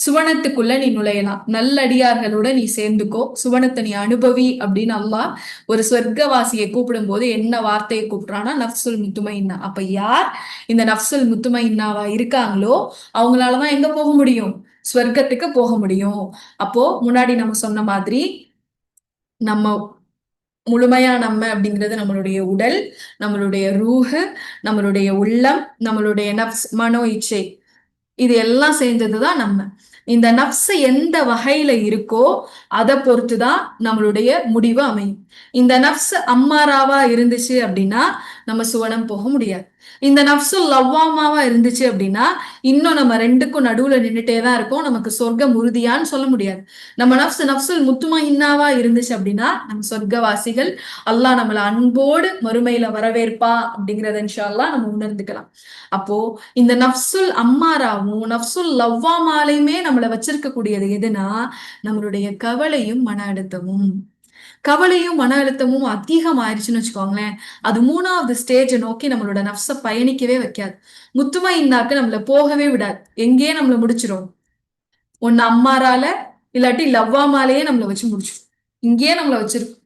சுவனத்துக்குள்ள நீ நுழையலாம், நல்லடியார்களோட நீ சேர்ந்துக்கோ, சுவனத்தை நீ அனுபவி அப்படின்னு அல்லாஹ் ஒரு சொர்க்கவாசியை கூப்பிடும் போது என்ன வார்த்தையை கூப்பிடுறான்னா நஃப்ஸுல் முத்துமைன்னா. அப்ப யார் இந்த நஃப்ஸுல் முத்துமைன்னாவா இருக்காங்களோ அவங்களாலதான் எங்க போக முடியும்? ஸ்வர்க்கத்துக்கு போக முடியும். அப்போ முன்னாடி நம்ம சொன்ன மாதிரி நம்ம முழுமையா நம்ம அப்படிங்கிறது நம்மளுடைய உடல், நம்மளுடைய ரூஹு, நம்மளுடைய உள்ளம், நம்மளுடைய நஃப்ஸ் மனோ இச்சை, இது எல்லாம் சேர்ந்ததுதான் நம்ம. இந்த நஃப்ஸ் எந்த வகையில இருக்கோ அதை பொறுத்துதான் நம்மளுடைய முடிவு அமையும். இந்த நஃப்ஸ் அம்மாராவா இருந்துச்சு அப்படின்னா நம்ம சுவனம் போக முடியாது. இந்த நஃப்ஸுல் லவ்வாமாவா இருந்துச்சு அப்படின்னா இன்னும் நம்ம ரெண்டுக்கும் நடுவுல நின்றுட்டே தான் இருக்கோம், நமக்கு சொர்க்கம் உறுதியான்னு சொல்ல முடியாது. நம்ம நஃப்ஸுல் முத்துமஇன்னாவா இருந்துச்சு அப்படின்னா நம்ம சொர்க்கவாசிகள், அல்லாஹ் நம்மள அன்போடு மறுமையில வரவேற்பா அப்படிங்கறத இன்ஷா அல்லாஹ் நம்ம உணர்ந்துக்கலாம். அப்போ இந்த நஃப்ஸுல் அம்மாராவும் நஃப்ஸுல் லவ்வாமாலையுமே நம்மளை வச்சிருக்கக்கூடியது எதுனா நம்மளுடைய கவலையும் மன அழுத்தமும். கவலையும் மன அழுத்தமும் அதிகம் ஆயிடுச்சுன்னு வச்சுக்கோங்களேன், அது மூணாவது ஸ்டேஜை நோக்கி நம்மளோட நஃப்ஸை பயணிக்கவே வைக்காது. முத்துமையின்னாக்கு நம்மள போகவே விடாது, எங்கேயே நம்மள முடிச்சிரும். ஒன்னு அம்மாரால இல்லாட்டி லவ்வாமாலேயே நம்மளை வச்சு முடிச்சிடும், இங்கேயே நம்மளை வச்சிருக்கும்.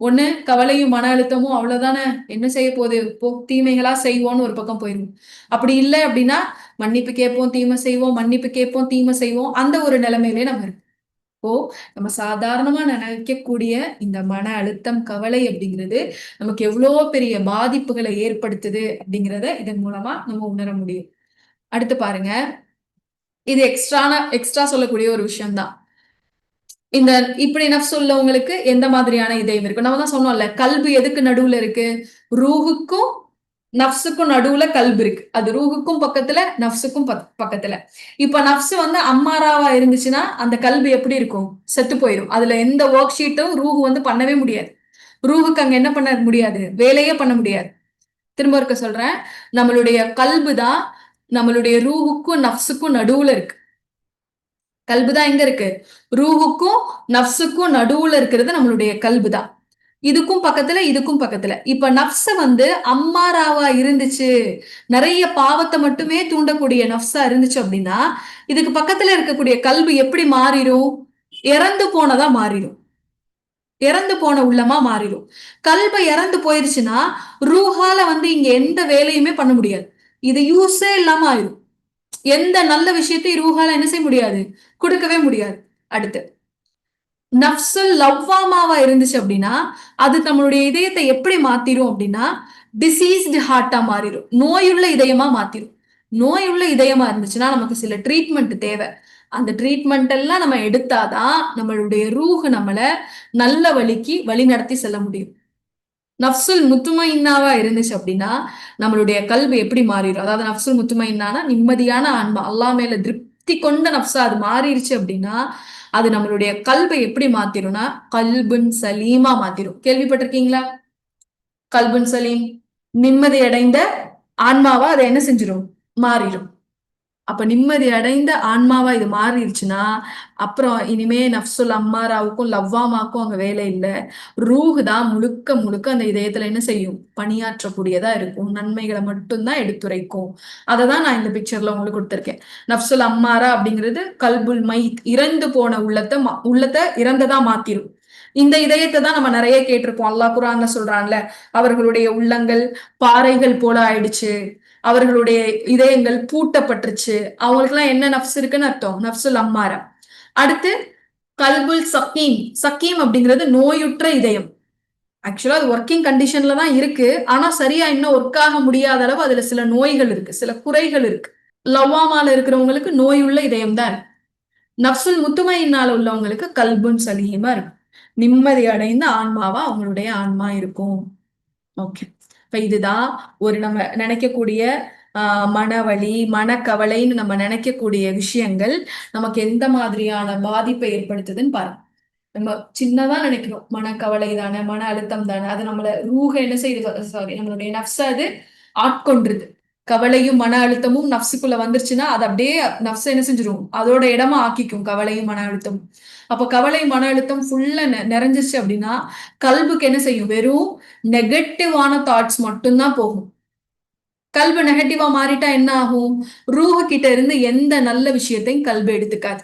ஒண்ணு கவலையும் மன அழுத்தமும் அவ்வளவுதானே, என்ன செய்ய போகுது, போ தீமைகளா செய்வோம்னு ஒரு பக்கம் போயிடும். அப்படி இல்லை அப்படின்னா மன்னிப்பு கேட்போம் தீமை செய்வோம், மன்னிப்பு கேட்போம் தீமை செய்வோம், அந்த ஒரு நிலைமையிலே நம்ம இருக்கோம். இப்போ நம்ம சாதாரணமா நினைக்கக்கூடிய இந்த மன அழுத்தம் கவலை அப்படிங்கிறது நமக்கு எவ்வளோ பெரிய பாதிப்புகளை ஏற்படுத்துது அப்படிங்கிறத இதன் மூலமா நம்ம உணர முடியும். அடுத்து பாருங்க, இது எக்ஸ்ட்ரா சொல்லக்கூடிய ஒரு விஷயம்தான். இந்த இப்படி நஃப்ஸ் உள்ளவங்களுக்கு எந்த மாதிரியான இதயம் இருக்கு? நம்ம தான் சொன்னோம்ல, கல்பு எதுக்கு நடுவுல இருக்கு? ரூஹுக்கும் நஃப்ஸுக்கும் நடுவுல கல்பு இருக்கு. அது ரூஹுக்கும் பக்கத்துல நஃப்ஸுக்கும் பக்கத்துல. இப்ப நஃப்ஸ் அம்மாராவா இருந்துச்சுன்னா அந்த கல்பு எப்படி இருக்கும்? செத்து போயிடும். அதுல எந்த ஒர்க் ஷீட்டும் ரூஹு பண்ணவே முடியாது. ரூஹுக்கு அங்க என்ன பண்ண முடியாது? வேலையே பண்ண முடியாது. திரும்ப இருக்க சொல்றேன், நம்மளுடைய கல்பு தான் நம்மளுடைய ரூஹுக்கும் நஃப்ஸுக்கும் நடுவுல இருக்கு. கல்பு தான் எங்க இருக்கு? ரூஹுக்கும் நஃப்ஸுக்கும் நடுவுல இருக்கிறது நம்மளுடைய கல்பு தான். இதுக்கும் பக்கத்துல இதுக்கும் பக்கத்துல. இப்ப நஃப்ஸ அம்மாராவா இருந்துச்சு, நிறைய பாவத்தை மட்டுமே தூண்டக்கூடிய நஃப்ஸா இருந்துச்சு அப்படின்னா இதுக்கு பக்கத்துல இருக்கக்கூடிய கல்பு எப்படி மாறிடும்? இறந்து போனதா மாறிடும், இறந்து போன உள்ளமா மாறிடும். கல்பை இறந்து போயிருச்சுன்னா ரூஹால இங்க எந்த வேலையுமே பண்ண முடியாது, இது யூஸே இல்லாம ஆயிடும். எந்த நல்ல விஷயத்தையும் ரூஹால என்ன செய்ய முடியாது? கொடுக்கவே முடியாது. அடுத்து நஃப்ஸுல் லவ்வாமாவா இருந்துச்சு அப்படின்னா அது நம்மளுடைய இதயத்தை எப்படி மாத்திரும் அப்படின்னா டிசீஸ்டு ஹார்ட்டா மாறிடும், நோயுள்ள இதயமா மாத்திரும். நோயுள்ள இதயமா இருந்துச்சுன்னா நமக்கு சில ட்ரீட்மெண்ட் தேவை. அந்த ட்ரீட்மெண்ட் எல்லாம் நம்ம எடுத்தாதான் நம்மளுடைய ரூஹ் நம்மளை நல்ல வழிக்கு வழி நடத்தி செல்ல முடியும். நஃப்ஸுல் முத்துமைன்னாவா இருந்துச்சு அப்படின்னா நம்மளுடைய கல்வி எப்படி மாறிடும்? அதாவது நஃப்ஸுல் முத்துமைன்னானா நிம்மதியான ஆன்மா, அல்லாஹ் மேல திருப்தி கொண்ட நஃப்ஸா அது மாறிடுச்சு அப்படின்னா அது நம்மளுடைய கல்வை எப்படி மாத்திரும்னா கல்புன் சலீமா மாத்திரும். கேள்விப்பட்டிருக்கீங்களா? கல்புன் சலீம், நிம்மதி அடைந்த ஆன்மாவா அதை என்ன செஞ்சிடும்? மாறிடும். அப்ப நிம்மதி அடைந்த ஆன்மாவா இது மாறிடுச்சுன்னா அப்புறம் இனிமே நஃப்ஸுல் அம்மாராவுக்கும் லவ்வாமாக்கும் அங்க வேலை இல்லை. ரூஹு தான் முழுக்க முழுக்க அந்த இதயத்துல என்ன செய்யும்? பணியாற்றக்கூடியதா இருக்கும், நன்மைகளை மட்டும்தான் எடுத்துரைக்கும். அதை தான் நான் இந்த பிக்சர்ல உங்களுக்கு கொடுத்திருக்கேன். நஃப்ஸுல் அம்மாரா அப்படிங்கிறது கல்புல் மைத், இறந்து போன உள்ளத்தை இறந்ததா மாத்திரும். இந்த இதயத்தை தான் நம்ம நிறைய கேட்டிருப்போம், அல்லாஹ் குர்ஆன்ல சொல்றான்ல, அவர்களுடைய உள்ளங்கள் பாறைகள் போல ஆயிடுச்சு, அவர்களுடைய இதயங்கள் பூட்டப்பட்டுருச்சு. அவங்களுக்கு எல்லாம் என்ன நஃப்ஸ் இருக்குன்னு அர்த்தம்? நஃப்ஸுல் அம்மாரா. அடுத்து கல்புல் சக்கீம். சக்கீம் அப்படிங்கிறது நோயுற்ற இதயம். ஆக்சுவலா அது ஒர்க்கிங் கண்டிஷன்ல தான் இருக்கு, ஆனா சரியா இன்னும் ஒர்க் ஆக முடியாத அளவு அதுல சில நோய்கள் இருக்கு, சில குறைகள் இருக்கு. லவ்வாமால இருக்கிறவங்களுக்கு நோயுள்ள இதயம் தான் இருக்கு. நப்சுல் முத்துமையினால் உள்ளவங்களுக்கு கல்புன் சலீமா இருக்கும். நிம்மதி அடைந்த ஆன்மாவா அவங்களுடைய ஆன்மா இருக்கும். ஓகே. இப்ப இதுதான் ஒரு நம்ம நினைக்கக்கூடிய மனவலி, மனக்கவலைன்னு நம்ம நினைக்கக்கூடிய விஷயங்கள் நமக்கு எந்த மாதிரியான பாதிப்பை ஏற்படுத்துதுன்னு பாருங்க. நம்ம சின்னதா நினைக்கிறோம். மனக்கவலை தானே, மன அழுத்தம் தானே. அது நம்மள ரூஹ என்ன செய்யுது? சாரி, நம்மளுடைய நஃப்ஸ அது ஆட்கொண்டுருது. கவலையும் மன அழுத்தமும் நஃப்ஸுக்குள்ள வந்துருச்சுன்னா, அது அப்படியே நஃப்ஸ என்ன செஞ்சிரும்? அதோட இடமா ஆக்கிக்கும் கவலையும் மன அழுத்தமும். அப்ப கவலை, மன அழுத்தம் ஃபுல்லா நிறைஞ்சிருச்சு அப்படின்னா, கல்புக்கு என்ன செய்யும்? வெறும் நெகட்டிவான தாட்ஸ் மட்டும்தான் போகும். கல்பு நெகட்டிவா மாறிட்டா என்ன ஆகும்? ரூஹு கிட்ட இருந்து எந்த நல்ல விஷயத்தையும் கல்பு எடுத்துக்காது.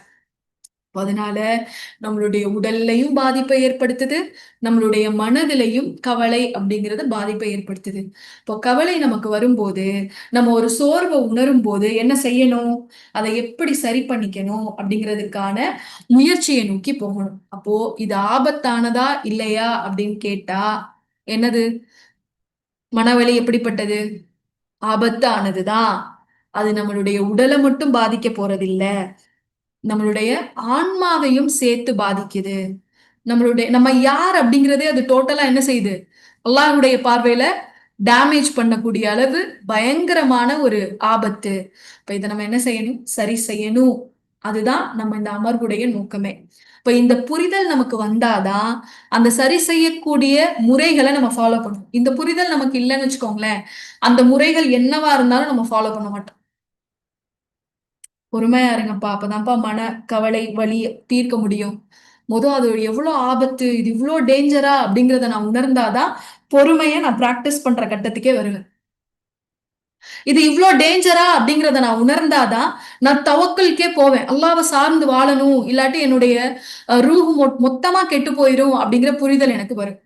அதனால நம்மளுடைய உடல்லையும் பாதிப்பை ஏற்படுத்துது, நம்மளுடைய மனதிலையும் கவலை அப்படிங்கிறது பாதிப்பை ஏற்படுத்துது. இப்போ கவலை நமக்கு வரும்போது, நம்ம ஒரு சோர்வை உணரும் போது என்ன செய்யணும்? அதை எப்படி சரி பண்ணிக்கணும் அப்படிங்கிறதுக்கான முயற்சியை நோக்கி போகணும். அப்போ இது ஆபத்தானதா இல்லையா அப்படின்னு கேட்டா என்னது? மனவலி எப்படிப்பட்டது? ஆபத்தானதுதான். அது நம்மளுடைய உடலை மட்டும் பாதிக்க போறதில்ல. நம்மளுடைய ஆன்மாவையும் சேர்த்து பாதிக்குது. நம்ம யார் அப்படிங்கிறதே அது டோட்டலா என்ன செய்யுது? அல்லாஹ்வுடைய பார்வையில டேமேஜ் பண்ணக்கூடிய அளவு பயங்கரமான ஒரு ஆபத்து. இப்ப இத நம்ம என்ன செய்யணும்? சரி செய்யணும். அதுதான் நம்ம இந்த அமர்வுடைய நோக்கமே. இப்ப இந்த புரிதல் நமக்கு வந்தாதான், அந்த சரி செய்யக்கூடிய முறைகள நம்ம ஃபாலோ பண்ணுவோம். இந்த புரிதல் நமக்கு இல்லன்னு வச்சுக்கோங்களேன், அந்த முறைகள் என்னவா இருந்தாலும் நம்ம ஃபாலோ பண்ண மாட்டோம். பொறுமையா இருங்கப்பா. அப்பதான்ப்பா மன கவலை, வலி தீர்க்க முடியும். அது எவ்வளோ ஆபத்து, இது இவ்ளோ டேஞ்சரா அப்படிங்கிறத நான் உணர்ந்தாதான், பொறுமைய நான் பிராக்டிஸ் பண்ற கட்டத்துக்கே வருவேன். இது இவ்ளோ டேஞ்சரா அப்படிங்கிறத நான் உணர்ந்தாதான், நான் தவக்கலுக்கே போவேன். அல்லாஹ்வ சார்ந்து வாழணும். இல்லாட்டி என்னுடைய ரூஹ் மொத்தமா கெட்டு போயிரும் அப்படிங்கிற புரிதல் எனக்கு வரும்.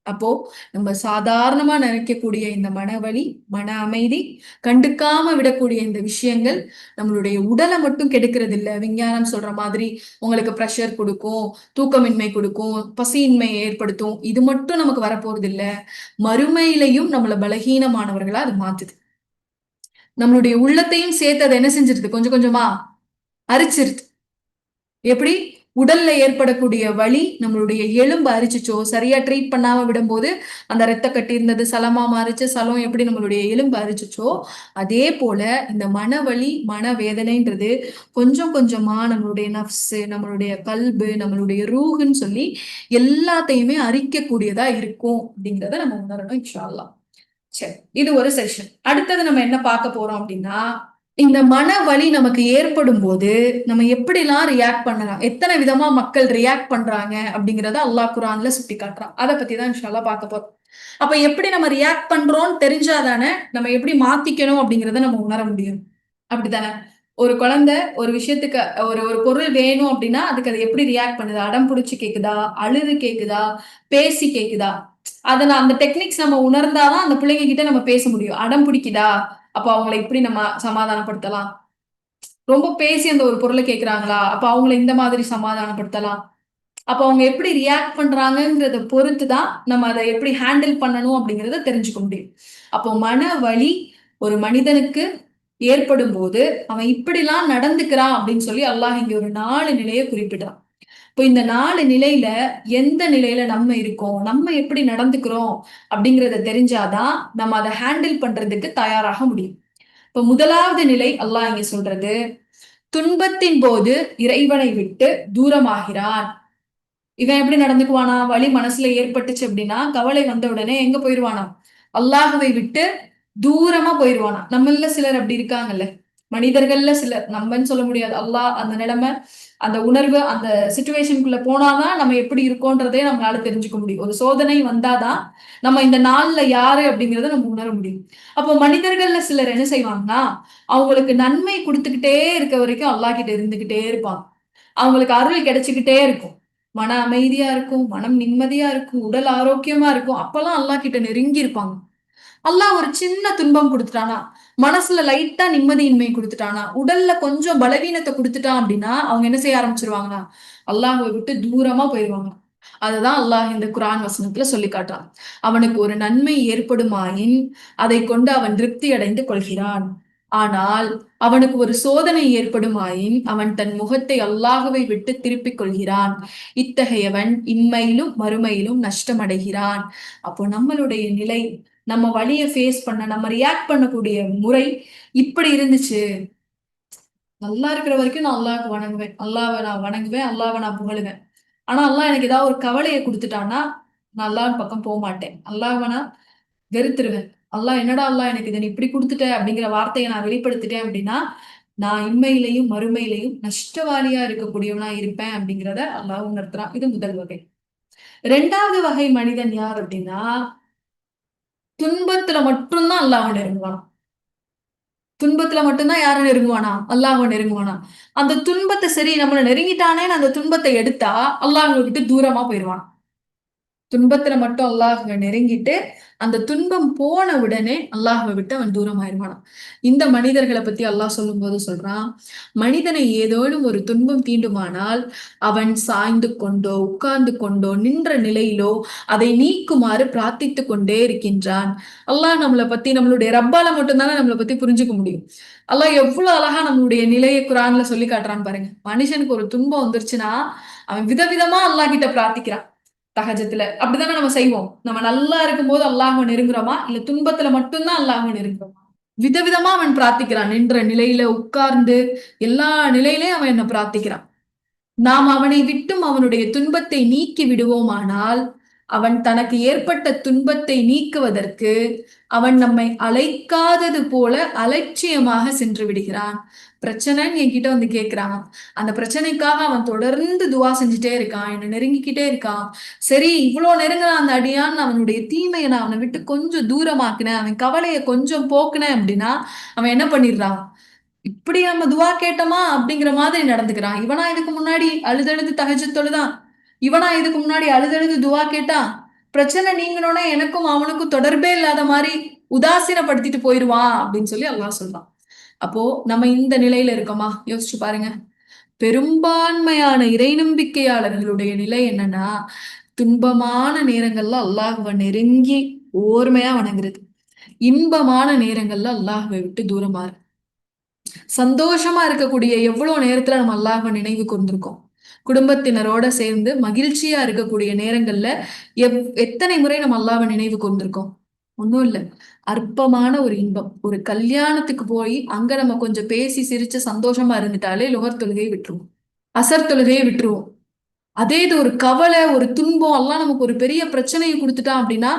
அப்போ நம்ம சாதாரணமா நினைக்கக்கூடிய இந்த மனவலி, மன அமைதி, கண்டுக்காம விடக்கூடிய இந்த விஷயங்கள் நம்மளுடைய உடலை மட்டும் கெடுக்கிறது இல்ல. விஞ்ஞானம் சொல்ற மாதிரி உங்களுக்கு பிரஷர் கொடுக்கும், தூக்கமின்மை கொடுக்கும், பசியின்மை ஏற்படுத்தும். இது மட்டும் நமக்கு வரப்போறது இல்ல. மறுமையிலையும் நம்மள பலகீனமானவர்களா அது மாத்துது. நம்மளுடைய உள்ளத்தையும் சேர்த்து அதை என்ன செஞ்சிருது? கொஞ்சம் கொஞ்சமா அரிச்சிருது. எப்படி? உடல்ல ஏற்படக்கூடிய வலி நம்மளுடைய எலும்பு அரிச்சுச்சோ, சரியா ட்ரீட் பண்ணாம விடும்போது அந்த ரத்த கட்டி இருந்தது சலமா மாறிச்சு. சலம் எப்படி நம்மளுடைய எலும்பு அரிச்சுச்சோ, அதே போல இந்த மனவலி, மனவேதனைன்றது கொஞ்சம் கொஞ்சமா நம்மளுடைய நஃப்ஸு, நம்மளுடைய கல்பு, நம்மளுடைய ரூஹுன்னு சொல்லி எல்லாத்தையுமே அரிக்கக்கூடியதா இருக்கும் அப்படிங்கிறத நம்ம உணரணும் இன்ஷா அல்லாஹ். சரி. இது ஒரு செஷன். அடுத்தது நம்ம என்ன பார்க்க போறோம் அப்படின்னா, இந்த மன வலி நமக்கு ஏற்படும்போது, நம்ம எப்படிலாம் ரியாக்ட் பண்ணலாம்? எத்தன விதமா மக்கள் ரியாக்ட் பண்றாங்க அப்படிங்கிறத அல்லாஹ் குர்ஆன்ல சுட்டி காட்டுறான். அத பத்தி தான் இன்ஷா அல்லாஹ் பார்க்க போறோம். அப்ப எப்படி நம்ம ரியாக்ட் பண்றோம்னு தெரிஞ்சா தானே, நம்ம எப்படி மாத்திக்கணும் அப்படிங்கிறத நம்ம உணர முடியும். அப்படித்தானே? ஒரு குழந்தை ஒரு விஷயத்துக்கு ஒரு ஒரு பொருள் வேணும் அப்படின்னா, அதுக்கு அது எப்படி ரியாக்ட் பண்ணுது? அடம் புடிச்சு கேக்குதா? அழுது கேக்குதா? பேசி கேக்குதா? அந்த டெக்னிக்ஸ் நம்ம உணர்ந்தா தான் அந்த பிள்ளைங்க கிட்ட நம்ம பேச முடியும். அடம் பிடிக்குதா? அப்ப அவங்கள இப்படி நம்ம சமாதானப்படுத்தலாம். ரொம்ப பேசி அந்த ஒரு பொருள கேட்கிறாங்களா? அப்ப அவங்கள இந்த மாதிரி சமாதானப்படுத்தலாம். அப்ப அவங்க எப்படி ரியாக்ட் பண்றாங்கங்கிறத பொறுத்து தான் நம்ம அத எப்படி ஹேண்டில் பண்ணணும் அப்படிங்கிறத தெரிஞ்சுக்க முடியும். அப்போ மன வலி ஒரு மனிதனுக்கு ஏற்படும்போது, அவன் இப்படிலாம் நடந்துக்கிறான் அப்படின்னு சொல்லி அல்லாஹ் இங்க ஒரு 4 நிலைய குறிப்பிடுறான். இப்போ இந்த 4 நிலையில எந்த நிலையில நம்ம இருக்கோம்? நம்ம எப்படி நடந்துக்கிறோம்? அப்படிங்கிறத தெரிஞ்சாதான் நம்ம அத ஹேண்டில் பண்றதுக்கு தயாராக முடியும். இப்ப முதலாவது நிலை அல்லாஹ் இங்க சொல்றது, துன்பத்தின் போது இறைவனை விட்டு தூரமாகிறான். இவன் எப்படி நடந்துக்குவானா? வலி மனசுல ஏற்பட்டுச்சு அப்படின்னா, கவலை வந்த உடனே எங்க போயிருவானாம்? அல்லாஹ்வை விட்டு தூரமா போயிருவானாம். நம்மள்ல சிலர் அப்படி இருக்காங்கல்ல. மனிதர்கள்ல சிலர், நம்மன்னு சொல்ல முடியாது. அல்லாஹ் அந்த நிலைமை, அந்த உணர்வு, அந்த சிச்சுவேஷனுக்குள்ள போனாதான் நம்ம எப்படி இருக்கோன்றதே நம்மளால தெரிஞ்சுக்க முடியும். ஒரு சோதனை வந்தாதான் நம்ம இந்த நாள்ல யாரு அப்படிங்கிறத நம்ம உணர முடியும். அப்போ மனிதர்கள்ல சிலர் என்ன செய்வாங்கன்னா, அவங்களுக்கு நன்மை குடுத்துக்கிட்டே இருக்க வரைக்கும் அல்லாஹ் கிட்ட இருந்துகிட்டே இருப்பாங்க. அவங்களுக்கு அருள் கிடைச்சுக்கிட்டே இருக்கும். மன அமைதியா இருக்கும், மனம் நிம்மதியா இருக்கும், உடல் ஆரோக்கியமா இருக்கும். அப்பல்லாம் அல்லாஹ் கிட்ட நெருங்கி இருப்பாங்க. அல்லாஹ் ஒரு சின்ன துன்பம் குடுத்துட்டானா, மனசுல லைட்டா நிம்மதியின்மை குடுத்துட்டானா, உடல்ல கொஞ்சம் பலவீனத்த குடுத்துட்டான் அப்படின்னா, அவங்க என்ன செய்ய ஆரம்பிச்சுருவாங்கன்னா, அல்லாஹ்வை விட்டு தூரமா போயிருவாங்க. அததான் அல்லாஹ் இந்த குர்ஆன் வசனத்துல சொல்லி காட்டுறான். அவனுக்கு ஒரு நன்மை ஏற்படுமாயின், அதைக் கொண்டு அவன் திருப்தி அடைந்து கொள்கிறான். ஆனால் அவனுக்கு ஒரு சோதனை ஏற்படுமாயின் அவன் தன் முகத்தை அல்லாஹ்வை விட்டு திருப்பிக் கொள்கிறான். இத்தகையவன் இம்மையிலும் மறுமையிலும் நஷ்டமடைகிறான். அப்போ நம்மளுடைய நிலை, நம்ம வழிய ஃபேஸ் பண்ண, நம்ம ரியாக்ட் பண்ணக்கூடிய முறை இப்படி இருந்துச்சு. நல்லா இருக்கிற வரைக்கும் நான் அல்லாஹ்க்கு வணங்குவேன், அல்லாஹ்வை நான் புகழுவேன். ஆனா அல்லாஹ் எனக்கு ஏதாவது ஒரு கவலையை கொடுத்துட்டான்னா நான் அல்லாஹ் பக்கம் போக மாட்டேன். அல்லாஹ்வை நான் வெறுத்துருவேன். என்னடா அல்லாஹ் எனக்கு இதை நீ இப்படி கொடுத்துட்ட அப்படிங்கிற வார்த்தையை நான் வெளிப்படுத்திட்டேன் அப்படின்னா நான் இம்மையிலையும் மறுமையிலையும் நஷ்டவாளியா இருக்கக்கூடியவனா இருப்பேன் அப்படிங்கிறத அல்லாஹ் உணர்த்துறான். இது முதல் வகை. 2வது வகை மனிதன் யார் அப்படின்னா, துன்பத்துல மட்டும்தான் அல்லாஹ்வை நெருங்குவான். துன்பத்துல மட்டும்தான் யாரை நெருங்குவானா? அல்லாஹ்வை நெருங்குவானா? அந்த துன்பத்தை சரி நம்மள நெருங்கிட்டானேன்னு அந்த துன்பத்தை எடுத்தா அல்லாஹ்வை விட்டு தூரமா போயிருவான். துன்பத்துல மட்டும் அல்லாஹ்வை நெருங்கிட்டு அந்த துன்பம் போன உடனே அல்லாஹ்வை விட்டு அவன் தூரம் ஆயிடுவானாம். இந்த மனிதர்களை பத்தி அல்லாஹ் சொல்லும் போது சொல்றான், மனிதனை ஏதோனும் ஒரு துன்பம் தீண்டுமானால் அவன் சாய்ந்து கொண்டோ உட்கார்ந்து கொண்டோ நின்ற நிலையிலோ அதை நீக்குமாறு பிரார்த்தித்து கொண்டே இருக்கின்றான். அல்லாஹ் நம்மளை பத்தி, நம்மளுடைய ரப்பால மட்டும்தானே நம்மளை பத்தி புரிஞ்சுக்க முடியும். அல்லாஹ் எவ்வளவு அழகா நம்மளுடைய நிலையை குரான்ல சொல்லி காட்டுறான்னு பாருங்க. மனுஷனுக்கு ஒரு துன்பம் வந்துருச்சுன்னா அவன் விதவிதமா அல்லாஹ் கிட்ட பிரார்த்திக்கிறான். தஹஜத்துல அப்படித்தானே நம்ம செய்வோம். நம்ம நல்லா இருக்கும்போது அல்லாஹ்வை நெருங்குறோமா, இல்ல துன்பத்துல மட்டும்தான் அல்லாஹ்வை நெருங்குறோமா? விதவிதமா அவன் பிரார்த்திக்கிறான். நின்ற நிலையில, உட்கார்ந்து, எல்லா நிலையிலையும் அவன் என்ன பிரார்த்திக்கிறான். நாம் அவனை விட்டும் அவனுடைய துன்பத்தை நீக்கி விடுவோமானால் அவன் தனக்கு ஏற்பட்ட துன்பத்தை நீக்குவதற்கு அவன் நம்மை அழைக்காதது போல அலட்சியமாக சென்று விடுகிறான். பிரச்சனைன்னு என்கிட்ட வந்து கேட்கிறான். அந்த பிரச்சனைக்காக அவன் தொடர்ந்து துவா செஞ்சுட்டே இருக்கான், என்னை நெருங்கிக்கிட்டே இருக்கான். சரி, இவ்வளவு நெருங்கின அந்த அடியான் அவனுடைய தீமையை நான் அவனை விட்டு கொஞ்சம் தூரமாக்குனேன், அவன் கவலையை கொஞ்சம் போக்குனேன் அப்படின்னா அவன் என்ன பண்ணிடுறான்? இப்படி நம்ம துவா கேட்டோமா அப்படிங்கிற மாதிரி நடந்துக்கிறான். இவனா இதுக்கு முன்னாடி அழுதழுது தஹஜ்ஜுத் தொழுதான்? இவனா இதுக்கு முன்னாடி அழுதழுது துவா கேட்டான்? பிரச்சனை நீங்கணும்னா எனக்கும் அவனுக்கும் தொடர்பே இல்லாத மாதிரி உதாசீனப்படுத்திட்டு போயிருவான் அப்படின்னு சொல்லி அல்லாஹ் சொல்றான். அப்போ நம்ம இந்த நிலையில இருக்கோமா? யோசிச்சு பாருங்க. பெரும்பான்மையான இறை நம்பிக்கையாளர்களுடைய நிலை என்னன்னா, துன்பமான நேரங்கள்ல அல்லாஹ்வை நெருங்கி ஓர்மையா வணங்குறது, இன்பமான நேரங்கள்ல அல்லாஹ்வை விட்டு தூரமாறு. சந்தோஷமா இருக்கக்கூடிய எவ்வளவு நேரத்துல நம்ம அல்லாஹ்வை நினைவு கூர்ந்திருக்கோம். குடும்பத்தினரோட சேர்ந்து மகிழ்ச்சியா இருக்கக்கூடிய நேரங்கள்ல எத்தனை முறை நம்ம அல்லாஹ்வை நினைவு கூர்ந்திருக்கோம்? ஒண்ணும் இல்ல. அற்பமான ஒரு இன்பம். ஒரு கல்யாணத்துக்கு போய் அங்க நம்ம கொஞ்சம் பேசி சிரிச்சு சந்தோஷமா இருந்துட்டாலே லுகர் தொழுகையை விட்டுருவோம். அசர் தொழுகையை விட்டுருவோம். அதே இது ஒரு கவலை, ஒரு துன்பம், அல்லாஹ் நமக்கு ஒரு பெரிய பிரச்சனையை கொடுத்துட்டான் அப்படின்னா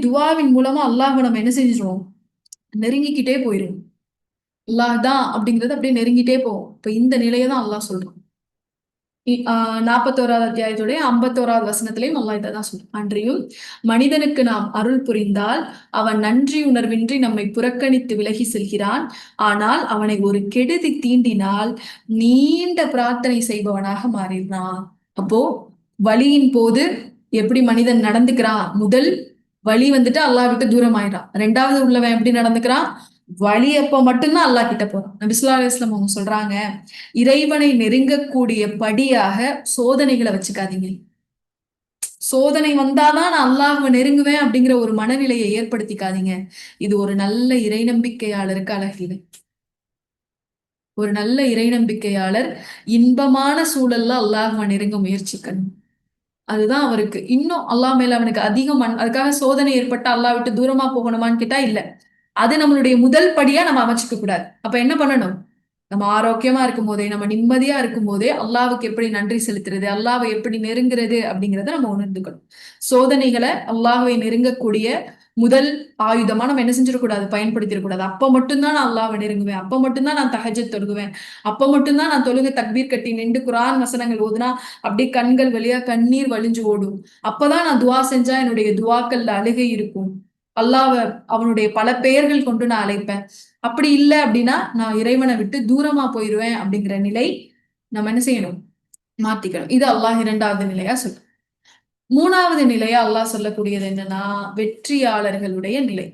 துவாவின் மூலமா அல்லாஹ்வை நம்ம என்ன செஞ்சிருவோம்? நெருங்கிக்கிட்டே போயிரும். அல்லாஹ் தான் அப்படிங்கிறது அப்படியே நெருங்கிட்டே போகும். இப்ப இந்த நிலையை தான் அல்லாஹ் சொல்றான். 41வது அத்தியாயத்துடைய 51வது வசனத்திலையும் அல்லாஹ் இதைதான் சொல்றான். அன்றியும் மனிதனுக்கு நாம் அருள் புரிந்தால் அவன் நன்றி உணர்வின்றி நம்மை புறக்கணித்து விலகி செல்கிறான். ஆனால் அவனை ஒரு கெடுதி தீண்டினால் நீண்ட பிரார்த்தனை செய்பவனாக மாறிடுறான். அப்போ வலியின் போது எப்படி மனிதன் நடந்துக்கிறான்? முதல் வலி வந்துட்டு அல்லாஹ் விட்டு தூரம் ஆயிடான். 2வது உள்ளவன் எப்படி நடந்துக்கிறான்? வழி அப்ப மட்டும்தான் அல்லாஹ் கிட்ட போறான். நபி ஸல்லல்லாஹு அலைஹி வஸல்லம் அவங்க சொல்றாங்க, இறைவனை நெருங்கக்கூடிய படியாக சோதனைகளை வச்சுக்காதீங்க. சோதனை வந்தாதான் நான் அல்லாஹ்வை நெருங்குவேன் அப்படிங்கிற ஒரு மனநிலையை ஏற்படுத்திக்காதீங்க. இது ஒரு நல்ல இறை நம்பிக்கையாளருக்கு அழகில்லை. ஒரு நல்ல இறை நம்பிக்கையாளர் இன்பமான சூழல்ல அல்லாஹ்வை நெருங்க முயற்சிக்கணும். அதுதான் அவருக்கு இன்னும் அல்லாஹ் மேல அவனுக்கு அதிகம் அதுக்காக சோதனை ஏற்பட்டா அல்லாஹ் விட்டு தூரமா போகணுமான்னு கேட்டா இல்ல. அது நம்மளுடைய முதல் படியா நம்ம அமைச்சுக்க கூடாது. அப்ப என்ன பண்ணணும்? நம்ம ஆரோக்கியமா இருக்கும் போதே, நம்ம நிம்மதியா இருக்கும் போதே அல்லாஹ்வுக்கு எப்படி நன்றி செலுத்துறது, அல்லாஹ்வை எப்படி நெருங்குறது அப்படிங்கிறத நம்ம உணர்ந்துக்கணும். சோதனைகளை அல்லாஹ்வை நெருங்கக்கூடிய முதல் ஆயுதமா நம்ம என்ன செஞ்சிடக்கூடாது? பயன்படுத்திடக்கூடாது. அப்ப மட்டும்தான் நான் அல்லாஹ்வை நெருங்குவேன், அப்ப மட்டும்தான் நான் தஹஜ்ஜுத் தொழுகுவேன், அப்ப மட்டும்தான் நான் தொழுகை தக்பீர் கட்டி நின்று குர்ஆன் வசனங்கள் ஓதுனா அப்படியே கண்கள் வழியா கண்ணீர் வழிஞ்சு ஓடும். அப்பதான் நான் துவா செஞ்சா என்னுடைய துவாக்கள்ல அழுகை இருக்கும். அல்லாஹ்வை அவனுடைய பல பெயர்கள் கொண்டு நான் அழைப்பேன். அப்படி இல்ல அப்படின்னா நான் இறைவனை விட்டு தூரமா போயிருவேன் அப்படிங்கிற நிலை நம்ம என்ன செய்யணும்? மாத்திக்கணும். இது அல்லாஹ் 2வது நிலையா சொல்ற. 3வது நிலையா அல்லாஹ் சொல்லக்கூடியது என்னன்னா, வெற்றியாளர்களுடைய நிலை.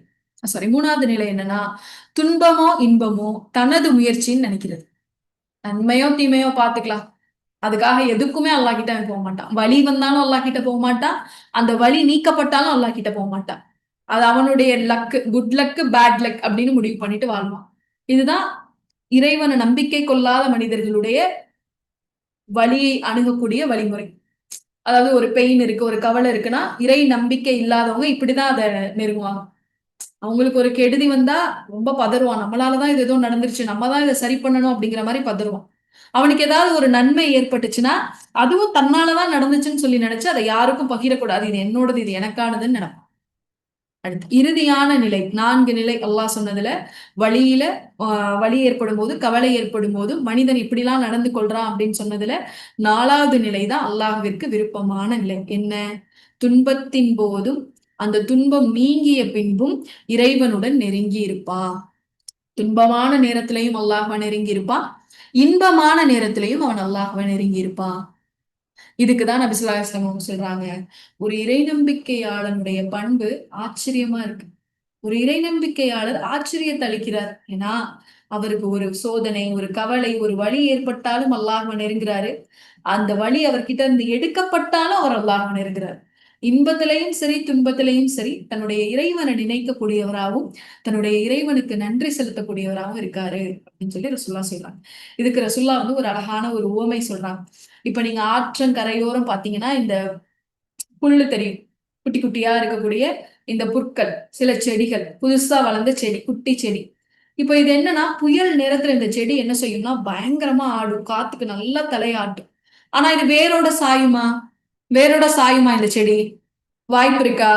3வது நிலை என்னன்னா, துன்பமோ இன்பமோ தனது முயற்சின்னு நினைக்கிறது. நன்மையோ தீமையோ பாத்துக்கலாம், அதுக்காக எதுக்குமே அல்லாஹ் கிட்ட போக மாட்டான். வலி வந்தாலும் அல்லாஹ் கிட்ட போக மாட்டான், அந்த வலி நீக்கப்பட்டாலும் அல்லாஹ் கிட்ட போக மாட்டான். அது அவனுடைய luck, good luck bad luck அப்படின்னு முடிவு பண்ணிட்டு வாழ்வான். இதுதான் இறைவனை நம்பிக்கை கொள்ளாத மனிதர்களுடைய வழியை அணுகக்கூடிய வழிமுறை. அதாவது ஒரு பெயின் இருக்கு, ஒரு கவலை இருக்குன்னா, இறை நம்பிக்கை இல்லாதவங்க இப்படிதான் அதை நெருங்குவாங்க. அவங்களுக்கு ஒரு கெடுதி வந்தா ரொம்ப பதறுவான். நம்மளாலதான் இது ஏதோ நடந்துருச்சு, நம்ம தான் இதை சரி பண்ணணும் அப்படிங்கிற மாதிரி பதறுவான். அவனுக்கு ஏதாவது ஒரு நன்மை ஏற்பட்டுச்சுன்னா அதுவும் தன்னாலதான் நடந்துச்சுன்னு சொல்லி நினைச்சு அதை யாருக்கும் பகிரக்கூடாது. இது என்னோடது, இது எனக்கானதுன்னு நினைப்பான். அடுத்து இறுதியான நிலை, 4 நிலை அல்லாஹ் சொன்னதுல, வழியில வலி ஏற்படும் போது, கவலை ஏற்படும் போது மனிதன் இப்படிலாம் நடந்து கொள்றான் அப்படின்னு சொன்னதுல 4வது நிலை தான் அல்லாஹ்விற்கு விருப்பமான நிலை. என்ன? துன்பத்தின் போதும் அந்த துன்பம் நீங்கிய பின்பும் இறைவனுடன் நெருங்கி இருப்பான். துன்பமான நேரத்திலையும் அல்லாஹ்வை நெருங்கி இருப்பான், இன்பமான நேரத்திலையும் அவன் அல்லாஹ்வை நெருங்கி இருப்பான். இதுக்குதான் நபி ஸல்லல்லாஹு அலைஹி வஸல்லம் சொல்றாங்க, ஒரு இறை நம்பிக்கையாளனுடைய பண்பு ஆச்சரியமா இருக்கு. ஒரு இறை நம்பிக்கையாளர் ஆச்சரியத்தை அளிக்கிறார். ஏன்னா அவருக்கு ஒரு சோதனை, ஒரு கவலை, ஒரு வலி ஏற்பட்டாலும் அல்லாஹ்வை நெருங்குறாரு. அந்த வலி அவர்கிட்ட இருந்து எடுக்கப்பட்டாலும் அவர் அல்லாஹ்வை நெருங்குறாரு. இன்பத்திலையும் சரி, துன்பத்திலையும் சரி, தன்னுடைய இறைவனை நினைக்கக்கூடியவராகவும் தன்னுடைய இறைவனுக்கு நன்றி செலுத்தக்கூடியவராகவும் இருக்காரு அப்படின்னு சொல்லி ரசூலுல்லாஹ் சொல்றாங்க. இதுக்கு ரசூலுல்லாஹ் வந்து ஒரு அழகான ஒரு உவமை சொல்றாங்க. இப்ப நீங்க ஆற்றங்கரையோரம் பாத்தீங்கன்னா இந்த புல்லு தெரியும், குட்டி குட்டியா இருக்கக்கூடிய இந்த புற்கள், சில செடிகள், புதுசா வளர்ந்த செடி, குட்டி செடி. இப்ப இது என்னன்னா, புயல் நேரத்துல இந்த செடி என்ன செய்யும்னா பயங்கரமா ஆடும், காத்துக்கு நல்லா தலையாட்டும். ஆனா இது வேரோட சாயுமா? வேரோட சாயுமா இந்த செடி? வாய்ப்பு இருக்கா?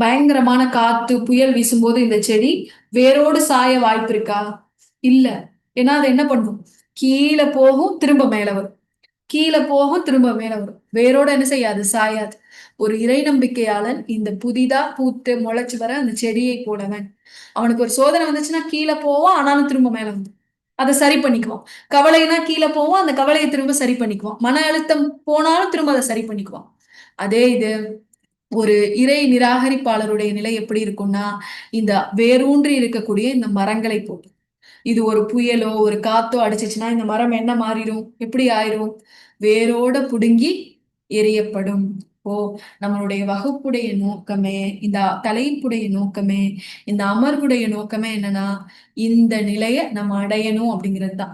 பயங்கரமான காத்து, புயல் வீசும்போது இந்த செடி வேரோடு சாய வாய்ப்பு இருக்கா? இல்ல. ஏன்னா அது என்ன பண்ணும்? கீழே போகும், திரும்ப மேல வரும். கீழே போகும், திரும்ப மேல வரும். வேரோட என்ன செய்யாது? சாயாது. ஒரு இறை நம்பிக்கையாளன் இந்த புதிதா பூத்து முளைச்சு வர அந்த செடியை போலவன். அவனுக்கு ஒரு சோதனை வந்துச்சுன்னா கீழே போவான், ஆனாலும் திரும்ப மேல வந்து அதை சரி பண்ணிக்குவான். கவலைனா கீழே போவான், அந்த கவலையை திரும்ப சரி பண்ணிக்குவான். மன அழுத்தம் போனாலும் திரும்ப அதை சரி பண்ணிக்குவான். அதே இது ஒரு இறை நிராகரிப்பாளருடைய நிலை எப்படி இருக்கும்னா, இந்த வேரூன்றி இருக்கக்கூடிய இந்த மரங்களை போட்டு, இது ஒரு புயலோ ஒரு காத்தோ அடிச்சிச்சுன்னா இந்த மரம் என்ன மாறிடும்? எப்படி ஆயிரும்? வேரோட புடுங்கி எரியப்படும். ஓ, நம்மளுடைய வகுப்புடைய நோக்கமே, இந்த தலைப்புடைய நோக்கமே, இந்த அமர்வுடைய நோக்கமே என்னன்னா, இந்த நிலைய நம்ம அடையணும் அப்படிங்கிறது தான்.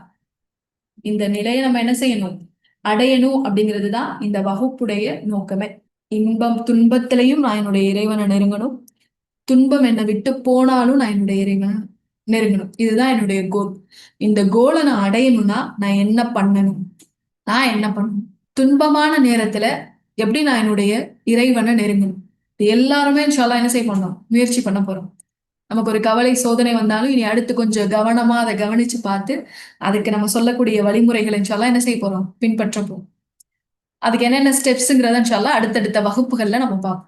இந்த நிலையை நம்ம என்ன செய்யணும்? அடையணும் அப்படிங்கிறது தான் இந்த வகுப்புடைய நோக்கமே. இன்பம் துன்பத்திலையும் நான் என்னுடைய இறைவனை நெருங்கணும், துன்பம் என்னை விட்டு போனாலும் நான் என்னுடைய இறைவனை நெருங்கணும். இதுதான் என்னுடைய கோல். இந்த கோலை நான் அடையணும்னா நான் என்ன பண்ணணும்? நான் என்ன பண்ணணும்? துன்பமான நேரத்துல எப்படி நான் என்னுடைய இறைவனை நெருங்கணும்? இது எல்லாருமே இன்ஷா அல்லாஹ் என்ன செய்ய பண்ணோம்? முயற்சி பண்ண போறோம். நமக்கு ஒரு கவலை சோதனை வந்தாலும் இனி அடுத்து கொஞ்சம் கவனமா அதை கவனிச்சு பார்த்து அதுக்கு நம்ம சொல்லக்கூடிய வழிமுறைகளை இன்ஷா அல்லாஹ் என்ன செய்ய போறோம்? பின்பற்ற போறோம். அதுக்கு என்னென்ன ஸ்டெப்ஸ்ங்கிறத இன்ஷா அல்லாஹ் அடுத்தடுத்த வகுப்புகள்ல நம்ம பார்ப்போம்.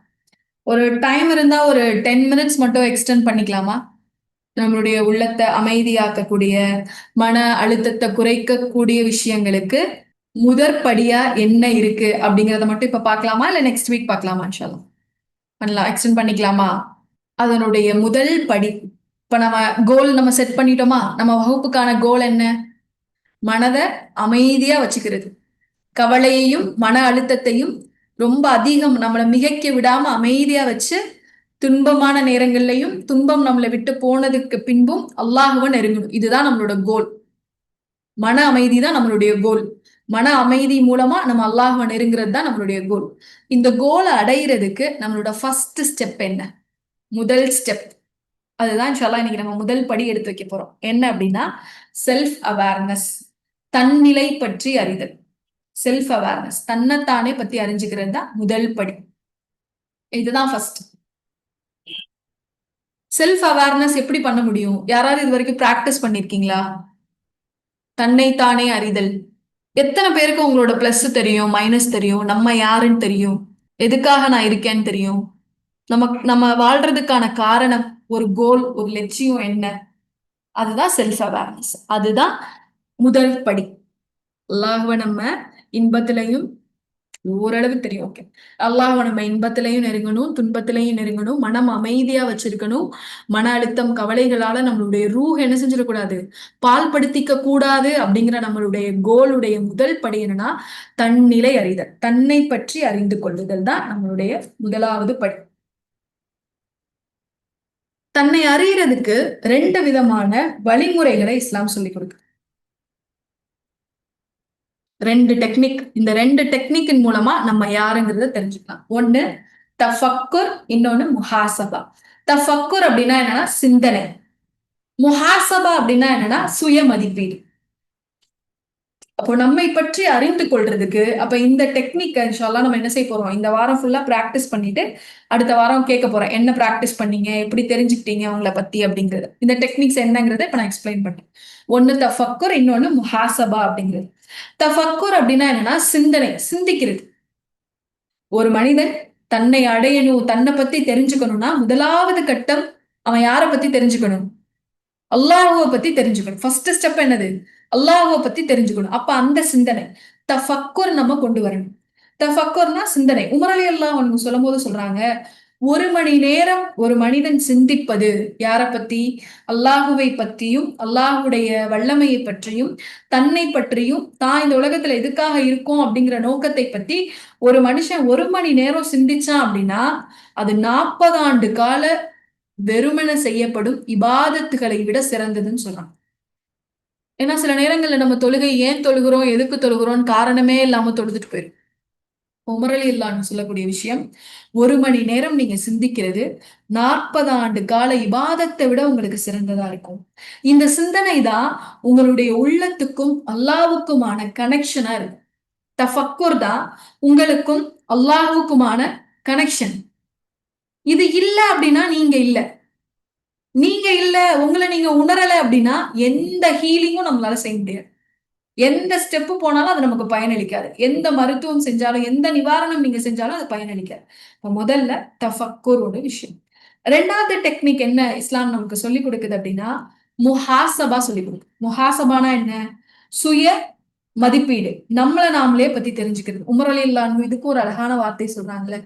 ஒரு டைம் இருந்தா ஒரு 10 மினிட்ஸ் மட்டும் எக்ஸ்டெண்ட் பண்ணிக்கலாமா? நம்மளுடைய உள்ளத்தை அமைதியாக்கக்கூடிய, மன அழுத்தத்தை குறைக்கக்கூடிய விஷயங்களுக்கு முதற்படியா என்ன இருக்கு அப்படிங்கறத மட்டும் இப்ப பார்க்கலாமா, இல்ல நெக்ஸ்ட் வீக் பார்க்கலாமா? இன்ஷா அல்லாஹ் பண்ணலாம். எக்ஸ்டெண்ட் பண்ணிக்கலாமா? அதனுடைய முதல் படி, இப்ப நம்ம கோல் நம்ம செட் பண்ணிட்டோமா? நம்ம வகுப்புக்கான கோல் என்ன? மனதை அமைதியா வச்சுக்கிறது. கவலையையும் மன அழுத்தத்தையும் ரொம்ப அதிகம் நம்மளை மிகைக்க விடாம அமைதியா வச்சு, துன்பமான நேரங்கள்லையும் துன்பம் நம்மளை விட்டு போனதுக்கு பின்பும் அல்லாஹ்வை நெருங்கணும். இதுதான் நம்மளோட கோல். மன அமைதி தான் நம்மளுடைய கோல். மன அமைதி மூலமா நம்ம அல்லாஹ்வை நெருங்குறது தான் நம்மளுடைய கோல். இந்த கோலை அடையிறதுக்கு நம்மளோட ஃபர்ஸ்ட் ஸ்டெப் என்ன? முதல் ஸ்டெப் அதுதான் இன்ஷா அல்லாஹ் இன்னைக்கு நம்ம முதல் படி எடுத்து வைக்க போறோம். என்ன அப்படின்னா, செல்ஃப் அவேர்னஸ், தன்னிலை பற்றி அறிதல். செல்ஃப் அவேர்னஸ், தன்னைத்தானே பத்தி அறிஞ்சுக்கிறது தான் முதல் படி. இதுதான் ஃபர்ஸ்ட். செல்ஃப் அவேர்னஸ் எப்படி பண்ண முடியும்? யாராவது இது வரைக்கும் பிராக்டிஸ் பண்ணிருக்கீங்களா? தன்னைத்தானே அறிதல். எத்தனை பேருக்கு உங்களோட பிளஸ் தெரியும், மைனஸ் தெரியும், நம்ம யாருன்னு தெரியும், எதுக்காக நான் இருக்கேன்னு தெரியும், நம்ம வாழ்றதுக்கான காரணம், ஒரு கோல், ஒரு லட்சியம் என்ன? அதுதான் செல்ஃப் அவேர்னஸ். அதுதான் முதல் படி. அல்லாஹ்வை நம்ம இன்பத்திலையும் ஓரளவு தெரியும், ஓகே. அல்லாஹ்வை நம்ம இன்பத்திலையும் நெருங்கணும், துன்பத்திலையும் நெருங்கணும், மனம் அமைதியா வச்சிருக்கணும். மன அழுத்தம் கவலைகளால நம்மளுடைய ரூஹ் என்ன செஞ்சிடக்கூடாது? பால் படுத்திக்க கூடாது. அப்படிங்கிற நம்மளுடைய கோலுடைய முதல் படி என்னன்னா, தன்னிலை அறிதல், தன்னை பற்றி அறிந்து கொள்ளுதல் தான் நம்மளுடைய முதலாவது படி. தன்னை அறியறதுக்கு 2 விதமான வழிமுறைகளை இஸ்லாம் சொல்லிக் கொடுக்கு. 2 டெக்னிக். இந்த 2 டெக்னிக்கின் மூலமா நம்ம யாருங்கிறத தெரிஞ்சுக்கலாம். ஒண்ணு தஃபக்குர், இன்னொன்னு முஹாசபா. தஃபக்குர் அப்படின்னா என்னன்னா சிந்தனை. முஹாசபா அப்படின்னா என்னன்னா சுய மதிப்பீடு. அப்போ நம்மை பற்றி அறிந்து கொள்றதுக்கு அப்ப இந்த டெக்னிக் இன்ஷால்லா நம்ம என்ன செய்ய போறோம், இந்த வாரம் ஃபுல்லா பிராக்டிஸ் பண்ணிட்டு அடுத்த வாரம் கேட்க போறேன், என்ன பிராக்டிஸ் பண்ணீங்க, எப்படி தெரிஞ்சுக்கிட்டீங்க உங்களை பத்தி அப்படிங்கிறது. இந்த டெக்னிக்ஸ் என்னங்கிறத இப்ப நான் எக்ஸ்பிளைன் பண்றேன். ஒண்ணு தஃபக்குர், இன்னொன்னு முஹாசபா அப்படிங்கிறது. தஃபக்குர் அப்படின்னா என்னன்னா சிந்தனை, சிந்திக்கிறது. ஒரு மனிதன் தன்னை அடையணும், தன்னை பத்தி தெரிஞ்சுக்கணும்னா முதலாவது கட்டம் அவன் யாரை பத்தி தெரிஞ்சுக்கணும், அல்லாஹுவை பத்தி தெரிஞ்சுக்கணும். ஃபர்ஸ்ட் ஸ்டெப் என்னது, அல்லாஹுவை பத்தி தெரிஞ்சுக்கணும். அப்ப அந்த சிந்தனை தஃபக்குர் நம்ம கொண்டு வரணும். தஃபக்குர்னா சிந்தனை. உமர் அலி அல்லாஹ் அவங்க சொல்லும் போது சொல்றாங்க, 1 மணி நேரம் ஒரு மனிதன் சிந்திப்பது யாரை பத்தி, அல்லாஹுவை பத்தியும் அல்லாஹுடைய வல்லமையை பற்றியும் தன்னை பற்றியும் தான் இந்த உலகத்துல எதுக்காக இருக்கும் அப்படிங்கிற நோக்கத்தை பத்தி ஒரு மனுஷன் 1 மணி நேரம் சிந்திச்சான் அப்படின்னா அது 40 ஆண்டு கால வெறுமன செய்யப்படும் இபாதத்துகளை விட சிறந்ததுன்னு சொல்றாங்க. ஏன்னா சில நேரங்கள்ல நம்ம தொழுகை ஏன் தொழுகிறோம், எதுக்கு தொழுகிறோம் காரணமே இல்லாம தொழுதுட்டு போயிரும். உமரலி இல்லான்னு சொல்லக்கூடிய விஷயம், 1 மணி நேரம் நீங்க சிந்திக்கிறது 40 ஆண்டு கால இபாதத்தை விட உங்களுக்கு சிறந்ததா இருக்கும். இந்த சிந்தனை தான் உங்களுடைய உள்ளத்துக்கும் அல்லாவுக்குமான கனெக்ஷனா இருக்கு. தஃபக்குர் தான் உங்களுக்கும் அல்லாஹுக்குமான கனெக்ஷன். இது இல்ல அப்படின்னா நீங்க இல்ல. நீங்க இல்ல, உங்களை நீங்க உணரல அப்படின்னா எந்த ஹீலிங்கும் நம்மளால செய்ய முடியாது. எந்த ஸ்டெப்பு போனாலும் அது நமக்கு பயனளிக்காது. எந்த மருத்துவம் செஞ்சாலும் எந்த நிவாரணம் நீங்க செஞ்சாலும் அது பயனளிக்காது. இப்ப முதல்ல தஃபக்குரோட விஷயம். 2வது டெக்னிக் என்ன இஸ்லாம் நமக்கு சொல்லிக் கொடுக்குது அப்படின்னா முஹாசபா சொல்லிக் கொடுக்குது. முஹாசபானா என்ன, சுய மதிப்பீடு, நம்மளை நாமளே பத்தி தெரிஞ்சுக்கிறது. உமர் ரலியல்லாஹு இதுக்கு ஒரு அழகான வார்த்தை சொல்றாங்களே,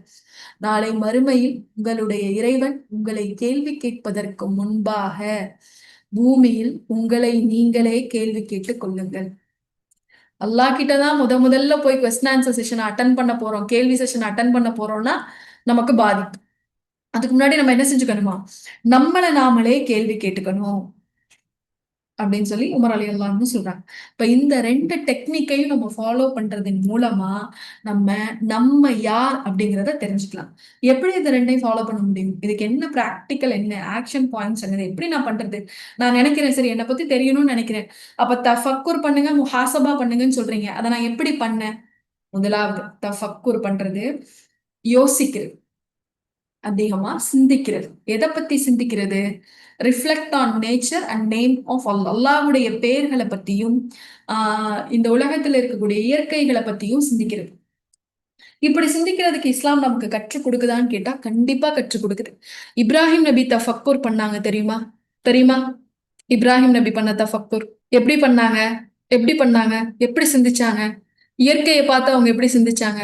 நாளை மறுமையில் உங்களுடைய இறைவன் உங்களை கேள்வி கேட்பதற்கு முன்பாக பூமியில் உங்களை நீங்களே கேள்வி கேட்டுக் கொள்ளுங்கள். அல்லாஹ் கிட்டதான் முதல்ல போய் கொஸ்டின் ஆன்சர் செஷன் அட்டன் பண்ண போறோம், கேள்வி செஷன் அட்டன் பண்ண போறோம்னா நமக்கு பாதிப்பு. அதுக்கு முன்னாடி நம்ம என்ன செஞ்சுக்கணுமா, நம்மளை நாமளே கேள்வி கேட்டுக்கணும் அப்படின்னு சொல்லி உமர் அலி அல்லான்னு சொல்றாங்க. இப்ப இந்த 2 டெக்னிக்கையும் நம்ம ஃபாலோ பண்றதன் மூலமா நம்ம யார் அப்படிங்கிறத தெரிஞ்சுக்கலாம். எப்படி இந்த 2ஐயும் ஃபாலோ பண்ண முடியும், இதுக்கு என்ன பிராக்டிக்கல், என்ன ஆக்ஷன் பாயிண்ட்ஸ், என்னது எப்படி நான் பண்றது. நான் நினைக்கிறேன் சரி என்னை பத்தி தெரியணும்னு நினைக்கிறேன், அப்ப தஃபக்குர் பண்ணுங்க முஹாசபா பண்ணுங்கன்னு சொல்றீங்க, அதை நான் எப்படி பண்ணேன். முதலாவது தஃபக்குர் பண்றது யோசிக்கிறது, அதிகமா சிந்திக்கிறது. எதை பத்தி சிந்திக்கிறது, reflect on nature and name of அல்லாஹ்வுடைய பெயர்களை பத்தியும் இந்த உலகத்துல இருக்கக்கூடிய இயற்கைகளை பத்தியும் சிந்திக்கிறது. இப்படி சிந்திக்கிறதுக்கு இஸ்லாம் நமக்கு கற்றுக் கொடுக்குதான்னு கேட்டா கண்டிப்பா கற்றுக் கொடுக்குது. இப்ராஹிம் நபி தஃபக்குர் பண்ணாங்க தெரியுமா, தெரியுமா? இப்ராஹிம் நபி பண்ண தஃபக்குர் எப்படி பண்ணாங்க, எப்படி பண்ணாங்க, எப்படி சிந்திச்சாங்க? இயற்கையை பார்த்து அவங்க எப்படி சிந்திச்சாங்க?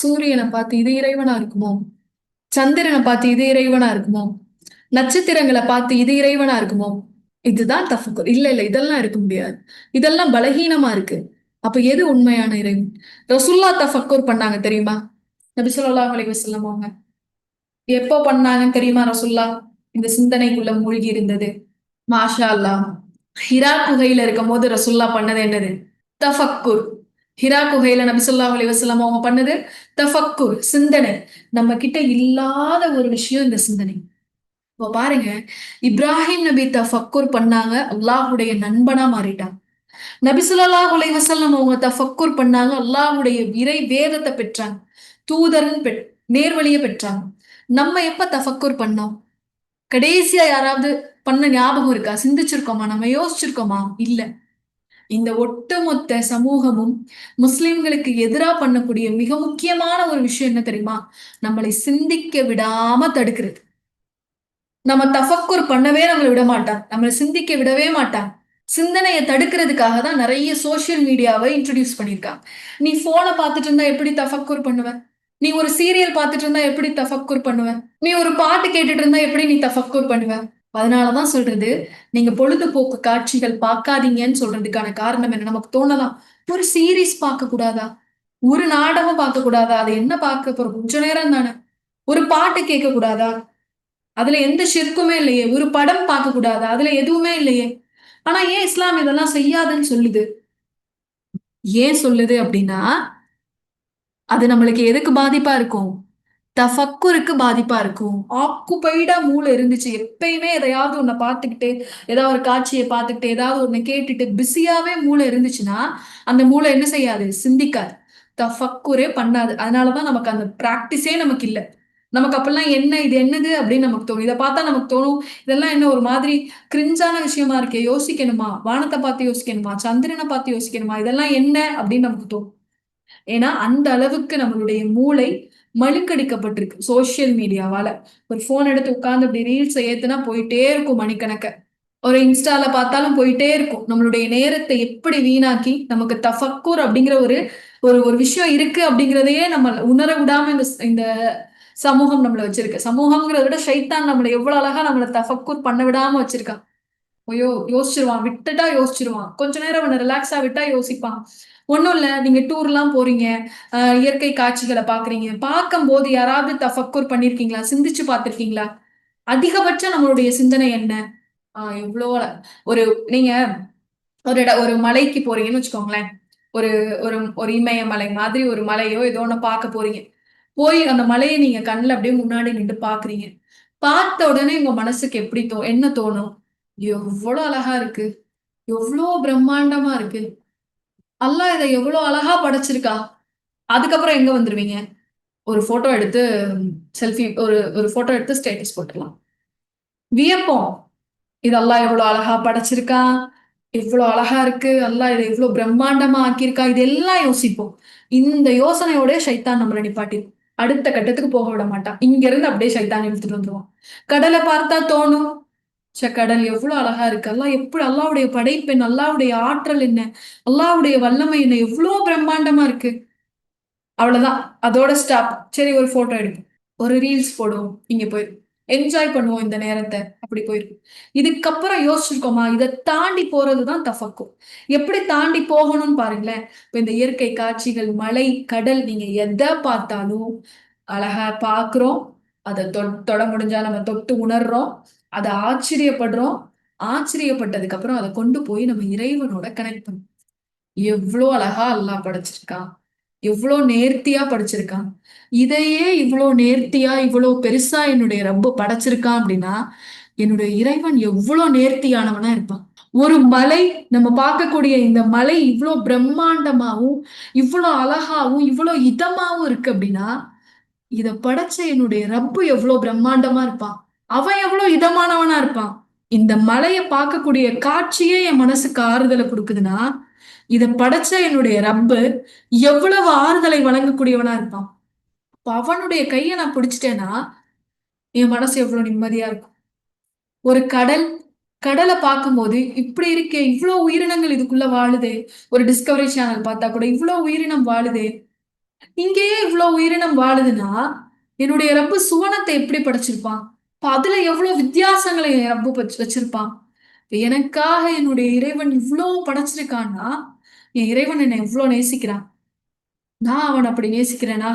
சூரியனை பார்த்து இது இறைவனா இருக்குமோ, சந்திரனை பார்த்து இது இறைவனா இருக்குமோ, நட்சத்திரங்களை பார்த்து இது இறைவனா இருக்குமோ, இதுதான் தஃபக்குர். இல்ல இல்ல இதெல்லாம் இருக்க முடியாது, இதெல்லாம் பலகீனமா இருக்கு. அப்ப எது உண்மையான இறைவன்? ரசுல்லா தஃபக்குர் பண்ணாங்க தெரியுமா? நபி ஸல்லல்லாஹு அலைஹி வஸல்லம் அவங்க எப்போ பண்ணாங்கன்னு தெரியுமா? ரசுல்லா இந்த சிந்தனைக்குள்ள மூழ்கி இருந்தது. மாஷா அல்லாஹ், ஹிரா குகையில இருக்கும் போது ரசுல்லா பண்ணது என்னது, தஃபக்குர். ஹிரா குகையில நபி ஸல்லல்லாஹு அலைஹி வஸல்லம் அவங்க பண்ணது தஃபக்குர், சிந்தனை. நம்ம கிட்ட இல்லாத ஒரு விஷயம் இந்த சிந்தனை. இப்போ பாருங்க, இப்ராஹிம் நபி தஃபக்குர் பண்ணாங்க, அல்லாஹுடைய நண்பனா மாறிட்டாங்க. நபி ஸல்லல்லாஹு அலைஹி வஸல்லம் அவங்க தஃபக்குர் பண்ணாங்க, அல்லாஹுடைய இறை வேதத்தை பெற்றாங்க, தூதர்னு நேர்வழியை பெற்றாங்க. நம்ம எப்ப தஃபக்குர் பண்ணோம்? கடைசியா யாராவது பண்ண ஞாபகம் இருக்கா? சிந்திச்சிருக்கோமா? நம்ம யோசிச்சிருக்கோமா? இல்ல. இந்த ஒட்டுமொத்த சமூகமும் முஸ்லிம்களுக்கு எதிரா பண்ணக்கூடிய மிக முக்கியமான ஒரு விஷயம் என்ன தெரியுமா? நம்மளை சிந்திக்க விடாம தடுக்கிறது. நம்ம தஃபக்குர் பண்ணவே நம்மளை விட மாட்டான், நம்மளை சிந்திக்க விடவே மாட்டான். சிந்தனையை தடுக்கிறதுக்காக தான் நிறைய சோசியல் மீடியாவை இன்ட்ரடியூஸ் பண்ணியிருக்காங்க. நீ போனை பார்த்துட்டு இருந்தா எப்படி தஃபக்குர் பண்ணுவ? நீ ஒரு சீரியல் பார்த்துட்டு இருந்தா எப்படி தஃபக்குர் பண்ணுவ? நீ ஒரு பாட்டு கேட்டுட்டு இருந்தா எப்படி நீ தஃபக்குர் பண்ணுவ? அதனாலதான் சொல்றது, நீங்க பொழுதுபோக்கு காட்சிகள் பார்க்காதீங்கன்னு சொல்றதுக்கான காரணம் என்ன? நமக்கு தோணலாம், ஒரு சீரீஸ் பார்க்க கூடாதா, ஒரு நாடகம் பார்க்க கூடாதா, அது என்ன பார்க்க போறோம், கொஞ்ச நேரம் தானே. ஒரு பாட்டு கேட்க கூடாதா, அதுல எந்த ஷிர்க்குமே இல்லையே. ஒரு படம் பார்க்க கூடாது, அதுல எதுவுமே இல்லையே. ஆனா ஏன் இஸ்லாம் இதெல்லாம் செய்யாதுன்னு சொல்லுது? ஏன் சொல்லுது அப்படின்னா, அது நம்மளுக்கு எதுக்கு பாதிப்பா இருக்கும்? தஃபக்குருக்கு பாதிப்பா இருக்கும். ஆக்குபைடா மூளை இருந்துச்சு. எப்பயுமே எதையாவது ஒண்ண பார்த்துக்கிட்டு, ஏதாவது ஒரு காட்சிய பார்த்துக்கிட்டு, ஏதாவது ஒண்ணு கேட்டுட்டு பிஸியாவே மூளை இருந்துச்சுன்னா, அந்த மூளை என்ன செய்யாது? சிந்திக்காது. தஃபக்குரே பண்ணாது. அதனாலதான் நமக்கு அந்த பிராக்டிஸே நமக்கு இல்ல. நமக்கு அப்பல்லாம் என்ன இது என்னது அப்படின்னு நமக்கு தோணும். இத பார்த்தா நமக்கு தோணும். இதெல்லாம் என்ன ஒரு மாதிரி கிரிஞ்சான விஷயமா இருக்கே. யோசிக்கணுமா? வானத்த பார்த்து யோசிக்கணுமா? சந்திரன பார்த்து யோசிக்கணுமா? இதெல்லாம் என்ன அப்படின்னு நமக்கு தோணும். ஏன்னா அந்த அளவுக்கு நம்மளுடைய மூளை மழுங்கடிக்கப்பட்டிருக்கு சோசியல் மீடியாவால. ஒரு போன் எடுத்து உட்கார்ந்து இப்படி ரீல்ஸ் ஏத்துனா போயிட்டே இருக்கும் மணிக்கணக்க. ஒரு இன்ஸ்டால பார்த்தாலும் போயிட்டே இருக்கும். நம்மளுடைய நேரத்தை எப்படி வீணாக்கி நமக்கு தஃபக்கூர் அப்படிங்கிற ஒரு ஒரு ஒரு விஷயம் இருக்கு அப்படிங்கிறதையே நம்ம உணர விடாம இந்த இந்த சமூகம் நம்மள வச்சிருக்கு. சமூகம்ங்கிறத விட ஷைத்தான் நம்மள எவ்வளவு அழகா நம்மள தஃபக்கூர் பண்ண விடாம வச்சிருக்கான். ஐயோ யோசிச்சிருவான், விட்டுட்டா யோசிச்சிருவான். கொஞ்ச நேரம் அவனை ரிலாக்ஸா விட்டா யோசிப்பான். ஒண்ணும் இல்ல, நீங்க டூர்லாம் போறீங்க, இயற்கை காட்சிகளை பாக்குறீங்க. பார்க்கும்போது யாராவது தஃபக்குர் பண்ணிருக்கீங்களா? சிந்திச்சு பார்த்திருக்கீங்களா? அதிகபட்சம் நம்மளுடைய சிந்தனை என்ன? எவ்வளோ ஒரு நீங்க ஒரு மலைக்கு போறீங்கன்னு வச்சுக்கோங்களேன். ஒரு ஒரு ஒரு இமயமலை மாதிரி ஒரு மலையோ ஏதோ ஒண்ணு பார்க்க போறீங்க. போய் அந்த மலைய நீங்க கண்ணுல அப்படியே முன்னாடி நின்று பாக்குறீங்க. பார்த்த உடனே உங்க மனசுக்கு எப்படி என்ன தோணும்? எவ்வளவு அழகா இருக்கு! எவ்வளோ பிரம்மாண்டமா இருக்கு! அல்லாஹ் இத எவ்வளோ அழகா படைச்சிருக்கா! அதுக்கப்புறம் எங்க வந்துருவீங்க? ஒரு ஃபோட்டோ எடுத்து செல்ஃபி ஒரு ஒரு ஃபோட்டோ எடுத்து ஸ்டேட்டஸ் போட்டுறலாம். வியப்போம். இது அல்லாஹ் எவ்வளோ அழகா படைச்சிருக்கான்! எவ்வளோ அழகா இருக்கு! அல்லாஹ் இத எவ்வளோ பிரம்மாண்டமா ஆக்கியிருக்கான்! இதெல்லாம் யோசிப்போம். இந்த யோசனையோடயே ஷைத்தான் நம்மள நிப்பாட்டிரும். அடுத்த கட்டத்துக்கு போக விட மாட்டான். இங்க இருந்து அப்படியே ஷைத்தான் இழுத்துட்டு வந்துருவான். கடல பார்த்தா தோணும். கடல் எவ்வளவு அழகா இருக்கு! அல்லாஹ் எப்படி அல்லாஹ்வுடைய படைப்பு என்ன? அல்லாஹ்வுடைய ஆற்றல் என்ன? அல்லாஹ்வுடைய வல்லமை என்ன? எவ்வளவு பிரம்மாண்டமா இருக்கு! அவ்வளவுதான். அதோட ஸ்டாப். சரி ஒரு போட்டோ எடுப்போம். ஒரு ரீல்ஸ் போடுவோம். இங்க போயிரும். என்ஜாய் பண்ணுவோம் இந்த நேரத்த. அப்படி போயிரும். இதுக்கப்புறம் யோசிச்சிருக்கோமா? இத தாண்டி போறதுதான் தஃபக்குர். எப்படி தாண்டி போகணும்னு பாருங்களேன். இப்ப இந்த இயற்கை காட்சிகள், மலை, கடல் நீங்க எத பார்த்தாலும் அழகா பார்க்கிறோம். அத தொட முடிஞ்சா நம்ம தொட்டு உணர்றோம். அத ஆச்சரியப்படுறோம். ஆச்சரியப்பட்டதுக்கு அப்புறம் அத கொண்டு போய் நம்ம இறைவனோட கனெக்ட் பண்ணணும். எவ்ளோ அழகா அல்லாஹ் படைச்சிருக்கான். எவ்ளோ நேர்த்தியா படைச்சிருக்கான். இதையே இவ்ளோ நேர்த்தியா, இவ்ளோ பெருசா என்னுடைய ரப்பு படைச்சிருக்கான் அப்படின்னா, என்னுடைய இறைவன் எவ்ளோ நேர்த்தியானவனா இருப்பான். ஒரு மலை நம்ம பார்க்கக்கூடிய இந்த மலை இவ்ளோ பிரம்மாண்டமாவும், இவ்ளோ அழகாவும், இவ்ளோ இதமாவும் இருக்கு அப்படின்னா, இத படைச்ச என்னுடைய ரப்பு எவ்ளோ பிரம்மாண்டமா இருப்பான். அவன் எவ்ளோ இதமானவனா இருப்பான். இந்த மலைய பார்க்கக்கூடிய காட்சியே என் மனசுக்கு ஆறுதல குடுக்குதுன்னா, இத படைச்ச என்னுடைய ரப்பு எவ்வளவு ஆறுதலை வழங்கக்கூடியவனா இருப்பான். அப்ப அவனுடைய கைய நான் பிடிச்சுட்டேன்னா, என் மனசு எவ்வளவு நிம்மதியா இருக்கும். ஒரு கடல், கடல பார்க்கும்போது இப்படி இருக்கே, இவ்ளோ உயிரினங்கள் இதுக்குள்ள வாழுதே. ஒரு டிஸ்கவரி சேனல் பார்த்தா கூட இவ்ளோ உயிரினம் வாழுதே. இங்கேயே இவ்ளோ உயிரினம் வாழுதுன்னா, என்னுடைய ரப்பு சுவனத்தை எப்படி படைச்சிருப்பான்? அப்ப அதுல எவ்வளவு வித்தியாசங்களை என் ரப்பு வச்சிருப்பான். எனக்காக என்னுடைய இறைவன் இவ்ளோ படைச்சிருக்கான்னா, என் இறைவன் என்னை எவ்ளோ நேசிக்கிறான். நான் அவன அப்படி நேசிக்கிறேனா?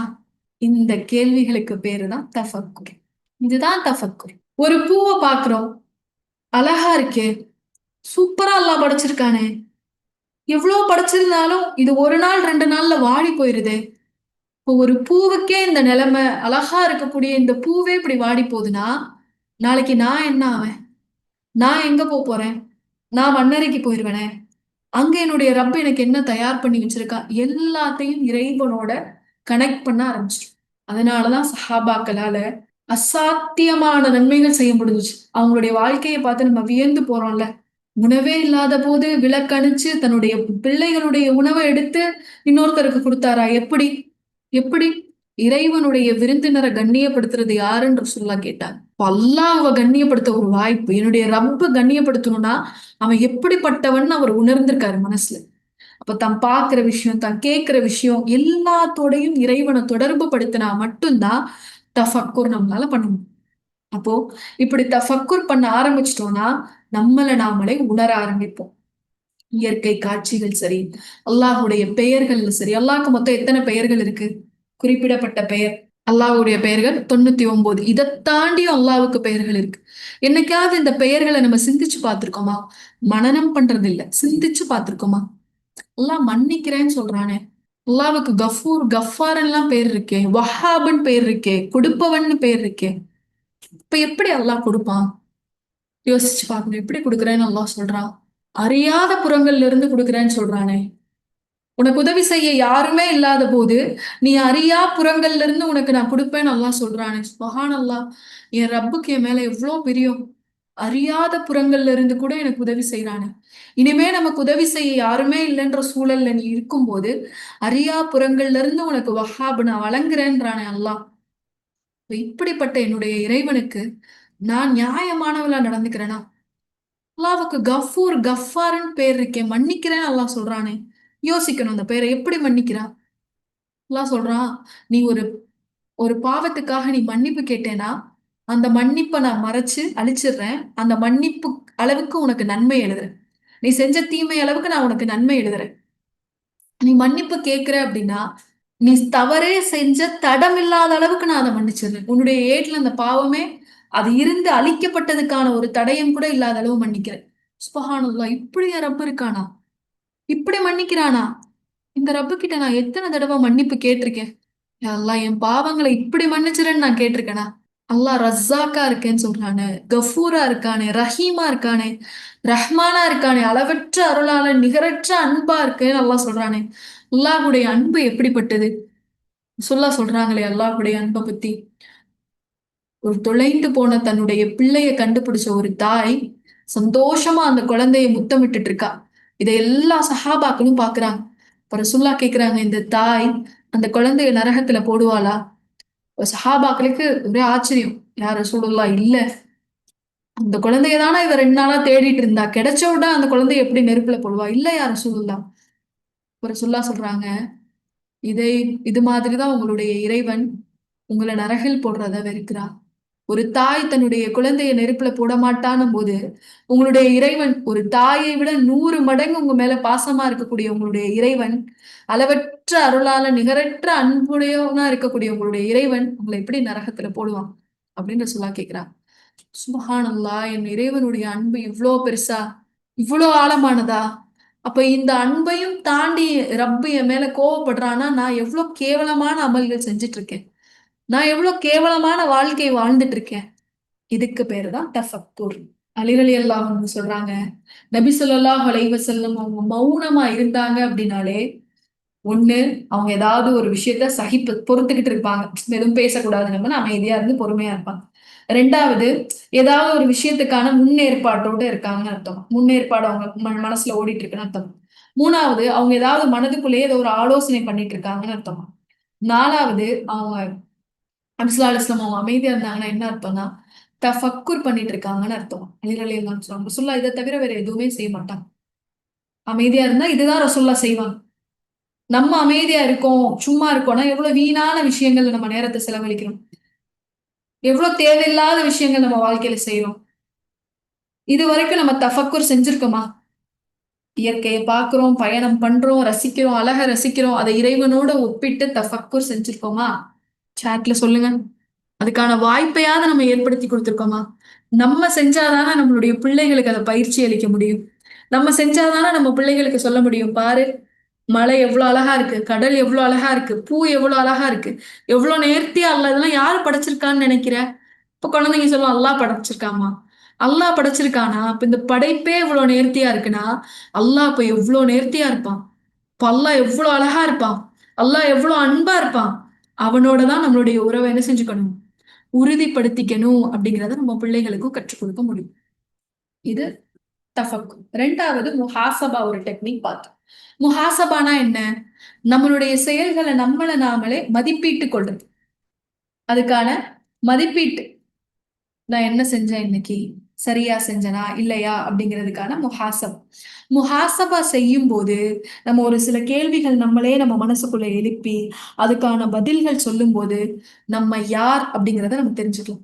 இந்த கேள்விகளுக்கு பேரு தான் தஃபக்குர். இதுதான் தஃபக்குர். ஒரு பூவ பார்க்கிறோம். அழகா இருக்கே! சூப்பரா அல்லாஹ் படைச்சிருக்கானே! எவ்ளோ படைச்சிருந்தாலும், இது 1 நாள் 2 நாள்ல வாடி போயிருதே! இப்போ ஒரு பூவுக்கே இந்த நிலைமை, அழகா இருக்கக்கூடிய இந்த பூவே இப்படி வாடி போகுதுன்னா, நாளைக்கு நான் என்ன ஆவேன்? நான் எங்க போறேன்? நான் மண்ணறைக்கு போயிருவேனே! அங்க என்னுடைய ரப்பு எனக்கு என்ன தயார் பண்ணி வச்சிருக்கான்? எல்லாத்தையும் இறைவனோட கனெக்ட் பண்ண ஆரம்பிச்சுட்டோம். அதனாலதான் சஹாபாக்களால அசாத்தியமான நன்மைகள் செய்ய முடிஞ்சுச்சு. அவங்களுடைய வாழ்க்கைய பார்த்து நம்ம வியந்து போறோம்ல. உணவே இல்லாத போது விளக்கணிச்சு தன்னுடைய பிள்ளைகளுடைய உணவை எடுத்து இன்னொருத்தருக்கு கொடுத்தாரா? எப்படி? எப்படி? இறைவனுடைய விருந்தினரை கண்ணியப்படுத்துறது யாருன்னு ரசூலுல்லாஹ் கேட்டாங்க. அல்லாஹ்வ கண்ணியப்படுத்த ஒரு வாய்ப்பு. என்னுடைய ரப்ப கண்ணியப்படுத்தணும்னா, அவன் எப்படிப்பட்டவன்னு அவர் உணர்ந்திருக்காரு மனசுல. அப்ப தான் பார்க்கிற விஷயம், தான் கேட்கிற விஷயம் எல்லாத்தோடையும் இறைவனை தொடர்பு படுத்தினா மட்டும்தான் தஃபக்குர் நம்மளால பண்ண முடியும். அப்போ இப்படி தஃபக்குர் பண்ண ஆரம்பிச்சிட்டோம்னா, நம்மள நாமளே உணர ஆரம்பிப்போம். இயற்கை காட்சிகள் சரி, அல்லாஹ்வுடைய பெயர்கள்ல சரி, அல்லாஹ்க்கு மொத்தம் எத்தனை பெயர்கள் இருக்கு? குறிப்பிடப்பட்ட பெயர். அல்லாஹ்வுடைய பெயர்கள் 99. இதை தாண்டியும் அல்லாஹ்வுக்கு பெயர்கள் இருக்கு. என்னைக்காவது இந்த பெயர்களை நம்ம சிந்திச்சு பார்த்திருக்கோமா? மனனம் பண்றது இல்ல, சிந்திச்சு பார்த்திருக்கோமா? அல்லாஹ் மன்னிக்கிறேன்னு சொல்றானே. அல்லாஹ்வுக்கு கஃபூர் கஃபார்ன்னு எல்லாம் பேர் இருக்கே, வஹாப்னு பேர் இருக்கே, கொடுப்பவன்னு பேர் இருக்கே. இப்ப எப்படி அல்லாஹ் கொடுப்பான்? யோசிச்சு பார்க்கணும். எப்படி கொடுக்குறேன்னு அல்லாஹ் சொல்றான்? அறியாத புறங்கள்ல இருந்து கொடுக்குறேன்னு சொல்றானே. உனக்கு உதவி செய்ய யாருமே இல்லாத போது நீ அறியா புறங்கள்ல இருந்து உனக்கு நான் கொடுப்பேன்னு அல்லாஹ் சொல்றானே. சுபஹான் அல்லாஹ். என் ரப்புக்கு என் மேல எவ்வளவு பிரியம். அறியாத புறங்கள்ல இருந்து கூட எனக்கு உதவி செய்யறானே. இனிமே நமக்கு உதவி செய்ய யாருமே இல்லைன்ற சூழல்ல நீ இருக்கும்போது அறியா புறங்கள்ல இருந்து உனக்கு வஹாப் நான் வழங்குறேன்றானே அல்லாஹ். இப்படிப்பட்ட என்னுடைய இறைவனுக்கு நான் நியாயமானவளா நடந்துக்கிறேனா? அல்லாவுக்கு கஃபூர் கஃபார்ன்னு பேர் இருக்கேன், மன்னிக்கிறேன்னு அல்லாஹ் சொல்றானே. யோசிக்கணும், அந்த பேரை எப்படி மன்னிக்கிறா? அல்லாஹ் சொல்றான், நீ ஒரு ஒரு பாவத்துக்காக நீ மன்னிப்பு கேட்டேனா, அந்த மன்னிப்பை நான் மறைச்சு அழிச்சிடுறேன். அந்த மன்னிப்பு அளவுக்கு உனக்கு நன்மை எழுதுறேன். நீ செஞ்ச தீமை அளவுக்கு நான் உனக்கு நன்மை எழுதுறேன். நீ மன்னிப்பு கேட்கிற அப்படின்னா, நீ தவறே செஞ்ச தடம் இல்லாத அளவுக்கு நான் அதை மன்னிச்சிடுறேன். உன்னுடைய ஏட்ல அந்த பாவமே அது இருந்து அழிக்கப்பட்டதுக்கான ஒரு தடயம் கூட இல்லாத அளவு மன்னிக்கிறேன். சுபஹானல்லாஹ். இப்படி என் ரப்பு இருக்கானா? இப்படி மன்னிக்கிறானா? இந்த ரப்பு கிட்ட நான் எத்தனை தடவை மன்னிப்பு கேட்டிருக்கேன். யா அல்லாஹ், என் பாவங்களை இப்படி மன்னிச்சிருன்னு நான் கேட்டிருக்கேனா? அல்லாஹ் ரஸ்ஸாக்கா இருக்கேன்னு சொல்றானே, கஃபூரா இருக்கானே, ரஹீமா இருக்கானே, ரஹ்மானா இருக்கானே, அளவற்ற அருளாளன், நிகரற்ற அன்பா இருக்கேன்னு அல்லாஹ் சொல்றானே. அல்லாஹ்வுடைய அன்பு எப்படிப்பட்டது? சொல்றாங்களே அல்லாஹ்வுடைய அன்பை பத்தி. ஒரு தொலைந்து போன தன்னுடைய பிள்ளைய கண்டுபிடிச்ச ஒரு தாய் சந்தோஷமா அந்த குழந்தைய முத்தமிட்டுட்டு இருக்கா. இதை எல்லா சஹாபாக்களும் பாக்குறாங்க. அப்ப ரசூலுல்லாஹ் கேக்குறாங்க, இந்த தாய் அந்த குழந்தைய நரகத்துல போடுவாளா? சஹாபாக்களுக்கு ஒரே ஆச்சரியம். யார் ரசூலுல்லாஹ்? இல்ல, அந்த குழந்தைய தானே இவ 2 நாளா தேடிட்டு இருந்தா, கிடைச்ச உடனே அந்த குழந்தைய எப்படி நெருப்புல போடுவா? இல்ல யார் ரசூலுல்லாஹ். ரசூலுல்லாஹ் சொல்றாங்க, இதை இது மாதிரிதான் உங்களுடைய இறைவன் உங்களை நரகில் போடுறத வெறுக்கிறா. ஒரு தாய் தன்னுடைய குழந்தைய நெருப்புல போட மாட்டான்னும் போது, உங்களுடைய இறைவன் ஒரு தாயை விட 100 மடங்கு உங்க மேல பாசமா இருக்கக்கூடிய உங்களுடைய இறைவன், அளவற்ற அருளால நிகரற்ற அன்புடையவனா இருக்கக்கூடிய உங்களுடைய இறைவன் உங்களை எப்படி நரகத்துல போடுவான் அப்படின்னு சொல்லா கேக்குறான். சுபஹானல்லாஹ். என் இறைவனுடைய அன்பு இவ்வளோ பெருசா, இவ்வளோ ஆழமானதா? அப்ப இந்த அன்பையும் தாண்டி ரப்பு என் மேல கோவப்படுறான்னா, நான் எவ்வளவு கேவலமான அமல்கள் செஞ்சுட்டு இருக்கேன். நான் எவ்வளவு கேவலமான வாழ்க்கை வாழ்ந்துட்டு இருக்கேன். இதுக்கு பேரு தான் தஃபக்குர். அலி ரலியல்லாஹு அன்ஹு சொல்றாங்க, நபி ஸல்லல்லாஹு அலைஹி வஸல்லம் அவங்க மௌனமா இருந்தாங்க அப்படின்னாலே, ஒண்ணு அவங்க ஏதாவது ஒரு விஷயத்த பொறுத்துக்கிட்டு இருப்பாங்க. எதுவும் பேசக்கூடாது, நம்ம அமைதியா இருந்து பொறுமையா இருப்பாங்க. 2வது, ஏதாவது ஒரு விஷயத்துக்கான முன்னேற்பாட்டோட இருக்காங்கன்னு அர்த்தம். முன்னேற்பாடு அவங்க மனசுல ஓடிட்டு இருக்குன்னு அர்த்தம். 3வது, அவங்க ஏதாவது மனதுக்குள்ளேயே ஏதோ ஒரு ஆலோசனை பண்ணிட்டு இருக்காங்கன்னு அர்த்தம். 4வது, அவங்க நபி ஸல்லல்லாஹு அலைஹி வஸல்லம் அவங்க அமைதியா இருந்தாங்கன்னா என்ன அர்த்தம்னா, தஃபக்குர் பண்ணிட்டு இருக்காங்கன்னு அர்த்தம். அலி ரலியல்லாஹு அன்ஹு சொல்றாங்க, ரசூலுல்லாஹ் இதை தவிர வேற எதுவுமே செய்ய மாட்டாங்க. அமைதியா இருந்தா இதுதான் ரசூலுல்லாஹ் செய்வாங்க. நம்ம அமைதியா இருக்கோம், சும்மா இருக்கோம்னா எவ்வளவு வீணான விஷயங்கள்ல நம்ம நேரத்தை செலவழிக்கிறோம். எவ்வளவு தேவையில்லாத விஷயங்கள் நம்ம வாழ்க்கையில செய்றோம். இது வரைக்கும் நம்ம தஃபக்குர் செஞ்சிருக்கோமா? இயற்கையை பார்க்கிறோம், பயணம் பண்றோம், ரசிக்கிறோம், அழக ரசிக்கிறோம். அதை இறைவனோட ஒப்பிட்டு தஃபக்குர் செஞ்சிருக்கோமா? சாட்ல சொல்லுங்க. அதுக்கான வாய்ப்பையாவது நம்ம ஏற்படுத்தி கொடுத்திருக்கோமா? நம்ம செஞ்சாதானே நம்மளுடைய பிள்ளைகளுக்கு அதை பயிற்சி அளிக்க முடியும். நம்ம செஞ்சாதானே நம்ம பிள்ளைகளுக்கு சொல்ல முடியும், பாரு மலை எவ்வளவு அழகா இருக்கு, கடல் எவ்வளவு அழகா இருக்கு, பூ எவ்வளவு அழகா இருக்கு, எவ்வளவு நேர்த்தியா அல்ல, இதெல்லாம் யாரு படைச்சிருக்கான்னு நினைக்கிற? இப்ப குழந்தைங்க சொல்லுவோம், அல்லாஹ் படைச்சிருக்காமா? அல்லாஹ் படைச்சிருக்கானா? இப்ப இந்த படைப்பே இவ்வளவு நேர்த்தியா இருக்குன்னா, அல்லாஹ் இப்ப எவ்வளவு நேர்த்தியா இருப்பான். இப்ப அல்லாஹ் எவ்வளவு அழகா இருப்பான். அல்லாஹ் எவ்வளவு அன்பா இருப்பான். அவனோட தான் நம்மளுடைய உறவை என்ன செஞ்சுக்கணும், உறுதிப்படுத்திக்கணும். அப்படிங்கிறத நம்ம பிள்ளைகளுக்கும் கற்றுக் கொடுக்க முடியும். இது தஃபக்குர். 2வது முஹாசபா, ஒரு டெக்னிக் பார்த்தோம். முஹாசபானா என்ன? நம்மளுடைய செயல்களை நம்மளை நாமளே மதிப்பீட்டு கொள்றது. அதுக்கான மதிப்பீட்டு, நான் என்ன செஞ்சேன் இன்னைக்கு, சரியா செஞ்சனா இல்லையா அப்படிங்கிறதுக்கான முஹாசப். முஹாசபா செய்யும் போது நம்ம ஒரு சில கேள்விகள் நம்மளே நம்ம மனசுக்குள்ள எழுப்பி அதுக்கான பதில்கள் சொல்லும் போது நம்ம யார் அப்படிங்கிறத நம்ம தெரிஞ்சுக்கலாம்.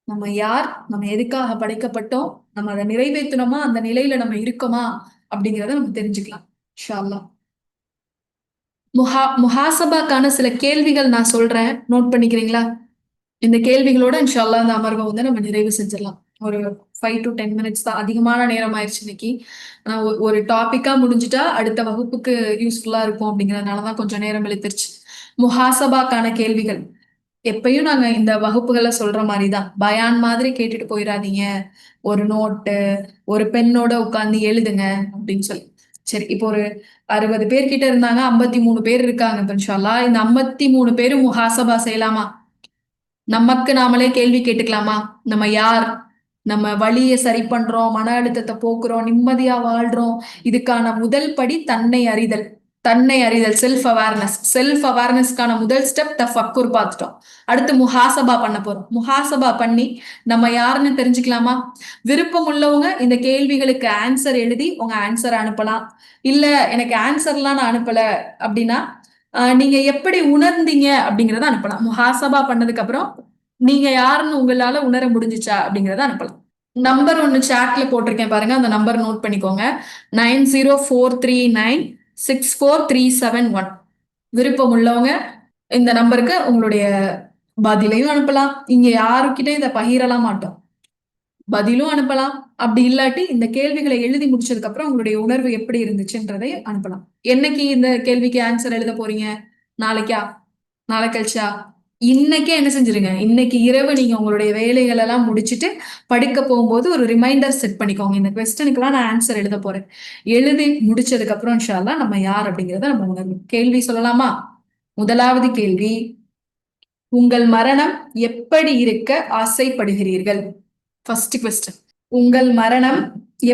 நம்ம யார், நம்ம எதுக்காக படைக்கப்பட்டோம், நம்ம அதை நிறைவேற்றணுமா, அந்த நிலையில நம்ம இருக்கோமா அப்படிங்கிறத நம்ம தெரிஞ்சுக்கலாம். இன்ஷா அல்லாஹ். முஹாசபாக்கான சில கேள்விகள் நான் சொல்றேன், நோட் பண்ணிக்கிறீங்களா? இந்த கேள்விகளோட இன்ஷா அல்லாஹ் இந்த அமர்வை வந்து நம்ம நிறைவு செஞ்சிடலாம். ஒரு 5 to 10 மினிட்ஸ் தான். அதிகமான நேரம் ஆயிடுச்சு இன்னைக்கு. ஒரு டாபிக்கா முடிஞ்சுட்டா அடுத்த வகுப்புக்கு யூஸ்ஃபுல்லா இருக்கும் அப்படிங்கிறதுனால தான் கொஞ்சம் நேரம் இழுத்துருச்சு. முஹாசபாக்கான கேள்விகள். எப்பயும் நாங்க இந்த வகுப்புகளை சொல்ற மாதிரிதான் பயான் மாதிரி கேட்டுட்டு போயிடாதீங்க. ஒரு நோட்டு, ஒரு பெண்ணோட உட்கார்ந்து எழுதுங்க அப்படின்னு சொல்லி. சரி, இப்போ ஒரு 60 பேர் கிட்ட இருந்தாங்க, 53 பேர் இருக்காங்க. இப்ப இன்ஷா அல்லாஹ் இந்த 53 பேரும் முஹாசபா செய்யலாமா? நமக்கு நாமளே கேள்வி கேட்டுக்கலாமா? நம்ம யார்? நம்ம வழியை சரி பண்றோம், மன அழுத்தத்தை போக்குறோம், நிம்மதியா வாழ்றோம். இதுக்கான முதல் படி தன்னை அறிதல். தன்னை அறிதல், செல்ஃப் அவேர்னஸ். செல்ஃப் அவேர்னஸ்க்கான முதல் ஸ்டெப் தஃபக்குர் பார்த்துட்டோம். அடுத்து முஹாசபா பண்ண போறோம். முஹாசபா பண்ணி நம்ம யாருன்னு தெரிஞ்சுக்கலாமா? விருப்பம் உள்ளவங்க இந்த கேள்விகளுக்கு ஆன்சர் எழுதி உங்க ஆன்சர் அனுப்பலாம். இல்ல எனக்கு ஆன்சர்லாம் நான் அனுப்பல அப்படின்னா நீங்க எப்படி உணர்ந்தீங்க அப்படிங்கறத அனுப்பலாம். முஹாசபா பண்ணதுக்கு அப்புறம் நீங்க யாருன்னு உங்களால உணர முடிஞ்சுச்சா அப்படிங்கறத அனுப்பலாம். நம்பர் ஒன்னு சாட்ல போட்டிருக்கேன் பாருங்க, அந்த நம்பர் நோட் பண்ணிக்கோங்க. 9043964371. விருப்பம் உள்ளவங்க இந்த நம்பருக்கு உங்களுடைய பதிலையும் அனுப்பலாம். இங்க யாருக்கிட்டே இதை பகிரலாம் மாட்டோம். பதிலும் அனுப்பலாம். அப்படி இல்லாட்டி இந்த கேள்விகளை எழுதி முடிச்சதுக்கு அப்புறம் உங்களுடைய உணர்வு எப்படி இருந்துச்சுன்றதை அனுப்பலாம். என்னைக்கு இந்த கேள்விக்கு ஆன்சர் எழுத போறீங்க? நாளைக்கா? நாளை கழிச்சா? இன்னைக்கே என்ன செஞ்சிருங்க, இன்னைக்கு இரவு நீங்க உங்களுடைய வேலைகள் எல்லாம் முடிச்சுட்டு படுக்க போகும்போது ஒரு ரிமைண்டர் செட் பண்ணிக்கோங்க. இந்த கொஸ்டனுக்கெல்லாம் நான் ஆன்சர் எழுத போறேன். எழுதி முடிச்சதுக்கு அப்புறம் இன்ஷா அல்லாஹ் நம்ம யார் அப்படிங்கறத நம்ம உணர்வோம். கேள்வி சொல்லலாமா? முதலாவது கேள்வி, உங்கள் மரணம் எப்படி இருக்க ஆசைப்படுகிறீர்கள்? First question. உங்கள் மரணம்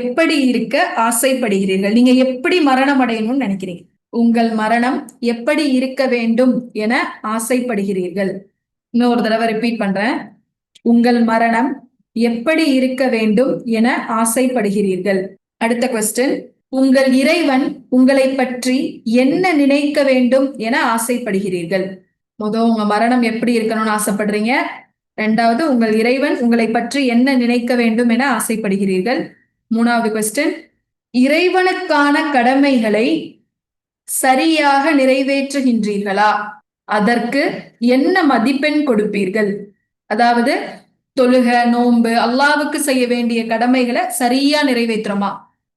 எப்படி இருக்க ஆசைப்படுகிறீர்கள்? நீங்க எப்படி மரணம் அடையணும்னு நினைக்கிறீங்க? உங்கள் மரணம் எப்படி இருக்க வேண்டும் என ஆசைப்படுகிறீர்கள்? இன்னொரு தடவை ரிப்பீட் பண்றேன். உங்கள் மரணம் எப்படி இருக்க வேண்டும் என ஆசைப்படுகிறீர்கள்? அடுத்த கொஸ்டின். உங்கள் இறைவன் உங்களை பற்றி என்ன நினைக்க வேண்டும் என ஆசைப்படுகிறீர்கள்? முதல் உங்க மரணம் எப்படி இருக்கணும்னு ஆசைப்படுறீங்க. ரெண்டாவது, உங்கள் இறைவன் உங்களை பற்றி என்ன நினைக்க வேண்டும் என ஆசைப்படுகிறீர்கள். மூணாவது கொஸ்டின், இறைவனுக்கான கடமைகளை சரியாக நிறைவேற்றுகின்றீர்களா? அதற்கு என்ன மதிப்பெண் கொடுப்பீர்கள்? அதாவது தொழுக, நோன்பு, அல்லாவுக்கு செய்ய வேண்டிய கடமைகளை சரியா நிறைவேற்றுறோமா?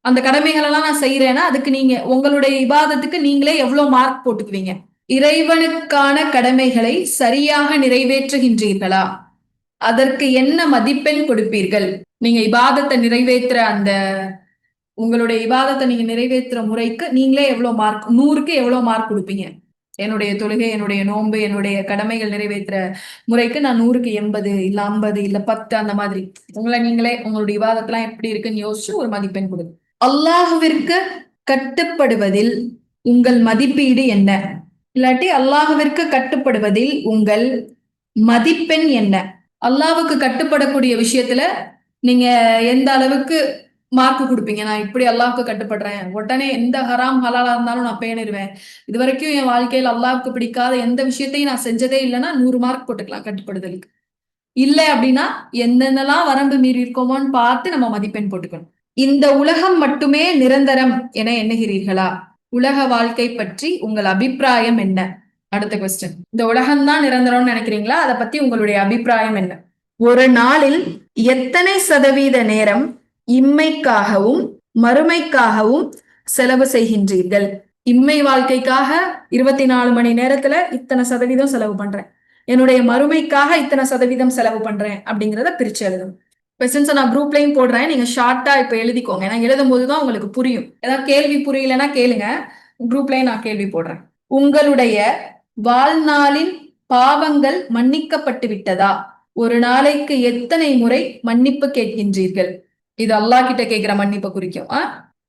அந்த கடமைகள் எல்லாம் நான் செய்யறேன்னா அதுக்கு நீங்க உங்களுடைய இபாதத்துக்கு நீங்களே எவ்வளவு மார்க் போட்டுக்குவீங்க? இறைவனுக்கான கடமைகளை சரியாக நிறைவேற்றுகின்றீர்களா? அதற்கு என்ன மதிப்பெண் கொடுப்பீர்கள்? நீங்க இபாதத்தை நிறைவேற்ற அந்த உங்களுடைய இபாதத்தை நீங்க நிறைவேற்றுற முறைக்கு நீங்களே எவ்வளவு மார்க், 100க்கு எவ்வளவு மார்க் கொடுப்பீங்க? என்னுடைய தொழுகை, என்னுடைய நோன்பு, என்னுடைய கடமைகள் நிறைவேற்ற முறைக்கு நான் 100க்கு 80, இல்ல 50, இல்ல 10, அந்த மாதிரி உங்களை நீங்களே உங்களுடைய இபாதத்தெல்லாம் எப்படி இருக்குன்னு யோசிச்சு ஒரு மதிப்பெண் கொடுங்க. அல்லாஹுவிற்கு கட்டுப்படுவதில் உங்கள் மதிப்பீடு என்ன? இல்லாட்டி அல்லாஹுவிற்கு கட்டுப்படுவதில் உங்கள் மதிப்பெண் என்ன? அல்லாஹ்வுக்கு கட்டுப்படக்கூடிய விஷயத்துல நீங்க எந்த அளவுக்கு மார்க் கொடுப்பீங்க? நான் இப்படி அல்லாஹ்வுக்கு கட்டுப்படுறேன், உடனே எந்த ஹராம் ஹலாலா இருந்தாலும் நான் பேணிடுவேன், இது வரைக்கும் என் வாழ்க்கையில் அல்லாஹ்வுக்கு பிடிக்காத எந்த விஷயத்தையும் நான் செஞ்சதே இல்லைன்னா 100 மார்க் போட்டுக்கலாம் கட்டுப்படுதலுக்கு. இல்லை அப்படின்னா என்னென்னலாம் வரம்பு மீறி இருக்கோமோன்னு பார்த்து நம்ம மதிப்பெண் போட்டுக்கணும். இந்த உலகம் மட்டுமே நிரந்தரம் என எண்ணுகிறீர்களா? உலக வாழ்க்கை பற்றி உங்கள் அபிப்பிராயம் என்ன? அடுத்த கொஸ்டின். இந்த உலகம் தான் நிரந்தரம்னு நினைக்கிறீங்களா? அதை பத்தி உங்களுடைய அபிப்பிராயம் என்ன? ஒரு நாளில் எத்தனை சதவீத நேரம் இம்மைக்காகவும் மறுமைக்காகவும் செலவு செய்கின்றீர்கள்? இம்மை வாழ்க்கைக்காக 24 மணி நேரத்துல இத்தனை சதவீதம் செலவு பண்றேன், என்னுடைய மறுமைக்காக இத்தனை சதவீதம் செலவு பண்றேன் அப்படிங்கிறத பிரிச்சு எழுதணும். கொஸ்டின்ஸை நான் குரூப்லையும் போடுறேன், நீங்க ஷார்ட்டா இப்ப எழுதிக்கோங்க. ஏன்னா எழுதும் போதுதான் உங்களுக்கு புரியும். ஏதாவது கேள்வி புரியலன்னா கேளுங்க, குரூப்லயும் நான் கேள்வி போடுறேன். உங்களுடைய வாழ்நாளின் பாவங்கள் மன்னிக்கப்பட்டு விட்டதா? ஒரு நாளைக்கு எத்தனை முறை மன்னிப்பு கேட்கின்றீர்கள்? இது அல்லாஹ் கிட்ட கேட்கிற மன்னிப்பை குறிக்கும்.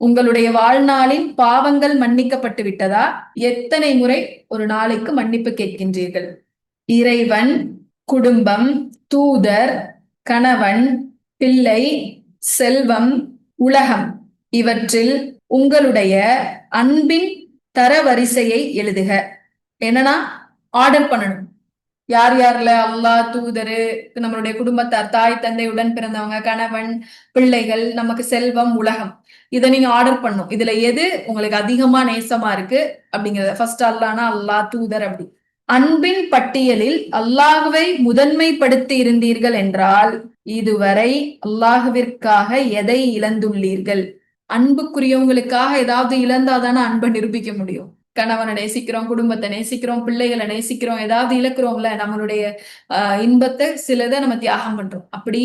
உங்களுடைய வாழ்நாளின் பாவங்கள் மன்னிக்கப்பட்டு விட்டதா? எத்தனை முறை ஒரு நாளைக்கு மன்னிப்பு கேட்கின்றீர்கள்? இறைவன், குடும்பம், தூதர், கணவன், பிள்ளை, செல்வம், உலகம், இவற்றில் உங்களுடைய அன்பின் தரவரிசையை எழுதுக. என்னன்னா ஆர்டர் பண்ணணும். யார் யார்ல அல்லாஹ், தூதரு, நம்மளுடைய குடும்பத்தார், தாய் தந்தை, உடன் பிறந்தவங்க, கணவன், பிள்ளைகள், நமக்கு செல்வம், உலகம். இதை நீங்க ஆர்டர் பண்ணும். இதுல எது உங்களுக்கு அதிகமா நேசமா இருக்கு அப்படிங்கறத ஃபர்ஸ்ட் அல்லாஹ்னா அல்லாஹ், தூதர் அப்படி. அன்பின் பட்டியலில் அல்லாஹுவை முதன்மைப்படுத்தி இருந்தீர்கள் என்றால் இதுவரை அல்லாஹுவிற்காக எதை இழந்துள்ளீர்கள்? அன்புக்குரியவங்களுக்காக ஏதாவது இழந்தாதானே அன்பை நிரூபிக்க முடியும். கணவனை நேசிக்கிறோம், குடும்பத்தை நேசிக்கிறோம், பிள்ளைகளை நேசிக்கிறோம், ஏதாவது இழக்கிறோம்ல, நம்மளுடைய இன்பத்தை சிலதை நம்ம தியாகம் பண்றோம். அப்படி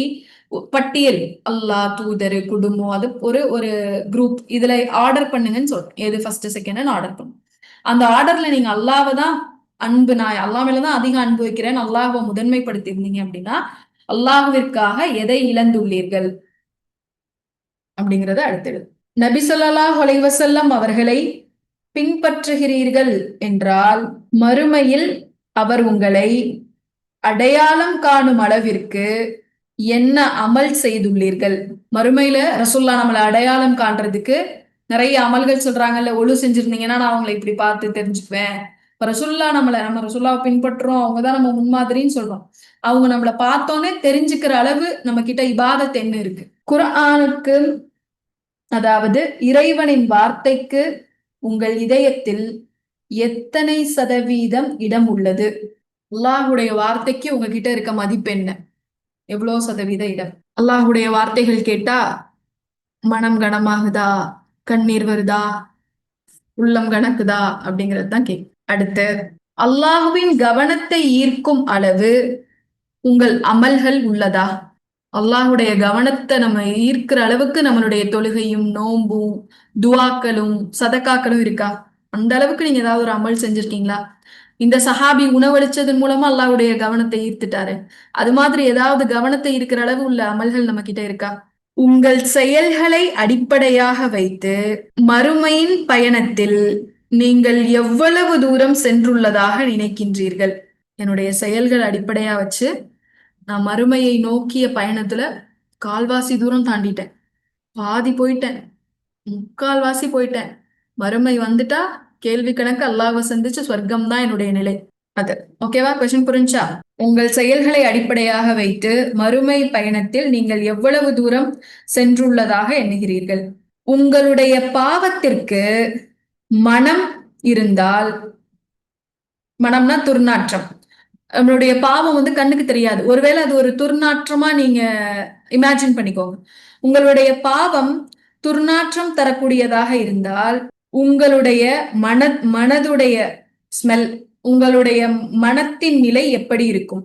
பட்டியல் அல்லாஹ், தூதர், குடும்பம், அது ஒரு ஒரு குரூப். இதுல ஆர்டர் பண்ணுங்கன்னு சொல்றேன். எது ஃபர்ஸ்ட் செகண்ட் ஆர்டர் பண்ணும். அந்த ஆர்டர்ல நீங்க அல்லாவை தான் அன்பு, நான் அல்லாஹ் மேலதான் அதிக அன்பு வைக்கிறேன், அல்லாஹ்வை முதன்மைப்படுத்தி இருந்தீங்க அப்படின்னா அல்லாஹ்விற்காக எதை இழந்துள்ளீர்கள் அப்படிங்கறத அடுத்தது. நபி ஸல்லல்லாஹு அலைஹி வஸல்லம் அவர்களை பின்பற்றுகிறீர்கள் என்றால் மறுமையில் அவர் உங்களை அடையாளம் காணும் அளவிற்கு என்ன அமல் செய்துள்ளீர்கள்? மறுமையில ரசூல்லா நம்மளை அடையாளம் காண்றதுக்கு நிறைய அமல்கள் சொல்றாங்கல்ல. ஒழு செஞ்சிருந்தீங்கன்னா நான் அவங்களை இப்படி பார்த்து தெரிஞ்சுக்குவேன். இப்ப ரசூல்லா நம்ம ரசூல்லாவை பின்பற்றுறோம், அவங்கதான் நம்ம முன்மாதிரின்னு சொல்றோம். அவங்க நம்மளை பார்த்தோன்னே தெரிஞ்சுக்கிற அளவு நம்ம கிட்ட இபாதத் என்ன இருக்கு? குர்ஆனுக்கு, அதாவது இறைவனின் வார்த்தைக்கு உங்கள் இதயத்தில் எத்தனை சதவீதம் இடம் உள்ளது? அல்லாஹுடைய வார்த்தைக்கு உங்ககிட்ட இருக்க மதிப்பு என்ன? எவ்வளவு சதவீத இடம்? அல்லாஹுடைய வார்த்தைகள் கேட்டா மனம் கனமாகுதா, கண்ணீர் வருதா, உள்ளம் கணக்குதா அப்படிங்கிறது தான் கேட்கும். அடுத்து, அல்லாஹுவின் கவனத்தை ஈர்க்கும் அளவு உங்கள் அமல்கள் உள்ளதா? அல்லாஹுடைய கவனத்தை நம்ம ஈர்க்கிற அளவுக்கு நம்மளுடைய தொழுகையும், நோம்பும், துவாக்களும், சதக்காக்களும் இருக்கா? அந்த அளவுக்கு நீங்க ஏதாவது ஒரு அமல் செஞ்சிருக்கீங்களா? இந்த சஹாபி உணவளிச்சதன் மூலமா அல்லாஹ்வுடைய கவனத்தை ஈர்த்துட்டாரு. அது மாதிரி ஏதாவது கவனத்தை ஈர்க்கிற அளவு உள்ள அமல்கள் நம்ம கிட்ட இருக்கா? உங்கள் செயல்களை அடிப்படையாக வைத்து மறுமையின் பயணத்தில் நீங்கள் எவ்வளவு தூரம் சென்றுள்ளதாக நினைக்கின்றீர்கள்? என்னுடைய செயல்கள் அடிப்படையா வச்சு நான் மறுமையை நோக்கிய பயணத்துல கால்வாசி தூரம் தாண்டிட்டேன், பாதி போயிட்டேன், முக்கால்வாசி போயிட்டேன். மறுமை வந்துட்டா கேள்வி கணக்கு அல்லாஹ்வை சந்திச்சு சொர்க்கம் தான் என்னுடைய நிலை. அது ஓகேவா? கொஸ்டின் புரிஞ்சா? உங்கள் செயல்களை அடிப்படையாக வைத்து மறுமை பயணத்தில் நீங்கள் எவ்வளவு தூரம் சென்றுள்ளதாக எண்ணுகிறீர்கள்? உங்களுடைய பாவத்திற்கு மனம் இருந்தால், மனம்னா துர்நாற்றம், நம்மளுடைய பாவம் வந்து கண்ணுக்கு தெரியாது, ஒருவேளை அது ஒரு துர்நாற்றமா நீங்க இமேஜின் பண்ணிக்கோங்க. உங்களுடைய பாவம் துர்நாற்றம் தரக்கூடியதாக இருந்தால் உங்களுடைய மனதுடைய ஸ்மெல், உங்களுடைய மனத்தின் நிலை எப்படி இருக்கும்?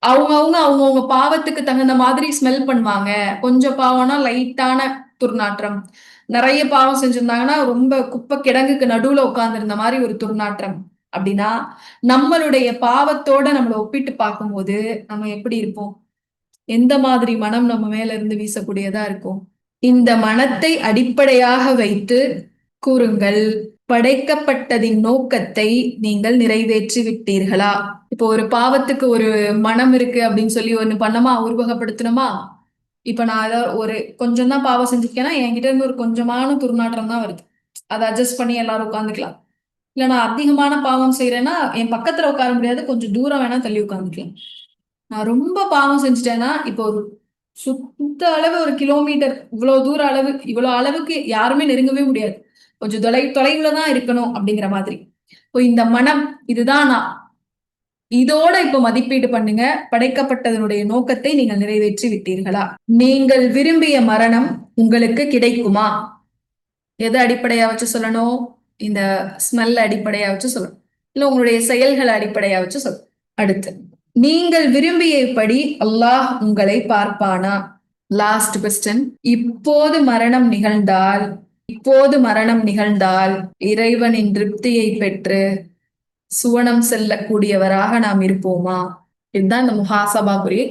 அவங்கவுங்க பாவத்துக்கு தகுந்த மாதிரி ஸ்மெல் பண்ணுவாங்க. கொஞ்சம் பாவம்னா லைட்டான துர்நாற்றம், நிறைய பாவம் செஞ்சிருந்தாங்கன்னா ரொம்ப குப்பை கிடங்குக்கு நடுவுல உட்கார்ந்து இருந்த மாதிரி ஒரு துர்நாற்றம். அப்படின்னா நம்மளுடைய பாவத்தோட நம்மளை ஒப்பிட்டு பார்க்கும்போது நம்ம எப்படி இருப்போம்? எந்த மாதிரி மனம் நம்ம மேல இருந்து வீசக்கூடியதா இருக்கும்? இந்த மனத்தை அடிப்படையாக வைத்து கூறுங்கள், படைக்கப்பட்டதின் நோக்கத்தை நீங்கள் நிறைவேற்றி விட்டீர்களா? இப்போ ஒரு பாவத்துக்கு ஒரு மனம் இருக்கு அப்படின்னு சொல்லி ஒண்ணு பண்ணமா, உருவகப்படுத்தணுமா? இப்ப நான் ஏதாவது ஒரு கொஞ்சம் தான் பாவம் செஞ்சிருக்கேன்னா என்கிட்ட இருந்து ஒரு கொஞ்சமான துர்நாற்றம் தான் வருது, அதை அட்ஜஸ்ட் பண்ணி எல்லாரும் உட்காந்துக்கலாம். இல்ல நான் அதிகமான பாவம் செய்யறேன்னா என் பக்கத்துல உட்கார முடியாது, கொஞ்சம் தூரம் வேணா தள்ளி உட்காந்துக்கலாம். நான் ரொம்ப பாவம் செஞ்சுட்டேன்னா இப்போ ஒரு சுத்த அளவு ஒரு கிலோமீட்டர், இவ்வளவு தூர அளவு, இவ்வளவு அளவுக்கு யாருமே நெருங்கவே முடியாது, கொஞ்சம் தொலைவுலதான் இருக்கணும் அப்படிங்கிற மாதிரி. இப்போ இந்த மனம் இதுதான் நான், இதோட இப்ப மதிப்பீடு பண்ணுங்க, படைக்கப்பட்டதனுடைய நோக்கத்தை நீங்கள் நிறைவேற்றி விட்டீர்களா? நீங்கள் விரும்பிய மரணம் உங்களுக்கு கிடைக்குமா? எதை அடிப்படையா வச்சு சொல்லணும்? இந்த ஸ்மெல் அடிப்படையா வச்சு சொல்லணும், இல்ல உங்களுடைய செயல்களை அடிப்படையா வச்சு சொல்லணும். அடுத்து, நீங்கள் விரும்பியபடி அல்லாஹ் உங்களை பார்ப்பானா? Last question. இப்போது மரணம் நிகழ்ந்தால் இறைவனின் திருப்தியை பெற்று சுவனம் செல்லக்கூடியவராக நாம் இருப்போமா? இதுதான் இந்த முஹாசபாக்குரிய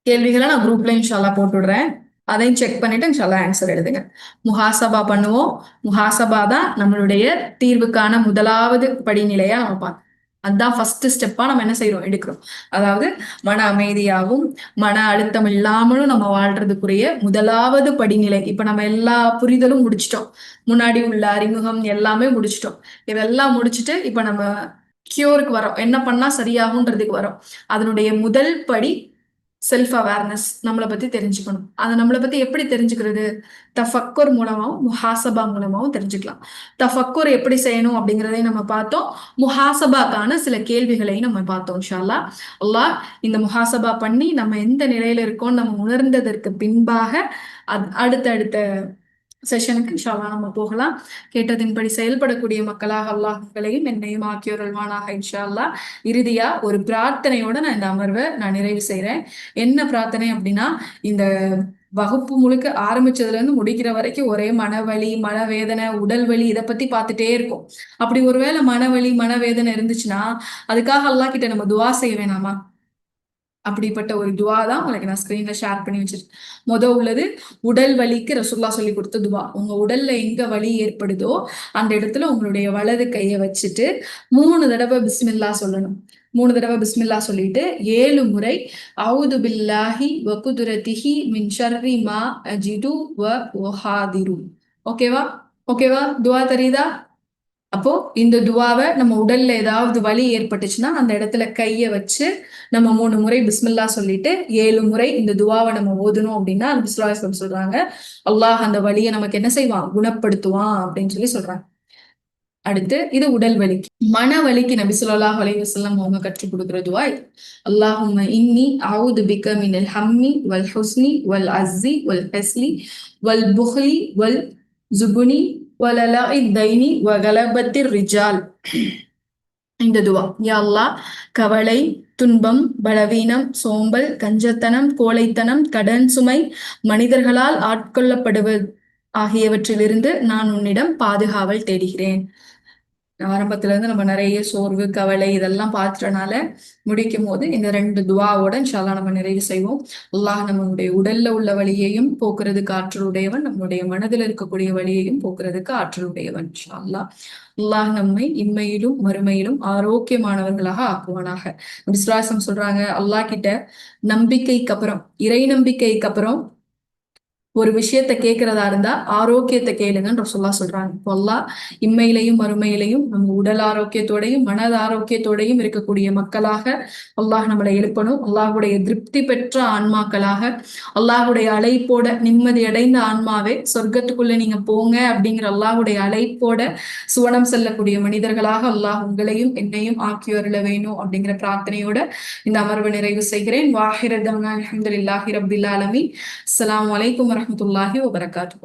கேள்விகளை நான் குரூப்ல இன்ஷால்லா போட்டு விடுறேன், அதையும் செக் பண்ணிட்டு இன்ஷால்லா ஆன்சர் எழுதுங்க. முஹாசபா பண்ணுவோம். முஹாசபா தான் நம்மளுடைய தீர்வுக்கான முதலாவது படிநிலையா நம்ம பார்க்கணும். அதுதான் ஃபர்ஸ்ட் ஸ்டெப்பா நம்ம என்ன செய்யறோம், எடுக்கிறோம். அதாவது மன அமைதியாகவும் மன அழுத்தம் இல்லாமலும் நம்ம வாழ்றதுக்குரிய முதலாவது படிநிலை. இப்ப நம்ம எல்லா புரிதலும் முடிச்சிட்டோம், முன்னாடி உள்ள அறிமுகம் எல்லாமே முடிச்சிட்டோம். இதெல்லாம் முடிச்சுட்டு இப்ப நம்ம கியூருக்கு வரோம், என்ன பண்ணா சரியாகுன்றதுக்கு வரோம். அதனுடைய முதல் படி செல்ஃப் அவேர்னஸ், நம்மளை பத்தி தெரிஞ்சுக்கணும். அதை நம்மளை பத்தி எப்படி தெரிஞ்சுக்கிறது? தஃபக்குர் மூலமாவும் முஹாசபா மூலமாவும் தெரிஞ்சுக்கலாம். தஃபக்குர் எப்படி செய்யணும் அப்படிங்கிறதையும் நம்ம பார்த்தோம். முஹாசபாக்கான சில கேள்விகளையும் நம்ம பார்த்தோம். இன்ஷா அல்லாஹ் அல்லாஹ் இந்த முஹாசபா பண்ணி நம்ம எந்த நிலையில இருக்கோம் நம்ம உணர்ந்ததற்கு பின்பாக அடுத்தடுத்த செஷனுக்கு இன்ஷா அல்லாஹ் நம்ம போகலாம். கேட்டதின்படி செயல்படக்கூடிய மக்களாக அல்லாஹ் உங்களையும் என்னையும் ஆக்கியோரல்வானாக இன்ஷா அல்லாஹ். இறுதியா ஒரு பிரார்த்தனையோட நான் இந்த அமர்வை நான் நிறைவு செய்றேன். என்ன பிரார்த்தனை அப்படின்னா, இந்த வகுப்பு முழுக்க ஆரம்பிச்சதுல இருந்து முடிக்கிற வரைக்கும் ஒரே மனவலி, மனவேதனை, உடல் வலி இதை பத்தி பார்த்துட்டே இருக்கும். அப்படி ஒருவேளை மனவலி, மனவேதனை இருந்துச்சுன்னா அதுக்காக அல்லாஹ் கிட்ட நம்ம துவா செய்ய வேணாமா? அப்படிப்பட்ட ஒரு துவா தான் உங்களுக்கு நான் ஸ்கிரீன்ல ஷேர் பண்ணி வச்சிருக்கேன். உள்ளது உடல் வலிக்கு ரசூலுல்லாஹ் சொல்லி கொடுத்த துவா. உங்க உடல்ல எங்க வலி ஏற்படுதோ அந்த இடத்துல உங்களுடைய வலது கையை வச்சுட்டு 3 தடவை பிஸ்மில்லா சொல்லணும். 3 தடவை பிஸ்மில்லா சொல்லிட்டு 7 முறை அவுது பில்லாஹி வ குதுரதிஹி மின் ஷர்ரி மா அஜிது வ உஹாதிரு. ஓகேவா? ஓகேவா? துவா தெரியுதா? அப்போ இந்த துவாவை நம்ம உடல்ல ஏதாவது வலி ஏற்பட்டுச்சுன்னா அந்த இடத்துல கைய வச்சு நம்ம 3 முறை பிஸ்மில்லா சொல்லிட்டு 7 முறை இந்த துவாவை நம்ம ஓதணும் அப்படின்னா பிஸ்மில்லா சொல்றாங்க, அல்லாஹ் அந்த வலியை நமக்கு என்ன செய்வான்? குணப்படுத்துவான் அப்படின்னு சொல்லி சொல்றாங்க. அடுத்து இது உடல் வலிக்கு. மன வலிக்கு நபி ஸல்லல்லாஹு அலைஹி வஸல்லம் அவங்க கற்றுக் கொடுக்கிற துவா இது. அல்லாஹும்ம இன்னி அஊது பிக மினல் ஹம்மி வல் ஹுஸ்னி வல் அஸ்ஸி வல் ஹஸ்லி வல் புஹ்லி வல் ஜுபுனி வலலாஇ தைனி வகலபத்திர் ரிஜால். இந்த துவா, யா அல்லாஹ் கவலை, துன்பம், பலவீனம், சோம்பல், கஞ்சத்தனம், கோழைத்தனம், கடன் சுமை, மனிதர்களால் ஆட்கொள்ளப்படுவது ஆகியவற்றிலிருந்து நான் உன்னிடம் பாதுகாவல் தேடுகிறேன். ஆரம்பத்துல இருந்து நம்ம நிறைய சோர்வு, கவலை இதெல்லாம் பார்த்துட்டனால முடிக்கும் போது இந்த 2 துவாவோட இன்ஷா அல்லாஹ் நம்ம நிறைவு செய்வோம். அல்லாஹ் நம்மளுடைய உடல்ல உள்ள வலியையும் போக்குறதுக்கு ஆற்றல் உடையவன், நம்மளுடைய மனதில் இருக்கக்கூடிய வலியையும் போக்குறதுக்கு ஆற்றல் உடையவன். இன்ஷா அல்லாஹ் அல்லாஹ் நம்மை இம்மையிலும் மறுமையிலும் ஆரோக்கியமானவர்களாக ஆக்குவானாக. விஸ்வாசம் சொல்றாங்க, அல்லாஹ் கிட்ட நம்பிக்கைக்கு அப்புறம், இறை நம்பிக்கைக்கு அப்புறம் ஒரு விஷயத்த கேட்கிறதா இருந்தா ஆரோக்கியத்தை கேளுங்கன்னு ரசூலுல்லாஹ் சொல்றாங்க. அல்லாஹ் இம்மையிலையும் மறுமையிலையும் நம்ம உடல் ஆரோக்கியத்தோடையும் மனது ஆரோக்கியத்தோடையும் இருக்கக்கூடிய மக்களாக அல்லாஹ் நம்மளை எழுப்பணும். அல்லாஹுடைய திருப்தி பெற்ற ஆன்மாக்களாக, அல்லாஹுடைய அழைப்போட நிம்மதி அடைந்த ஆன்மாவே சொர்க்கத்துக்குள்ள நீங்க போங்க அப்படிங்கிற அல்லாஹுடைய அழைப்போட சுவனம் செல்லக்கூடிய மனிதர்களாக அல்லாஹ் உங்களையும் என்னையும் ஆக்கி வரல வேணும் அப்படிங்கிற பிரார்த்தனையோட இந்த அமர்வை நிறைவு செய்கிறேன். வாஹிர தவ்னா அல்ஹம்துலில்லாஹி ரப்பில் ஆலமீன். அஸ்ஸலாமு அலைக்கும் வரஹ்மத்துல்லாஹி வபரகாத்துஹு.